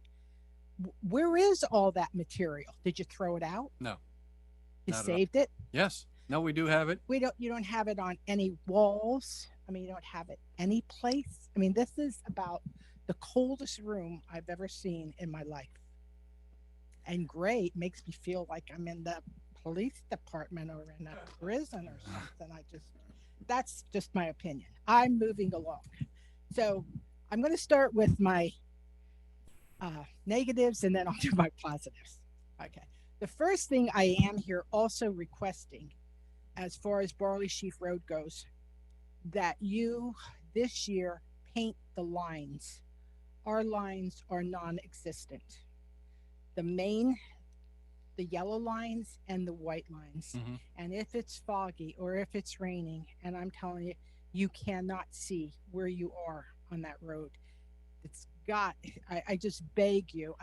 Speaker 16: Where is all that material? Did you throw it out?
Speaker 1: No.
Speaker 16: You
Speaker 1: Not at all.
Speaker 16: saved it?
Speaker 1: Yes, no, we do have it.
Speaker 16: You don't have it on any walls. I mean, you don't have it any place. I mean, this is about the coldest room I've ever seen in my life. And gray makes me feel like I'm in the police department or in a prison or something. That's just my opinion. I'm moving along. So I'm going to start with my negatives and then I'll do my positives. Okay. The first thing I am here also requesting, as far as Barley Sheaf Road goes, that you this year paint the lines. Our lines are non-existent. The yellow lines and the white lines. And if it's foggy or if it's raining, and I'm telling you, you cannot see where you are on that road. It's got, I just beg you.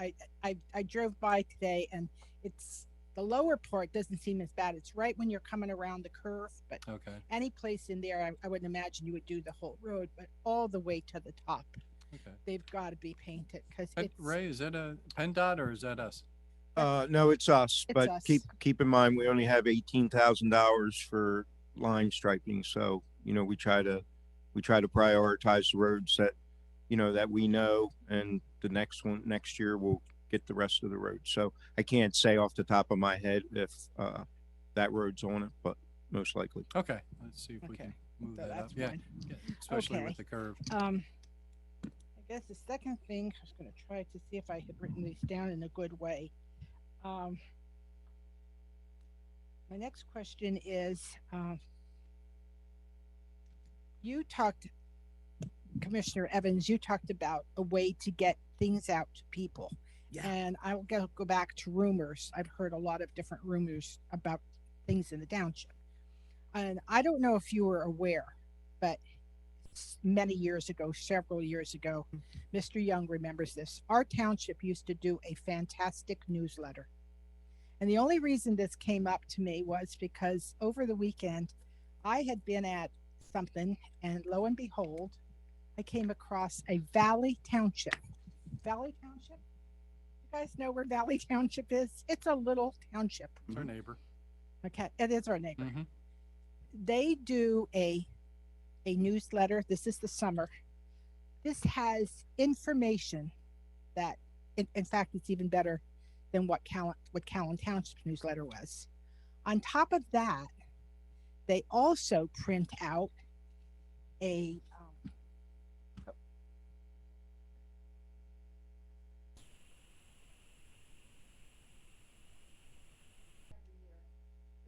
Speaker 16: I drove by today and it's, the lower part doesn't seem as bad. It's right when you're coming around the curve, but
Speaker 1: Okay.
Speaker 16: any place in there, I wouldn't imagine you would do the whole road, but all the way to the top.
Speaker 1: Okay.
Speaker 16: They've got to be painted because
Speaker 1: But
Speaker 16: it's,
Speaker 1: Ray, is that a PennDOT or is that us?
Speaker 15: No, it's us,
Speaker 16: It's
Speaker 15: but
Speaker 16: us.
Speaker 15: keep in mind, we only have $18,000 for line striping. So, you know, we try to prioritize the roads that, you know, that we know, and the next year we'll get the rest of the road. So I can't say off the top of my head if, that road's on it, but most likely.
Speaker 1: Okay, let's see if we can move
Speaker 16: So
Speaker 1: that up.
Speaker 16: that's
Speaker 1: Yeah,
Speaker 16: fine.
Speaker 1: especially
Speaker 16: Okay.
Speaker 1: with the curve.
Speaker 16: I guess the second thing, I was going to try to see if I had written these down in a good way. My next question is, you talked, Commissioner Evans, you talked about a way to get things out to people.
Speaker 2: Yeah.
Speaker 16: And I'll go back to rumors. I've heard a lot of different rumors about things in the township. And I don't know if you were aware, but many years ago, several years ago, Mr. Young remembers this. Our township used to do a fantastic newsletter. And the only reason this came up to me was because over the weekend, I had been at something, and lo and behold, I came across a Valley Township. Valley Township? You guys know where Valley Township is? It's a little township.
Speaker 1: It's our neighbor.
Speaker 16: Okay, it is our neighbor. They do a newsletter. This is the summer. This has information that, in fact, it's even better than what Callan Township's newsletter was. On top of that, they also print out a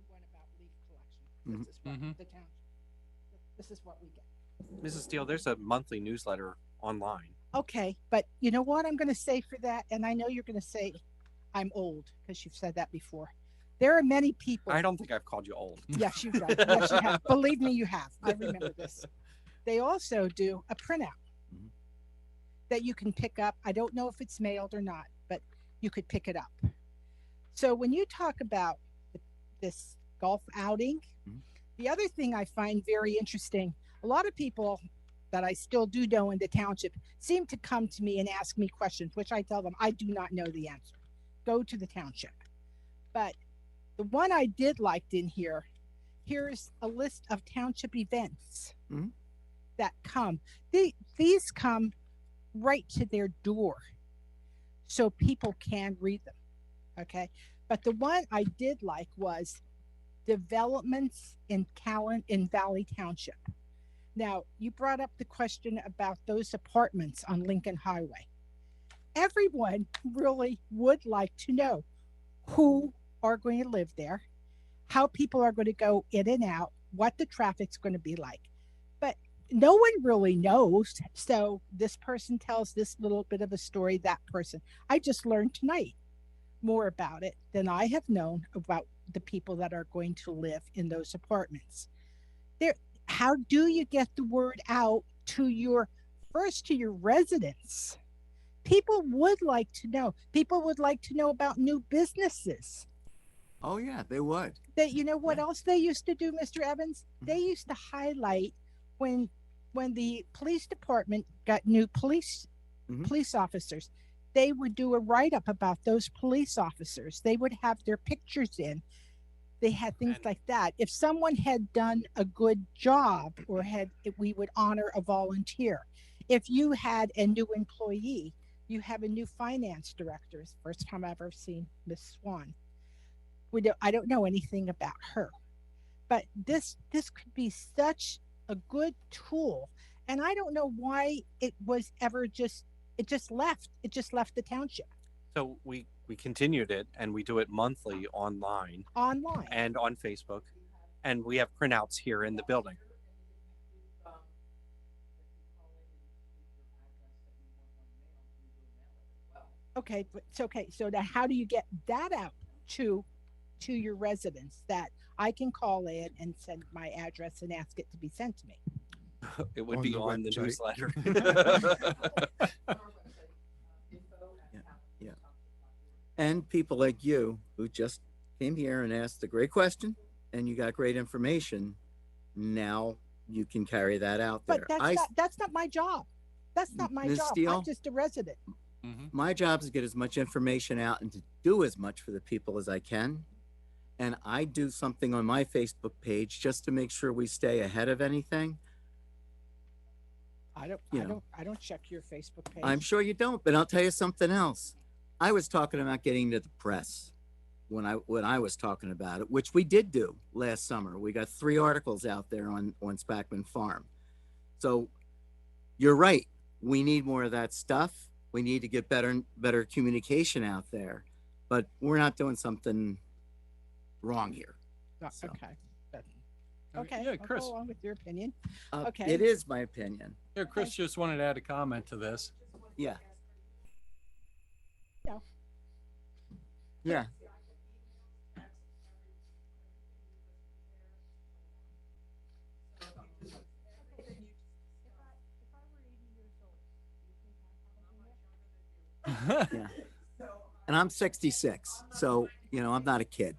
Speaker 16: one about leaf collection. This is what the town. This is what we get.
Speaker 7: Mrs. Steele, there's a monthly newsletter online.
Speaker 16: Okay, but you know what I'm going to say for that, and I know you're going to say I'm old because you've said that before. There are many people.
Speaker 7: I don't think I've called you old.
Speaker 16: Yes, you've done. Yes, you have. Believe me, you have. I remember this. They also do a printout that you can pick up. I don't know if it's mailed or not, but you could pick it up. So when you talk about this golf outing, the other thing I find very interesting, a lot of people that I still do know in the township seem to come to me and ask me questions, which I tell them I do not know the answer. Go to the township. But the one I did like in here, here's a list of township events that come. These come right to their door, so people can read them. Okay, but the one I did like was developments in Valley Township. Now, you brought up the question about those apartments on Lincoln Highway. Everyone really would like to know who are going to live there, how people are going to go in and out, what the traffic's going to be like. But no one really knows. So this person tells this little bit of a story, that person. I just learned tonight more about it than I have known about the people that are going to live in those apartments. How do you get the word out to your residents? People would like to know. People would like to know about new businesses.
Speaker 2: Oh yeah, they would.
Speaker 16: You know what else they used to do, Mr. Evans? They used to highlight when the police department got new police officers. They would do a write-up about those police officers. They would have their pictures in. They had things like that. If someone had done a good job we would honor a volunteer. If you had a new employee, you have a new finance director. It's the first time I've ever seen Miss Swan. I don't know anything about her, but this could be such a good tool. And I don't know why it was ever it just left the township.
Speaker 7: So we continued it, and we do it monthly online and on Facebook, and we have printouts here in the building.
Speaker 16: Okay, but it's okay. So now how do you get that out to your residents, that I can call in and send my address and ask it to be sent to me?
Speaker 7: It would be on the newsletter.
Speaker 2: Yeah. And people like you who just came here and asked a great question and you got great information. Now you can carry that out there.
Speaker 16: But that's not my job. That's not my
Speaker 2: Ms.
Speaker 16: job.
Speaker 2: Steele?
Speaker 16: I'm just a resident.
Speaker 2: My job is to get as much information out and to do as much for the people as I can. And I do something on my Facebook page just to make sure we stay ahead of anything.
Speaker 16: I don't check your Facebook page.
Speaker 2: I'm sure you don't, but I'll tell you something else. I was talking about getting to the press when I was talking about it, which we did do last summer. We got 3 articles out there on Spackman Farm. So you're right. We need more of that stuff. We need to get better communication out there, but we're not doing something wrong here. So.
Speaker 16: Okay. Okay.
Speaker 1: Yeah, Chris.
Speaker 16: I'll go along with your opinion. Okay.
Speaker 2: It is my opinion.
Speaker 1: Yeah, Chris just wanted to add a comment to this.
Speaker 2: Yeah.
Speaker 16: No.
Speaker 2: Yeah. Yeah. And I'm 66, so I'm not a kid.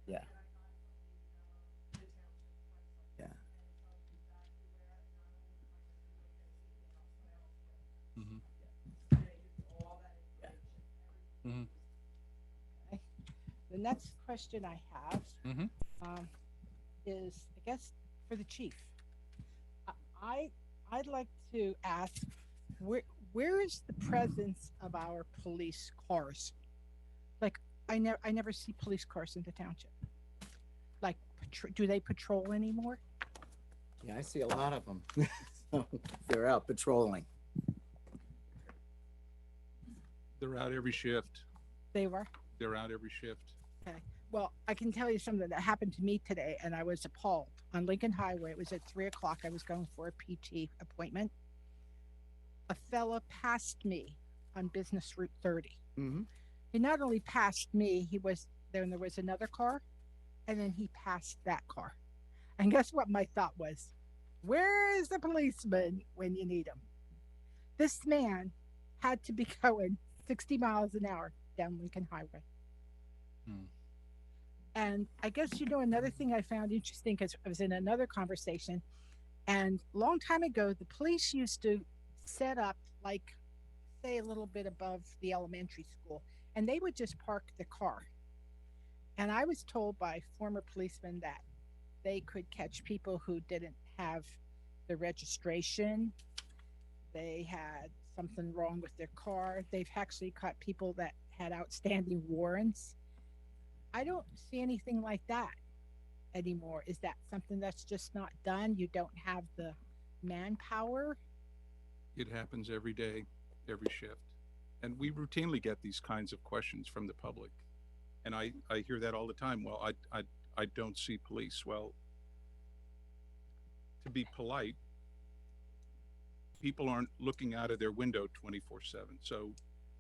Speaker 2: Yeah. Yeah.
Speaker 16: The next question I have is, I guess, for the chief. I'd like to ask, where is the presence of our police cars? Like, I never see police cars in the township. Like, do they patrol anymore?
Speaker 2: Yeah, I see a lot of them. So they're out patrolling.
Speaker 18: They're out every shift.
Speaker 16: They were?
Speaker 18: They're out every shift.
Speaker 16: Okay. Well, I can tell you something that happened to me today, and I was appalled. On Lincoln Highway, it was at 3:00. I was going for a PT appointment. A fella passed me on Business Route 30. He not only passed me, there was another car, and then he passed that car. And guess what my thought was? Where is the policeman when you need him? This man had to be going 60 miles an hour down Lincoln Highway.
Speaker 1: Hmm.
Speaker 16: And I guess, another thing I found interesting, because I was in another conversation, and a long time ago, the police used to set up, like, say, a little bit above the elementary school, and they would just park the car. And I was told by former policemen that they could catch people who didn't have the registration, they had something wrong with their car. They've actually caught people that had outstanding warrants. I don't see anything like that anymore. Is that something that's just not done? You don't have the manpower?
Speaker 18: It happens every day, every shift. And we routinely get these kinds of questions from the public. And I hear that all the time. Well, I don't see police. Well, to be polite, people aren't looking out of their window 24/7. So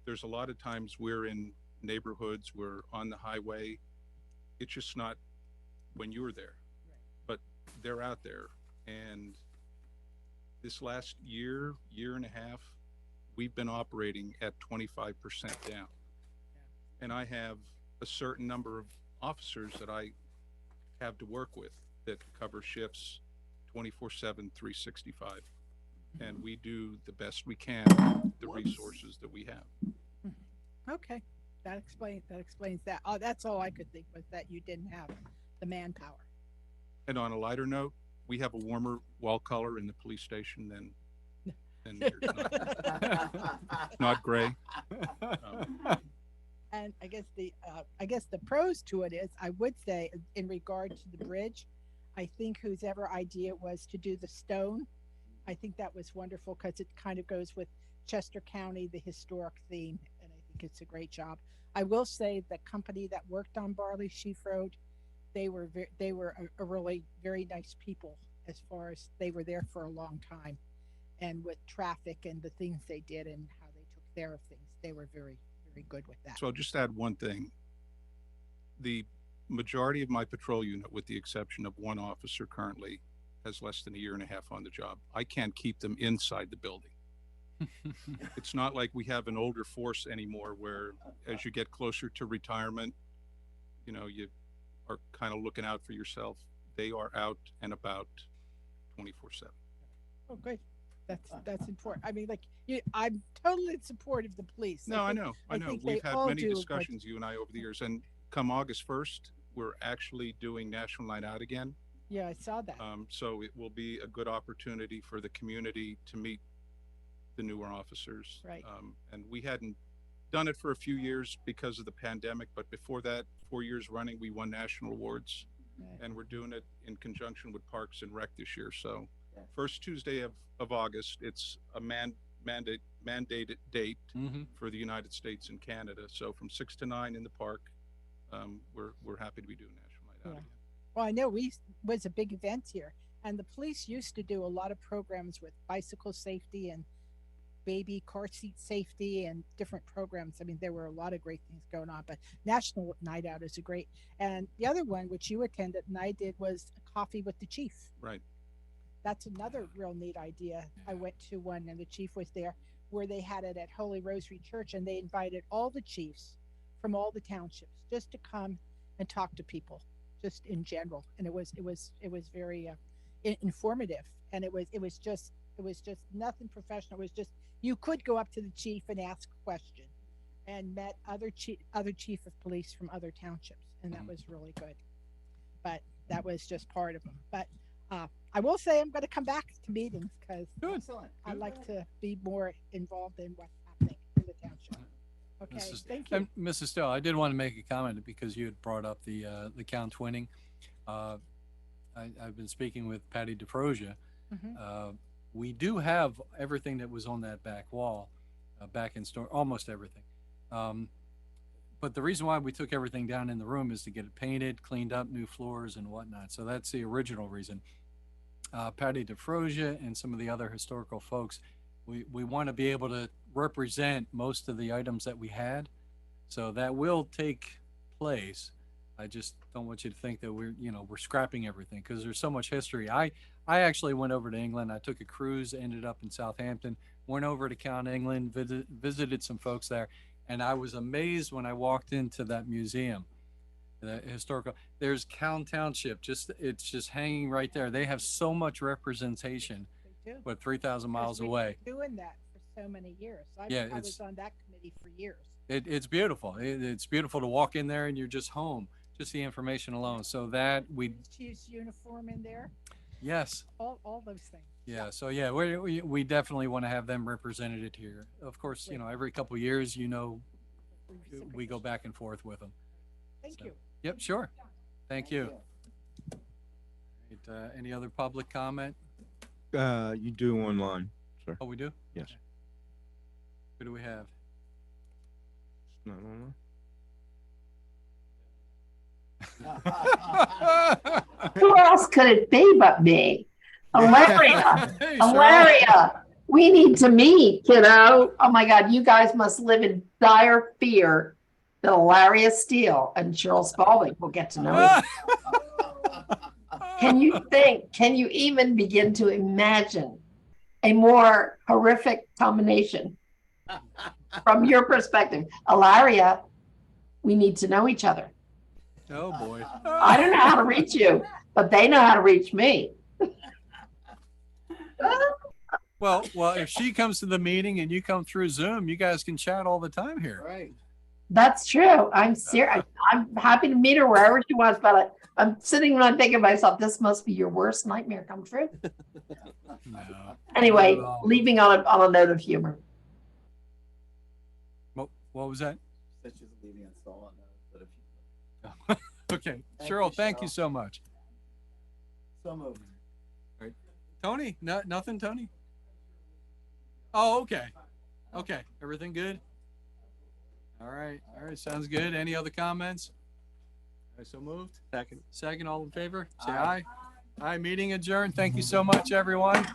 Speaker 18: there's a lot of times we're in neighborhoods, we're on the highway. It's just not when you're there, but they're out there. And this last year and a half, we've been operating at 25% down. And I have a certain number of officers that I have to work with that cover shifts 24/7, 365. And we do the best we can with the resources that we have.
Speaker 16: Okay, that explains that. Oh, that's all I could think was that you didn't have the manpower.
Speaker 18: And on a lighter note, we have a warmer wall color in the police station than yours. Not gray.
Speaker 16: And I guess the pros to it is, I would say, in regard to the bridge, I think whose ever idea it was to do the stone, I think that was wonderful, because it kind of goes with Chester County, the historic theme, and I think it's a great job. I will say the company that worked on Barley Sheaf Road, they were a really very nice people, as far as they were there for a long time, and with traffic and the things they did and how they took care of things, they were very, very good with that.
Speaker 18: So I'll just add one thing. The majority of my patrol unit, with the exception of one officer currently, has less than a year and a half on the job. I can't keep them inside the building. It's not like we have an older force anymore where as you get closer to retirement, you are kind of looking out for yourself. They are out and about 24/7.
Speaker 16: Oh, great. That's important. I mean, I'm totally in support of the police.
Speaker 18: No, I know.
Speaker 16: think
Speaker 18: We've
Speaker 16: they
Speaker 18: had
Speaker 16: all
Speaker 18: many
Speaker 16: do, but-
Speaker 18: discussions, you and I, over the years, and come August 1st, we're actually doing National Night Out again.
Speaker 16: Yeah, I saw that.
Speaker 18: So it will be a good opportunity for the community to meet the newer officers.
Speaker 16: Right.
Speaker 18: And we hadn't done it for a few years because of the pandemic, but before that, 4 years running, we won national awards.
Speaker 16: Right.
Speaker 18: And we're doing it in conjunction with Parks and Rec this year. So first Tuesday of August, it's a mandated date for the United States and Canada. So from 6 to 9 in the park, we're happy to be doing National Night Out again.
Speaker 16: Well, I know was a big event here, and the police used to do a lot of programs with bicycle safety and baby car seat safety and different programs. I mean, there were a lot of great things going on, but National Night Out is a great. And the other one, which you attended and I did, was Coffee with the Chief.
Speaker 18: Right.
Speaker 16: That's another real neat idea. I went to one and the chief was there, where they had it at Holy Rosary Church, and they invited all the chiefs from all the townships just to come and talk to people, just in general. And it was very informative, and it was just nothing professional. It was just, you could go up to the chief and ask a question, and met other chief of police from other townships, and that was really good. But that was just part of them. But I will say I'm going to come back to meetings, because I'd like to be more involved in what's happening in the township. Okay, thank you.
Speaker 1: And Mrs. Stowe, I did want to make a comment because you had brought up the count twinning. I've been speaking with Patty DeFrosia. We do have everything that was on that back wall back in store, almost everything. But the reason why we took everything down in the room is to get it painted, cleaned up, new floors and whatnot. So that's the original reason. Patty DeFrosia and some of the other historical folks, we want to be able to represent most of the items that we had. So that will take place. I just don't want you to think that we're scrapping everything, because there's so much history. I actually went over to England. I took a cruise, ended up in Southampton, went over to Count England, visited some folks there. And I was amazed when I walked into that museum, the historical, there's Cowan Township, it's just hanging right there. They have so much representation,
Speaker 16: They do.
Speaker 1: but 3,000 miles
Speaker 16: Because we've
Speaker 1: away.
Speaker 16: been Doing that for so many years.
Speaker 1: Yeah,
Speaker 16: I was
Speaker 1: it's-
Speaker 16: on that committee for years.
Speaker 1: It's beautiful. It's beautiful to walk in there and you're just home, just the information alone. So that
Speaker 16: Chief's uniform in there,
Speaker 1: yes.
Speaker 16: all those things.
Speaker 1: Yeah, so yeah, we definitely want to have them represented here. Of course, every couple years, we go back and forth with them.
Speaker 16: Thank you.
Speaker 1: Yep, sure. Thank you. Right, any other public comment?
Speaker 15: You do online, sir.
Speaker 1: Oh, we do?
Speaker 15: Yes.
Speaker 1: Who do we have?
Speaker 15: It's not online.
Speaker 8: Who else could it be but me? Hilaria,
Speaker 1: Hey,
Speaker 8: Hilaria, we need to meet, kiddo. Oh my God, you guys must live in dire fear that Hilaria Steele and Cheryl Spalding will get to know you. Can you even begin to imagine a more horrific combination from your perspective? Hilaria, we need to know each other.
Speaker 1: Oh, boy.
Speaker 8: I don't know how to reach you, but they know how to reach me.
Speaker 1: Well, if she comes to the meeting and you come through Zoom, you guys can chat all the time here.
Speaker 2: Right.
Speaker 8: That's true. I'm serious. I'm happy to meet her wherever she wants, but I'm sitting and I'm thinking to myself, this must be your worst nightmare come true.
Speaker 1: No.
Speaker 8: Anyway,
Speaker 1: Not at all.
Speaker 8: leaving on a note of humor.
Speaker 1: What was that?
Speaker 2: Said she was leaving us all on that, but if
Speaker 1: Okay,
Speaker 2: Thank
Speaker 1: Cheryl,
Speaker 2: you,
Speaker 1: thank you
Speaker 2: Cheryl.
Speaker 1: so much.
Speaker 2: so moved.
Speaker 1: Right. Tony, nothing, Tony? Oh, okay. Okay, everything good? All right, sounds good. Any other comments? All right, so moved? Second, all in favor? Say aye. Aye, meeting adjourned. Thank you so much, everyone.